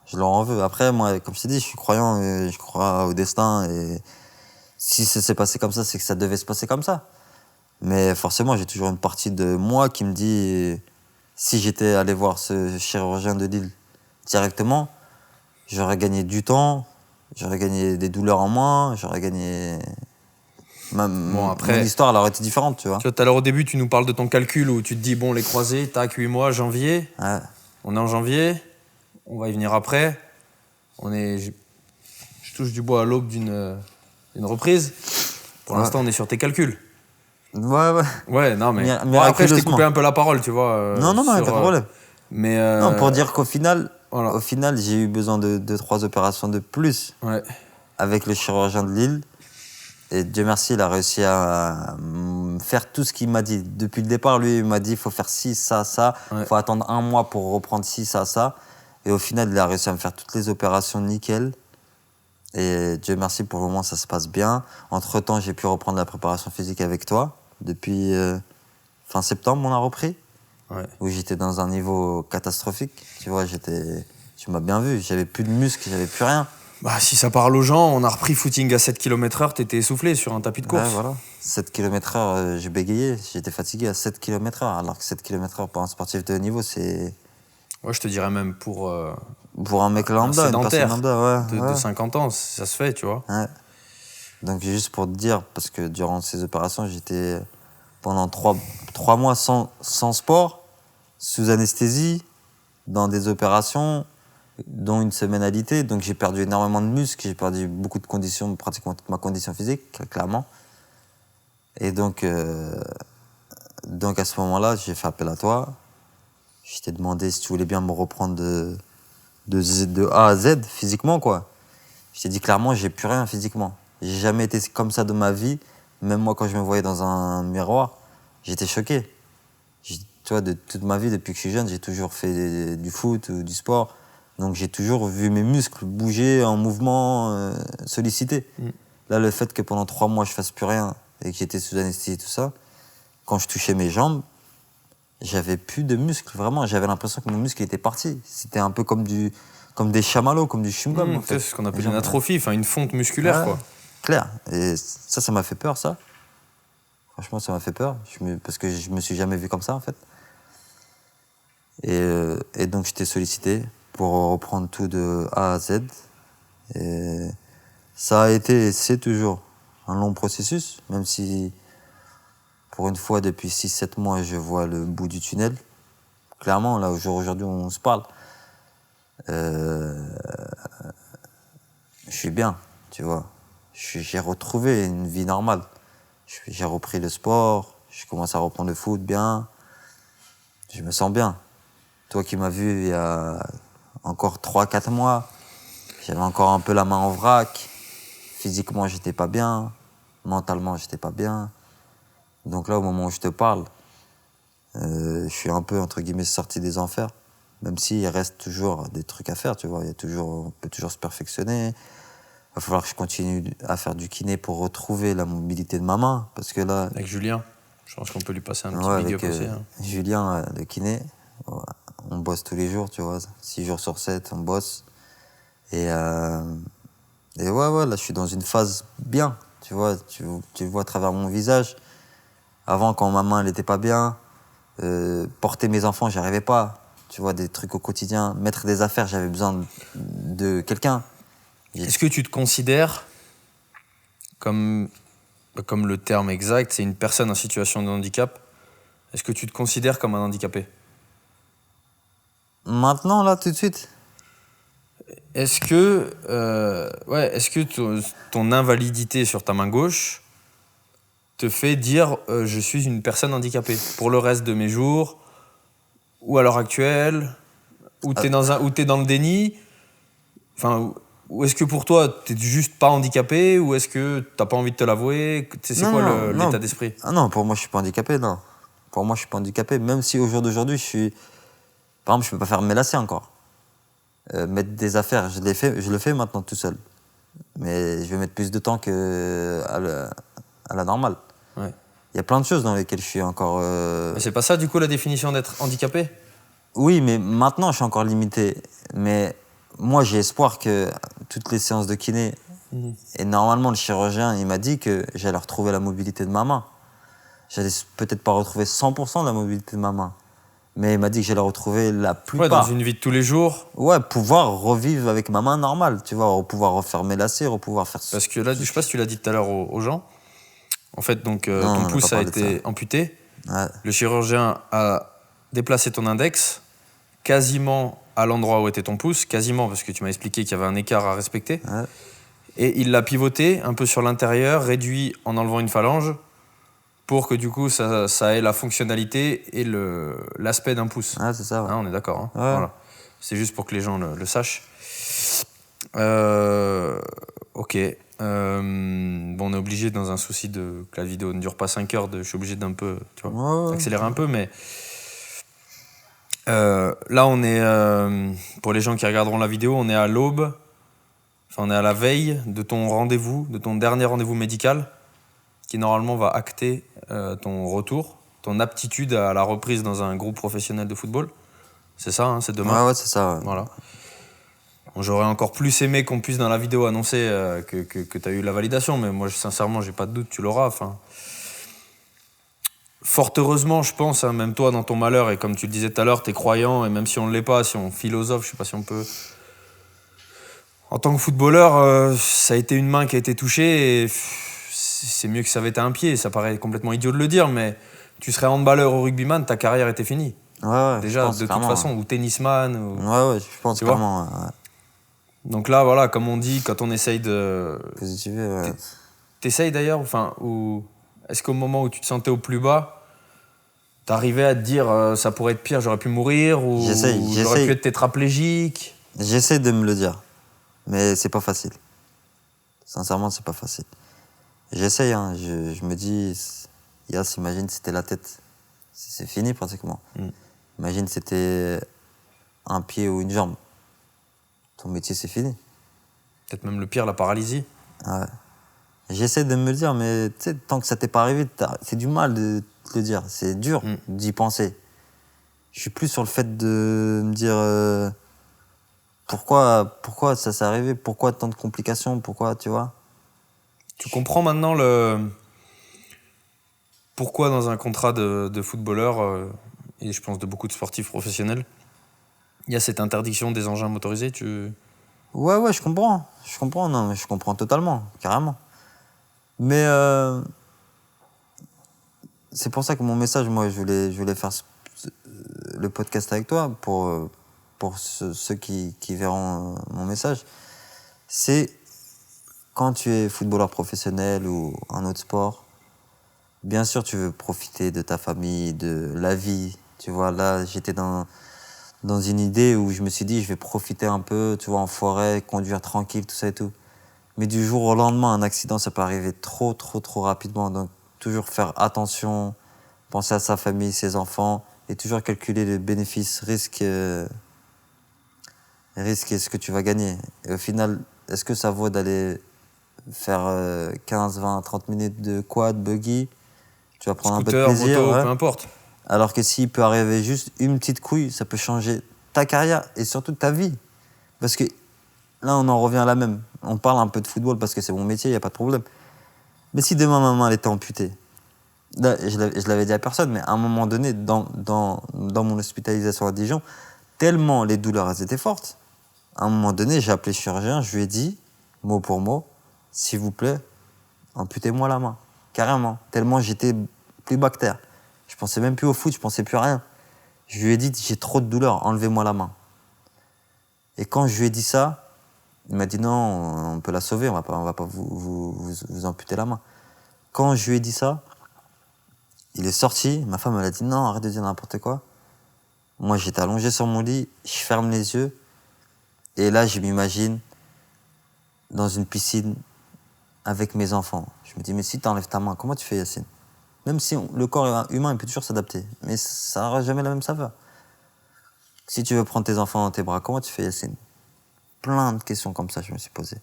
je leur en veux. Après, moi, comme je t'ai dit, je suis croyant et je crois au destin. Et si ça s'est passé comme ça, c'est que ça devait se passer comme ça. Mais forcément, j'ai toujours une partie de moi qui me dit, si j'étais allé voir ce chirurgien de Lille directement, j'aurais gagné du temps, j'aurais gagné des douleurs en moins, j'aurais gagné... Mon histoire, elle aurait été différente, tu vois. Tu vois, tout à l'heure au début, tu nous parles de ton calcul où tu te dis, bon, les croisés, tac, 8 mois, janvier. Ouais. On est en janvier, on va y venir après. Je touche du bois à l'aube d'une reprise. Pour l'instant, on est sur tes calculs. Ouais. Ouais, non, mais. Après, je t'ai coupé un peu la parole, tu vois. Non, pas de problème. Mais. Non, pour dire qu'au final, voilà. J'ai eu besoin de 2-3 opérations de plus avec le chirurgien de Lille. Et Dieu merci, il a réussi à faire tout ce qu'il m'a dit. Depuis le départ, lui, il m'a dit il faut faire ci, ça, ça. Il faut attendre 1 mois pour reprendre ci, ça, ça. Et au final, il a réussi à me faire toutes les opérations nickel. Et Dieu merci, pour le moment, ça se passe bien. Entre-temps, j'ai pu reprendre la préparation physique avec toi. Depuis fin septembre, on a repris. Où j'étais dans un niveau catastrophique. Tu vois, tu m'as bien vu. J'avais plus de muscles, j'avais plus rien. Bah, si ça parle aux gens, on a repris footing à 7 km/h, t'étais essoufflé sur un tapis de course. Ouais, voilà. 7 km/h, j'ai bégayé, j'étais fatigué à 7 km/h. Alors que 7 km/h pour un sportif de haut niveau, c'est. Ouais, je te dirais même pour un mec lambda, une personne lambda, de 50 ans, ça se fait, tu vois. Ouais. Donc, juste pour te dire, parce que durant ces opérations, j'étais pendant 3 mois sans sport, sous anesthésie, dans des opérations, dont une semaine alité. Donc j'ai perdu énormément de muscles, j'ai perdu beaucoup de conditions, pratiquement toute ma condition physique, clairement. Et donc à ce moment-là, j'ai fait appel à toi. Je t'ai demandé si tu voulais bien me reprendre de A à Z physiquement, quoi. Je t'ai dit clairement, j'ai plus rien physiquement. J'ai jamais été comme ça de ma vie. Même moi, quand je me voyais dans un miroir, j'étais choqué. Tu vois, de toute ma vie, depuis que je suis jeune, j'ai toujours fait du foot ou du sport. Donc j'ai toujours vu mes muscles bouger en mouvement, sollicités. Là, le fait que pendant 3 mois, je fasse plus rien et que j'étais sous anesthésie et tout ça, quand je touchais mes jambes, j'avais plus de muscles, vraiment. J'avais l'impression que mon muscle était parti. C'était un peu comme des chamallows, comme du chewing-gum. En fait. C'est ce qu'on appelle une atrophie, enfin une fonte musculaire, quoi. Clair. Et ça m'a fait peur, ça. Franchement, ça m'a fait peur, parce que je me suis jamais vu comme ça, en fait. Et donc, j'étais sollicité pour reprendre tout de A à Z. Et ça a été, et c'est toujours, un long processus, même si, pour une fois, depuis 6-7 mois, je vois le bout du tunnel. Clairement, là, aujourd'hui, on se parle. Je suis bien, tu vois. J'ai retrouvé une vie normale. J'ai repris le sport, je commence à reprendre le foot bien. Je me sens bien. Toi qui m'as vu il y a encore 3-4 mois, j'avais encore un peu la main en vrac. Physiquement, j'étais pas bien. Mentalement, j'étais pas bien. Donc là, au moment où je te parle, je suis un peu, entre guillemets, sorti des enfers. Même s'il reste toujours des trucs à faire, tu vois. On peut toujours se perfectionner. Il va falloir que je continue à faire du kiné pour retrouver la mobilité de ma main. Parce que là... Avec Julien, je pense qu'on peut lui passer un petit big up aussi. Julien, le kiné, on bosse tous les jours, tu vois. 6 jours sur 7, on bosse. Et là, je suis dans une phase bien, tu vois. Tu le vois à travers mon visage. Avant, quand ma main, elle était pas bien, porter mes enfants, j'y arrivais pas. Tu vois, des trucs au quotidien. Mettre des affaires, j'avais besoin de quelqu'un. Est-ce que tu te considères comme le terme exact, c'est une personne en situation de handicap? Est-ce que tu te considères comme un handicapé? Maintenant, là, tout de suite? Est-ce que ton invalidité sur ta main gauche te fait dire je suis une personne handicapée pour le reste de mes jours ou à l'heure actuelle? Ou t'es dans le déni? Enfin, ou est-ce que pour toi, t'es juste pas handicapé? Ou est-ce que t'as pas envie de te l'avouer? C'est Non, quoi non, non. l'état d'esprit? Ah non, pour moi, je suis pas handicapé, non. Pour moi, je suis pas handicapé. Même si au jour d'aujourd'hui, je suis... Par exemple, je peux pas faire mes lacets encore. Mettre des affaires, je le fais maintenant tout seul. Mais je vais mettre plus de temps qu'à la normale. Ouais. Il y a plein de choses dans lesquelles je suis encore... Mais c'est pas ça, du coup, la définition d'être handicapé? Oui, mais maintenant, je suis encore limité. Mais moi, j'ai espoir que toutes les séances de kiné... Et normalement, le chirurgien, il m'a dit que j'allais retrouver la mobilité de ma main. J'allais peut-être pas retrouver 100% de la mobilité de ma main. Mais il m'a dit que j'allais retrouver la plupart. Ouais, dans une vie de tous les jours. Ouais, pouvoir revivre avec ma main normale, tu vois, pouvoir refaire mes lacets, pouvoir faire... Parce que là, je sais pas si tu l'as dit tout à l'heure aux gens. En fait, donc, Non, ton on n'a pouce pas a parlé de été ça. amputé. Ouais. Le chirurgien a déplacé ton index quasiment à l'endroit où était ton pouce. Quasiment, parce que tu m'as expliqué qu'il y avait un écart à respecter. Ouais. Et il l'a pivoté un peu sur l'intérieur, réduit en enlevant une phalange, pour que du coup, ça ait la fonctionnalité et l'aspect d'un pouce. Ouais, c'est ça, ouais. Hein, on est d'accord. Hein. Ouais. Voilà. C'est juste pour que les gens le sachent. Ok. Bon, on est obligé, dans un souci que la vidéo ne dure pas 5 heures, je suis obligé d'un peu, tu vois, Ouais. accélérer un peu, mais là, on est, pour les gens qui regarderont la vidéo, on est à l'aube, enfin, on est à la veille de ton rendez-vous, de ton dernier rendez-vous médical, qui normalement va acter ton retour, ton aptitude à la reprise dans un groupe professionnel de football. C'est ça, hein, c'est demain. Ouais, c'est ça, ouais. Voilà. J'aurais encore plus aimé qu'on puisse dans la vidéo annoncer que tu as eu la validation, mais moi sincèrement j'ai pas de doute, tu l'auras. Enfin, fort heureusement je pense, hein, même toi dans ton malheur, et comme tu le disais tout à l'heure, tu es croyant, et même si on ne l'est pas, si on philosophe, je sais pas si on peut... En tant que footballeur, ça a été une main qui a été touchée, et c'est mieux que ça avait été un pied, ça paraît complètement idiot de le dire, mais tu serais handballeur ou rugbyman, ta carrière était finie. Ouais, Déjà, je pense, de toute clairement, façon, ou tennisman. Ouais, je pense Tu vois clairement, ouais. Donc là, voilà, comme on dit, quand on essaye de... Positiver, ouais. T'essayes d'ailleurs, enfin, ou est-ce qu'au moment où tu te sentais au plus bas, t'arrivais à te dire ça pourrait être pire, j'aurais pu mourir, ou j'aurais pu être tétraplégique? J'essaie de me le dire, mais c'est pas facile. Sincèrement, c'est pas facile. J'essaye, hein, je me dis, Yas, imagine c'était la tête, c'est fini pratiquement. Imagine c'était un pied ou une jambe, ton métier c'est fini. Peut-être même le pire, la paralysie. Ouais. J'essaie de me le dire, mais tant que ça t'est pas arrivé, c'est du mal de te le dire. C'est dur d'y penser. Je suis plus sur le fait de me dire pourquoi ça s'est arrivé, pourquoi tant de complications, pourquoi, tu vois. Tu comprends maintenant pourquoi dans un contrat de footballeur, et je pense de beaucoup de sportifs professionnels, il y a cette interdiction des engins motorisés. Ouais, je comprends. Non, mais je comprends totalement, carrément. Mais c'est pour ça que mon message, moi, je voulais faire le podcast avec toi pour ceux qui verront mon message. C'est quand tu es footballeur professionnel ou un autre sport, bien sûr, tu veux profiter de ta famille, de la vie. Tu vois, là, j'étais dans une idée où je me suis dit, je vais profiter un peu, tu vois, en forêt, conduire tranquille, tout ça et tout. Mais du jour au lendemain, un accident, ça peut arriver trop rapidement. Donc, toujours faire attention, penser à sa famille, ses enfants, et toujours calculer les bénéfices, risques et ce que tu vas gagner. Et au final, est-ce que ça vaut d'aller faire 15, 20, 30 minutes de quad, buggy? Tu vas prendre Scooter, un peu de plaisir. moto, Ouais. peu importe. Alors que s'il peut arriver juste une petite couille, ça peut changer ta carrière et surtout ta vie. Parce que là, on en revient à la même. On parle un peu de football parce que c'est mon métier, il n'y a pas de problème. Mais si demain, ma main elle était amputée, là, je l'avais dit à personne, mais à un moment donné, dans mon hospitalisation à Dijon, tellement les douleurs elles étaient fortes, à un moment donné, j'ai appelé le chirurgien, je lui ai dit, mot pour mot, s'il vous plaît, amputez-moi la main. Carrément. Tellement j'étais plus bactère. Je pensais même plus au foot, je pensais plus à rien. Je lui ai dit, j'ai trop de douleur, enlevez-moi la main. Et quand je lui ai dit ça, il m'a dit non, on peut la sauver, on va pas vous amputer la main. Quand je lui ai dit ça, il est sorti, ma femme elle a dit non, arrête de dire n'importe quoi. Moi, j'étais allongé sur mon lit, je ferme les yeux, et là, je m'imagine dans une piscine avec mes enfants. Je me dis, mais si tu enlèves ta main, comment tu fais, Yacine? Même si le corps humain, il peut toujours s'adapter, mais ça n'aura jamais la même saveur. Si tu veux prendre tes enfants dans tes bras, comment tu fais, Yacine? Plein de questions comme ça, je me suis posé.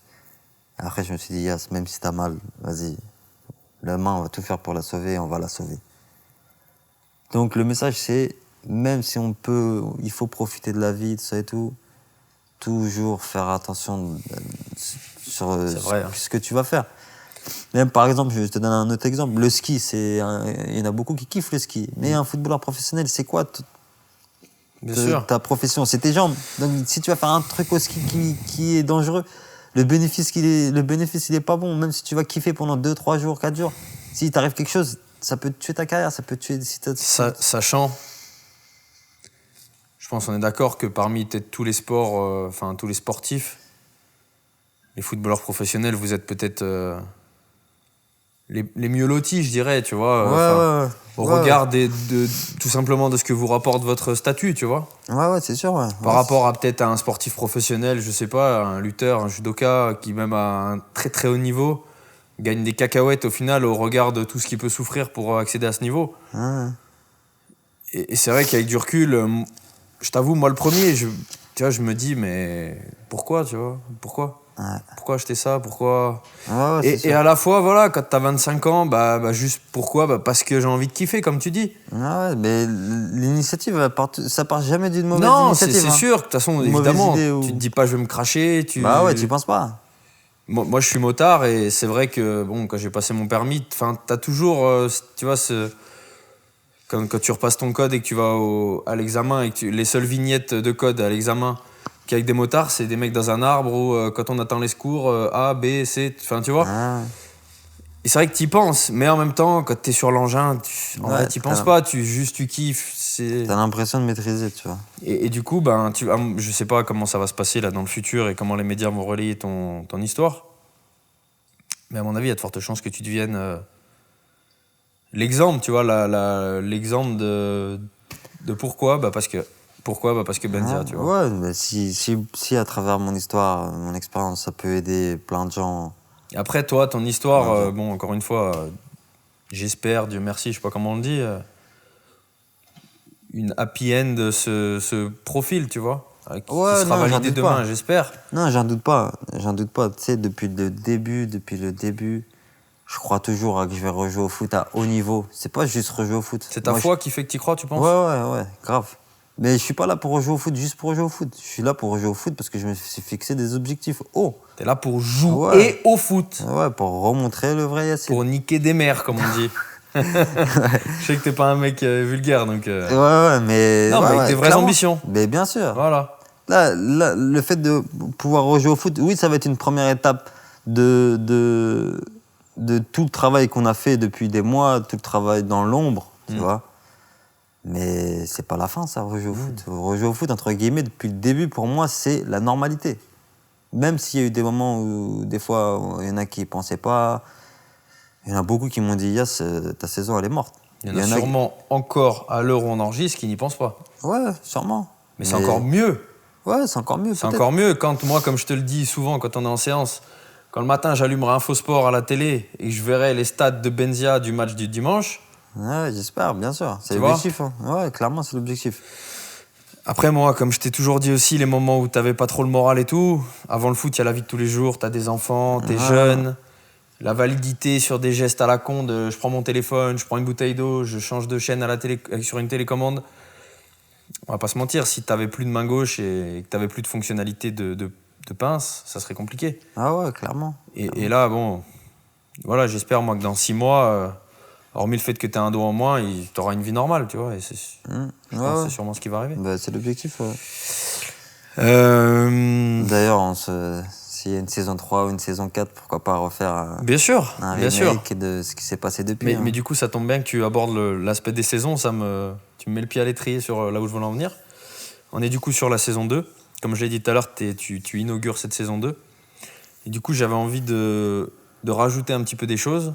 Après, je me suis dit, Yass, même si t'as mal, vas-y, la main, on va tout faire pour la sauver et on va la sauver. Donc, le message, c'est, même si on peut, il faut profiter de la vie, tout ça et tout, toujours faire attention sur C'est vrai, hein. ce que tu vas faire. Même, par exemple, je te donne un autre exemple. Le ski, il y en a beaucoup qui kiffent le ski. Mais un footballeur professionnel, c'est quoi Bien sûr. ta profession? C'est tes jambes. Donc, si tu vas faire un truc au ski qui est dangereux, le bénéfice, il est pas bon. Même si tu vas kiffer pendant 2, 3 jours, 4 jours, si t'arrive quelque chose, ça peut tuer ta carrière, ça peut tuer... Sachant, je pense qu'on est d'accord que parmi peut-être tous les sports, tous les sportifs, les footballeurs professionnels, vous êtes peut-être les mieux lotis, je dirais, tu vois. Au regard tout simplement de ce que vous rapporte votre statut, tu vois. Ouais, c'est sûr, ouais. Par rapport à peut-être à un sportif professionnel, je sais pas, un lutteur, un judoka, qui même à un très très haut niveau, gagne des cacahuètes au final au regard de tout ce qu'il peut souffrir pour accéder à ce niveau. Ouais. Et c'est vrai qu'avec du recul, je t'avoue, moi le premier, tu vois, je me dis, mais pourquoi, tu vois, pourquoi acheter ça, pourquoi et à la fois, voilà, quand t'as 25 ans, juste pourquoi, parce que j'ai envie de kiffer, comme tu dis. Ouais, mais l'initiative, ça part jamais d'une mauvaise non, initiative. c'est sûr, de toute façon, Une mauvaise évidemment, idée ou- tu te dis pas je vais me cracher. Bah ouais, tu penses pas. Moi, je suis motard et c'est vrai que bon, quand j'ai passé mon permis, t'as toujours, tu vois, quand tu repasses ton code et que tu vas à l'examen et que les seules vignettes de code à l'examen qu'avec des motards, c'est des mecs dans un arbre ou quand on attend les secours, A, B, C, enfin tu vois. Ah. Et c'est vrai que t'y penses, mais en même temps, quand t'es sur l'engin, en vrai, t'y penses pas, tu kiffes. T'as l'impression de maîtriser, tu vois. Et du coup, je sais pas comment ça va se passer là dans le futur et comment les médias vont relayer ton histoire. Mais à mon avis, il y a de fortes chances que tu deviennes l'exemple, tu vois, l'exemple de pourquoi. Pourquoi parce que Benzia, tu vois. Ouais, mais si à travers mon histoire, mon expérience, ça peut aider plein de gens. Et après, toi, ton histoire, encore une fois, j'espère, Dieu merci, je sais pas comment on le dit, une happy end ce profil, tu vois, qui sera validé demain, j'espère. Non, j'en doute pas. Tu sais, depuis le début, je crois toujours que je vais rejouer au foot à haut niveau. C'est pas juste rejouer au foot. C'est ta foi qui fait que tu y crois, tu penses? Ouais, grave. Mais je suis pas là pour rejouer au foot juste pour rejouer au foot. Je suis là pour rejouer au foot parce que je me suis fixé des objectifs hauts. T'es là pour jouer au foot. Ouais, pour remontrer le vrai Yacine. Pour niquer des mères, comme on dit. Je sais que t'es pas un mec vulgaire, donc... Ouais, mais... Non, mais avec des vraies ambitions. Mais bien sûr. Voilà. Là, le fait de pouvoir rejouer au foot, oui, ça va être une première étape de tout le travail qu'on a fait depuis des mois, tout le travail dans l'ombre, tu vois. Mais c'est pas la fin, ça, rejouer au foot. Rejouer au foot, entre guillemets, depuis le début, pour moi, c'est la normalité. Même s'il y a eu des moments où, des fois, il y en a qui ne pensaient pas. Il y en a beaucoup qui m'ont dit, Yass, ta saison, elle est morte. Il y en a sûrement encore, à l'heure où on enregistre, qui n'y pensent pas. Ouais, sûrement. Mais c'est encore mieux. Ouais, c'est encore mieux, C'est encore mieux quand, moi, comme je te le dis souvent, quand on est en séance, quand le matin, j'allumerai Infosport à la télé et que je verrai les stats de Benzia du match du dimanche. Ouais, j'espère, bien sûr. C'est l'objectif. Hein. Ouais, clairement, c'est l'objectif. Après, moi, comme je t'ai toujours dit aussi, les moments où t'avais pas trop le moral et tout, avant le foot, il y a la vie de tous les jours, t'as des enfants, t'es jeune, la validité sur des gestes à la con de je prends mon téléphone, je prends une bouteille d'eau, je change de chaîne à la télé, sur une télécommande. On va pas se mentir, si t'avais plus de main gauche et que t'avais plus de fonctionnalité de pince, ça serait compliqué. Ah ouais, clairement. Et là, bon, voilà, j'espère, moi, que dans 6 mois... hormis le fait que tu aies un dos en moins, tu auras une vie normale, tu vois. Et c'est sûrement ce qui va arriver. Bah, c'est l'objectif, ouais. D'ailleurs, s'il y a une saison 3 ou une saison 4, pourquoi pas refaire un remake de ce qui s'est passé depuis. Mais du coup, ça tombe bien que tu abordes l'aspect des saisons. Tu me mets le pied à l'étrier sur là où je voulais en venir. On est du coup sur la saison 2. Comme je l'ai dit tout à l'heure, tu inaugures cette saison 2. Et du coup, j'avais envie de rajouter un petit peu des choses.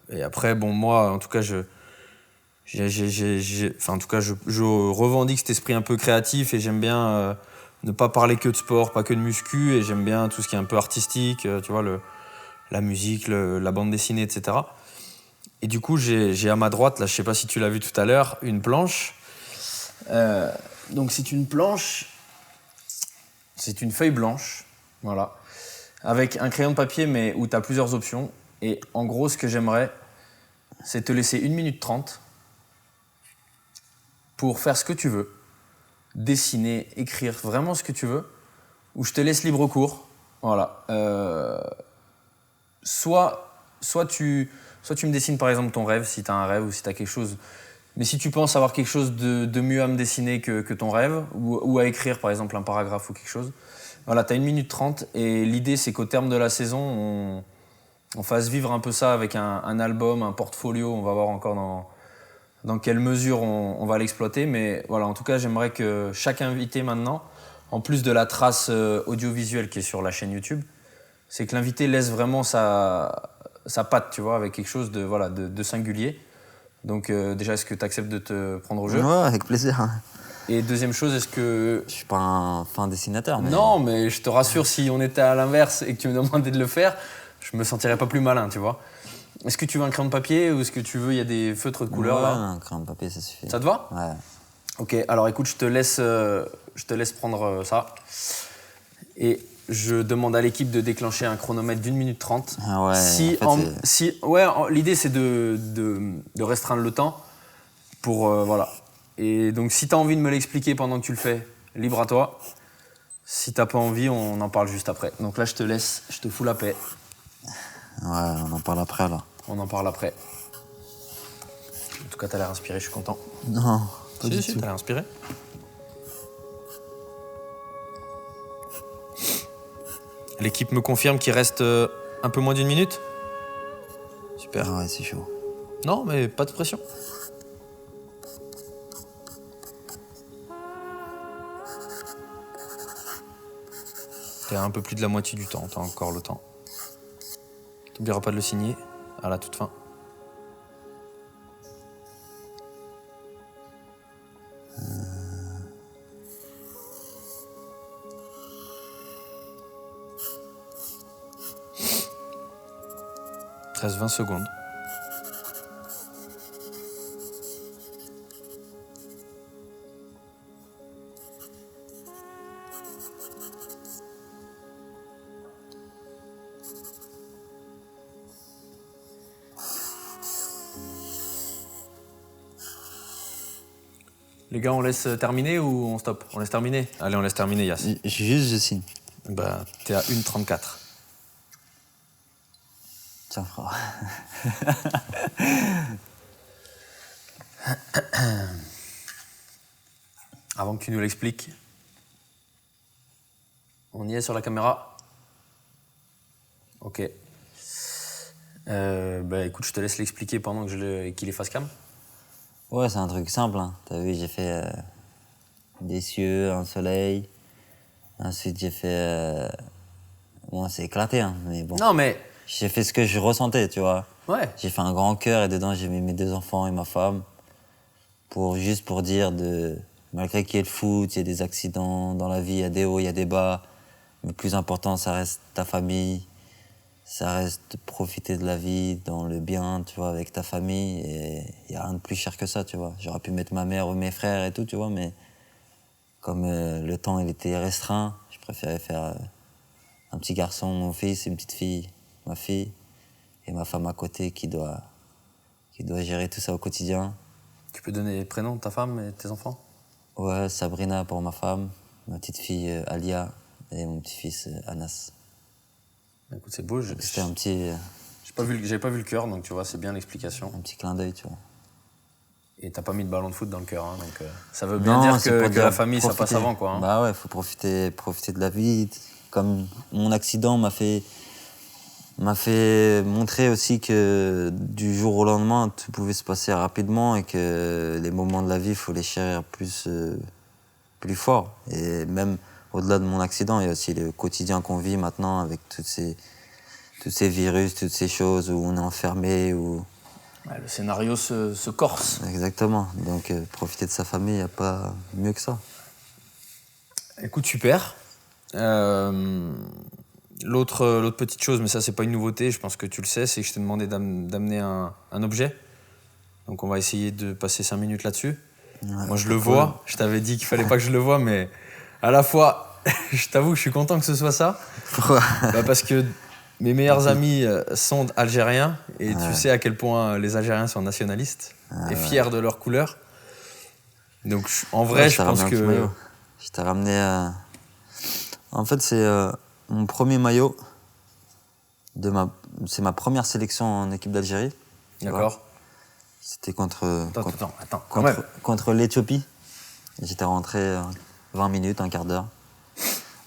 Et après, bon, moi, en tout cas, Enfin, en tout cas, je revendique cet esprit un peu créatif et j'aime bien ne pas parler que de sport, pas que de muscu, et j'aime bien tout ce qui est un peu artistique, tu vois, la musique, la bande dessinée, etc. Et du coup, j'ai à ma droite, là, je sais pas si tu l'as vu tout à l'heure, une planche. Donc c'est une planche, c'est une feuille blanche, voilà, avec un crayon de papier, mais où tu as plusieurs options. Et en gros, ce que j'aimerais, c'est te laisser 1 minute 30 pour faire ce que tu veux, dessiner, écrire, vraiment ce que tu veux, ou je te laisse libre cours. Voilà. Soit tu me dessines par exemple ton rêve, si tu as un rêve ou si tu as quelque chose. Mais si tu penses avoir quelque chose de mieux à me dessiner que ton rêve, ou à écrire par exemple un paragraphe ou quelque chose, voilà, tu as 1 minute 30 et l'idée c'est qu'au terme de la saison, on fasse vivre un peu ça avec un album, un portfolio. On va voir encore dans quelle mesure on va l'exploiter. Mais voilà, en tout cas, j'aimerais que chaque invité maintenant, en plus de la trace audiovisuelle qui est sur la chaîne YouTube, c'est que l'invité laisse vraiment sa patte, tu vois, avec quelque chose de singulier. Donc déjà, est-ce que tu acceptes de te prendre au jeu ? Ouais, avec plaisir. Et deuxième chose, est-ce que... Je suis pas un fin dessinateur, mais... Non, mais je te rassure, si on était à l'inverse et que tu me demandais de le faire, je me sentirais pas plus malin, tu vois. Est-ce que tu veux un crayon de papier ou est-ce que tu veux, il y a des feutres de couleur là ? Un crayon de papier, ça suffit. Ça te va ? Ouais. Ok, alors écoute, je te laisse prendre ça. Et je demande à l'équipe de déclencher un chronomètre d'1 minute 30. Ah ouais, L'idée c'est de restreindre le temps pour voilà. Et donc si tu as envie de me l'expliquer pendant que tu le fais, libre à toi. Si t'as pas envie, on en parle juste après. Donc là, je te laisse, je te fous la paix. Ouais, on en parle après, là. On en parle après. En tout cas, t'as l'air inspiré, je suis content. Non, pas du Si, tout. t'as l'air inspiré. L'équipe me confirme qu'il reste un peu moins d'1 minute. Super. Ah ouais, c'est chaud. Non, mais pas de pression. T'es à un peu plus de la moitié du temps, t'as encore le temps. T'oublieras pas de le signer à la toute fin. Il te reste 20 secondes. Les gars, on laisse terminer ou on stoppe ? On laisse terminer ? Allez, on laisse terminer, Yass. Juste, je signe. Bah, t'es à 1,34. Tiens, frère. Avant que tu nous l'expliques, on y est sur la caméra ? Ok. Bah écoute, je te laisse l'expliquer pendant que qu'il est face cam. Ouais, c'est un truc simple, hein. T'as vu, j'ai fait des cieux, un soleil. Ensuite, j'ai fait... Bon, c'est éclaté, hein, mais bon. Non mais... J'ai fait ce que je ressentais, tu vois. Ouais. J'ai fait un grand cœur et dedans, j'ai mis mes 2 enfants et ma femme. Juste pour dire malgré qu'il y ait le foot, il y a des accidents dans la vie, il y a des hauts, il y a des bas. Mais le plus important, ça reste ta famille. Ça reste de profiter de la vie dans le bien, tu vois, avec ta famille. Et il n'y a rien de plus cher que ça, tu vois. J'aurais pu mettre ma mère ou mes frères et tout, tu vois, mais comme le temps, il était restreint, je préférais faire un petit garçon, mon fils, et une petite fille, ma fille, et ma femme à côté qui doit gérer tout ça au quotidien. Tu peux donner les prénoms de ta femme et de tes enfants ? Ouais, Sabrina pour ma femme, ma petite fille Alia et mon petit-fils Anas. Écoute, c'est beau. C'était un petit... J'avais pas vu le cœur, donc tu vois, c'est bien l'explication. Un petit clin d'œil, tu vois. Et t'as pas mis de ballon de foot dans le cœur, hein, donc ça veut bien dire que la famille, ça passe avant, quoi. Hein. Bah ouais, faut profiter de la vie. Comme mon accident m'a fait montrer aussi que du jour au lendemain, tout pouvait se passer rapidement et que les moments de la vie, il faut les chérir plus fort. Et même au-delà de mon accident, il y a aussi le quotidien qu'on vit maintenant avec tous ces virus, toutes ces choses où on est enfermé, où Ouais, le scénario se corse. Exactement. Donc, profiter de sa famille, il n'y a pas mieux que ça. Écoute, super. L'autre petite chose, mais ça, c'est pas une nouveauté, je pense que tu le sais, c'est que je t'ai demandé d'amener un objet. Donc, on va essayer de passer 5 minutes là-dessus. Ouais, Moi, je pas le de problème. vois. Je t'avais dit qu'il fallait pas que je le voie, mais à la fois, je t'avoue que je suis content que ce soit ça. Pourquoi? Bah, parce que mes meilleurs amis sont algériens et tu sais à quel point les Algériens sont nationalistes et fiers de leur couleur. Donc, en vrai, Ouais, je t'ai pense ramené un petit que. maillot. Je t'ai ramené. En fait, c'est mon premier maillot. C'est ma première sélection en équipe d'Algérie. D'accord. C'était contre quand même. contre l'Éthiopie. J'étais rentré 20 minutes, un quart d'heure.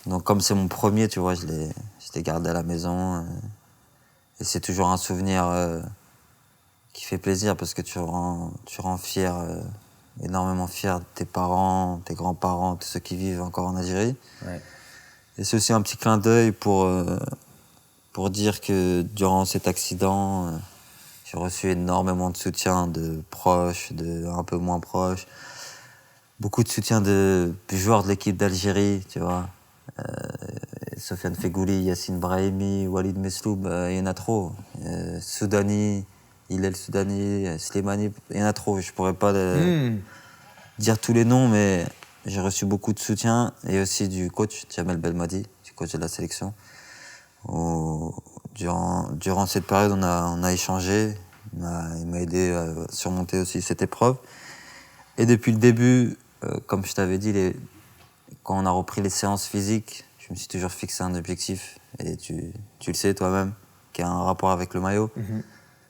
Donc comme c'est mon premier, tu vois, je l'ai gardé à la maison. Et c'est toujours un souvenir qui fait plaisir parce que tu rends fier, énormément fier de tes parents, tes grands-parents, tous ceux qui vivent encore en Algérie. Ouais. Et c'est aussi un petit clin d'œil pour dire que durant cet accident, j'ai reçu énormément de soutien de proches, de un peu moins proches. Beaucoup de soutien de joueurs de l'équipe d'Algérie, tu vois. Sofiane Fegouli, Yassine Brahimi, Walid Mesloub, il y en a trop. Soudani, Hillel Soudani, Slimani, il y en a trop. Je pourrais pas dire tous les noms, mais j'ai reçu beaucoup de soutien et aussi du coach Jamel Belmadi, du coach de la sélection. Durant cette période, on a échangé. Il m'a aidé à surmonter aussi cette épreuve. Et depuis le début, comme je t'avais dit, quand on a repris les séances physiques, je me suis toujours fixé un objectif. Et tu le sais toi-même, qui a un rapport avec le maillot. Mhm.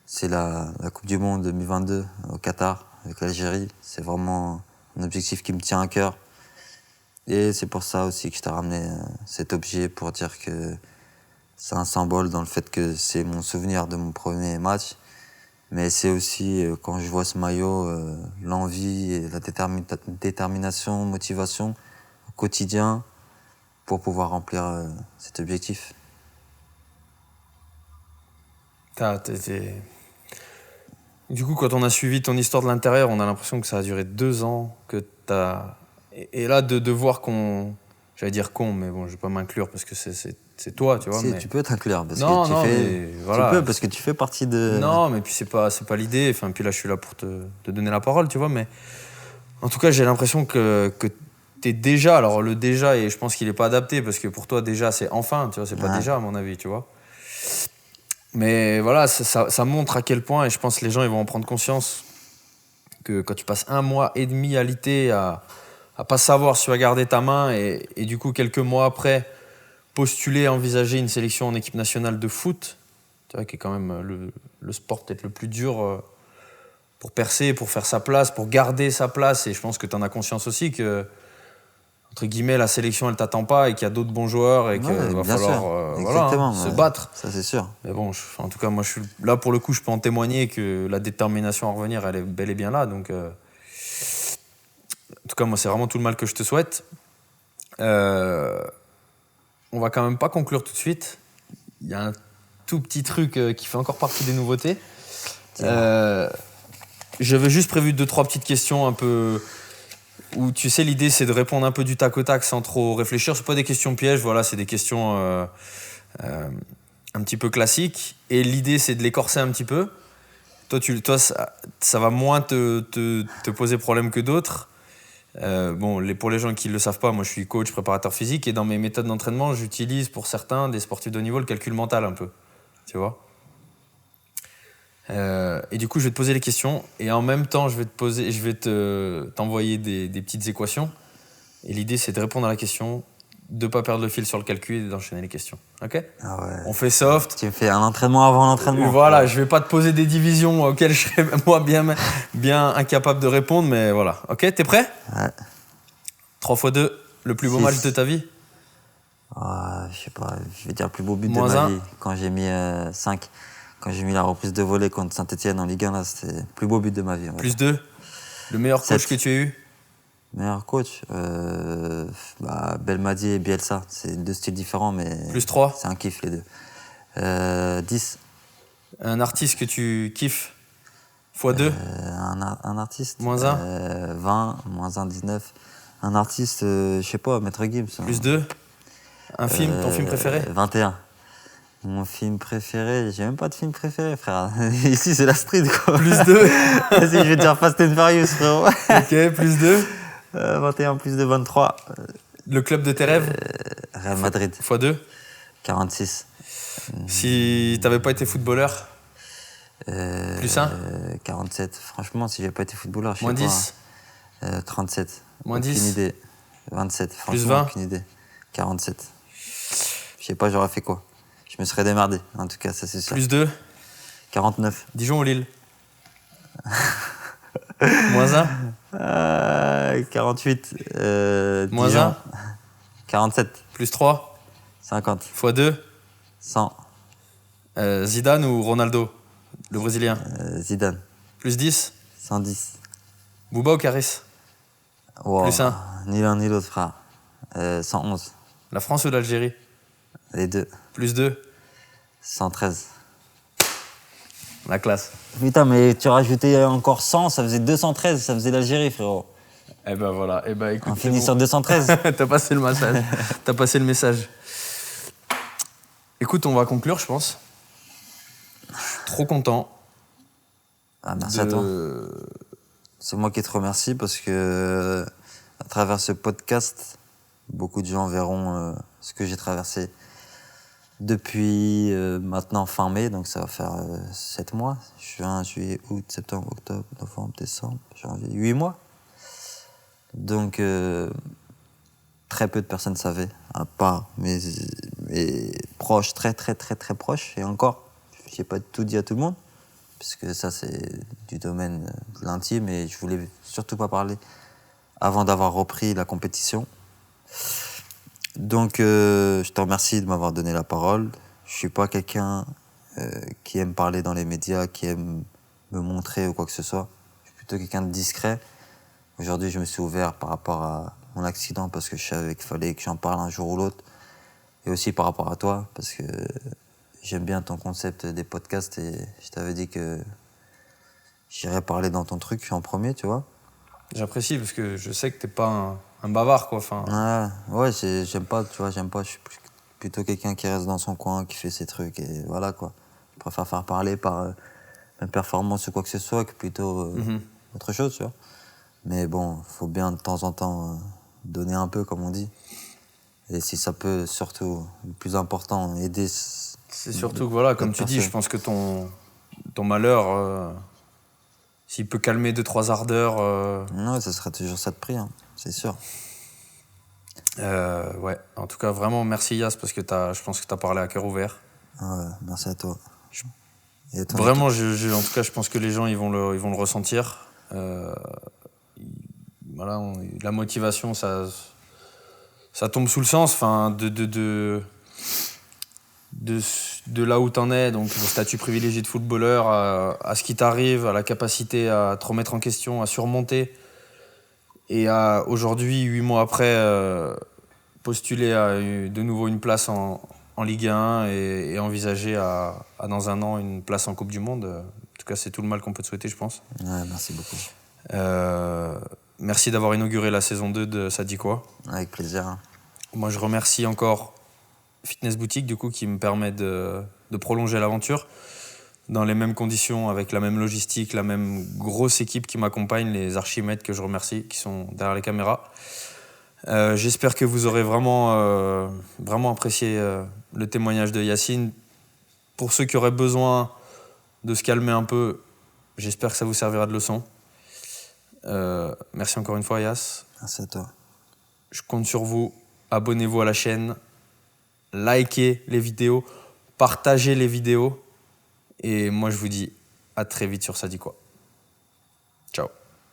C'est la Coupe du Monde 2022 au Qatar, avec l'Algérie. C'est vraiment un objectif qui me tient à cœur. Et c'est pour ça aussi que je t'ai ramené cet objet pour dire que c'est un symbole dans le fait que c'est mon souvenir de mon premier match. Mais c'est aussi, quand je vois ce maillot, l'envie et la détermination, motivation au quotidien pour pouvoir remplir cet objectif. Du coup, quand on a suivi ton histoire de l'intérieur, on a l'impression que ça a duré 2 ans, que t'as... Et là, de voir qu'on... J'allais dire con, mais bon, je vais pas m'inclure parce que c'est toi, tu vois. Si, Mais... tu peux t'inclure parce Non, que tu non, fais. mais voilà. Tu peux parce que tu fais partie de. Non, mais puis c'est pas l'idée. Enfin, puis là, je suis là pour te donner la parole, tu vois. Mais en tout cas, j'ai l'impression que t'es déjà. Alors, le déjà, et je pense qu'il est pas adapté parce que pour toi, déjà, c'est enfin, tu vois. C'est pas Ouais. déjà, à mon avis, tu vois. Mais voilà, ça montre à quel point, et je pense que les gens ils vont en prendre conscience, que quand tu passes 1 mois et demi à l'IT à pas savoir si tu vas garder ta main et du coup, quelques mois après, postuler, envisager une sélection en équipe nationale de foot, tu vois, qui est quand même le sport peut-être le plus dur pour percer, pour faire sa place, pour garder sa place. Et je pense que tu en as conscience aussi que, entre guillemets, la sélection, elle t'attend pas et qu'il y a d'autres bons joueurs et qu'il Ouais, va bien falloir sûr. voilà, Exactement, se ouais. battre. Ça, c'est sûr. Mais bon, en tout cas, moi, je suis là pour le coup, je peux en témoigner que la détermination à revenir, elle est bel et bien là. Donc, en tout cas, moi, c'est vraiment tout le mal que je te souhaite. On va quand même pas conclure tout de suite. Il y a un tout petit truc qui fait encore partie des nouveautés. J'avais juste prévu 2-3 petites questions un peu où, tu sais, l'idée c'est de répondre un peu du tac au tac sans trop réfléchir. C'est pas des questions pièges, voilà, c'est des questions un petit peu classiques. Et l'idée c'est de l'écorcer un petit peu. Toi, ça va moins te poser problème que d'autres. Pour les gens qui ne le savent pas, moi je suis coach, préparateur physique et dans mes méthodes d'entraînement, j'utilise pour certains des sportifs de haut niveau le calcul mental un peu, tu vois. Et du coup, je vais te poser les questions et en même temps, je vais t'envoyer des petites équations. Et l'idée, c'est de répondre à la question, de ne pas perdre le fil sur le calcul et d'enchaîner les questions. Ok ? Ah ouais. On fait soft. Tu me fais un entraînement avant l'entraînement. Voilà, je vais pas te poser des divisions auxquelles je serais moi bien incapable de répondre, mais voilà. Ok, t'es prêt ? Ouais. 3 x 2, le plus beau 6. match de ta vie ? Je sais pas, je vais dire le plus beau but de -1. ma vie. Quand j'ai mis 5. Quand j'ai mis la reprise de volée contre Saint-Etienne en Ligue 1, là, c'était le plus beau but de ma vie. Plus 2, le meilleur coach 7. que tu aies eu ? Meilleur coach Belmadi et Bielsa. C'est 2 styles différents, mais Plus 3. c'est un kiff les deux. 10. Un artiste que tu kiffes ? x2. Un artiste. Moins 1. 20, moins 1, 19. Un artiste, je sais pas, Maître Gims. Plus 2. Un film, ton film préféré? 21. Mon film préféré, j'ai même pas de film préféré, frère. Ici, c'est la street, quoi. Plus 2. Vas-y, je vais te dire Fast and Furious, frérot. Ok, plus 2. 21 plus de 23. Le club de tes rêves? Real Madrid. x2. 46. Si t'avais pas été footballeur? Plus 1. 47. Franchement, si j'avais pas été footballeur, je sais Moins pas. 10. 37. Moins aucune 10. idée. 27. Franchement, Plus 20. aucune idée. 47. Je sais pas, j'aurais fait quoi. Je me serais démerdé, en tout cas, ça c'est sûr. Plus 2. 49. Dijon ou Lille? Moins 1. 48. Moins Dijon. 1. 47. Plus 3. 50. x2. 100. Zidane ou Ronaldo? Le Brésilien. Zidane. Plus 10. 110. Booba ou Caris? Wow. Plus 1. Ni l'un ni l'autre, frère. 111. La France ou l'Algérie? Les deux. Plus 2. 113. La classe. Putain, mais tu rajoutais encore 100, ça faisait 213, ça faisait l'Algérie, frérot. Eh ben voilà. Eh ben écoute. On c'est finit bon. sur 213. T'as passé le message. T'as passé le message. Écoute, on va conclure, je pense. Je suis trop content. Ah, merci à toi. C'est moi qui te remercie parce que, à travers ce podcast, beaucoup de gens verront ce que j'ai traversé depuis maintenant fin mai, donc ça va faire 7 mois. Juin, juillet, août, septembre, octobre, novembre, décembre, janvier, 8 mois. Donc, très peu de personnes savaient, à part mes proches, très proches, et encore, je n'ai pas tout dit à tout le monde, puisque ça, c'est du domaine de l'intime, et je voulais surtout pas parler avant d'avoir repris la compétition. Donc, je te remercie de m'avoir donné la parole. Je suis pas quelqu'un qui aime parler dans les médias, qui aime me montrer ou quoi que ce soit. Je suis plutôt quelqu'un de discret. Aujourd'hui, je me suis ouvert par rapport à mon accident parce que je savais qu'il fallait que j'en parle un jour ou l'autre. Et aussi par rapport à toi, parce que j'aime bien ton concept des podcasts et je t'avais dit que j'irais parler dans ton truc en premier, tu vois. J'apprécie parce que je sais que t'es pas un bavard, quoi. Enfin, Ouais, j'aime pas, tu vois, je suis plutôt quelqu'un qui reste dans son coin, qui fait ses trucs et voilà, quoi. Je préfère faire parler par ma performance ou quoi que ce soit que plutôt autre chose, tu vois. Mais bon, faut bien de temps en temps donner un peu, comme on dit. Et si ça peut, surtout, le plus important, aider... C'est surtout que, voilà, comme tu dis, je pense que ton malheur, s'il peut calmer 2-3 ardeurs... Non, ça sera toujours ça de prix, hein, c'est sûr. Ouais, en tout cas, vraiment, merci Yas, parce que je pense que t'as parlé à cœur ouvert. Ouais, merci à toi. Et toi, Vraiment, en tout cas, je pense que les gens, ils vont le ressentir. Voilà, la motivation, ça tombe sous le sens, enfin, de là où t'en es, donc le statut privilégié de footballeur, à ce qui t'arrive, à la capacité à te remettre en question, à surmonter, et à aujourd'hui, 8 mois après, postuler à de nouveau une place en Ligue 1 et envisager à dans un an une place en Coupe du Monde. En tout cas, c'est tout le mal qu'on peut te souhaiter, je pense. Ouais, merci beaucoup. Merci d'avoir inauguré la saison 2 de Ça dit quoi. Avec plaisir. Moi, je remercie encore Fitness Boutique, du coup, qui me permet de prolonger l'aventure dans les mêmes conditions, avec la même logistique, la même grosse équipe qui m'accompagne, les archimètres que je remercie, qui sont derrière les caméras. J'espère que vous aurez vraiment apprécié le témoignage de Yacine. Pour ceux qui auraient besoin de se calmer un peu, j'espère que ça vous servira de leçon. Merci encore une fois, Yass. Merci à toi. Je compte sur vous. Abonnez-vous à la chaîne. Likez les vidéos. Partagez les vidéos. Et moi, je vous dis à très vite sur Ça dit quoi.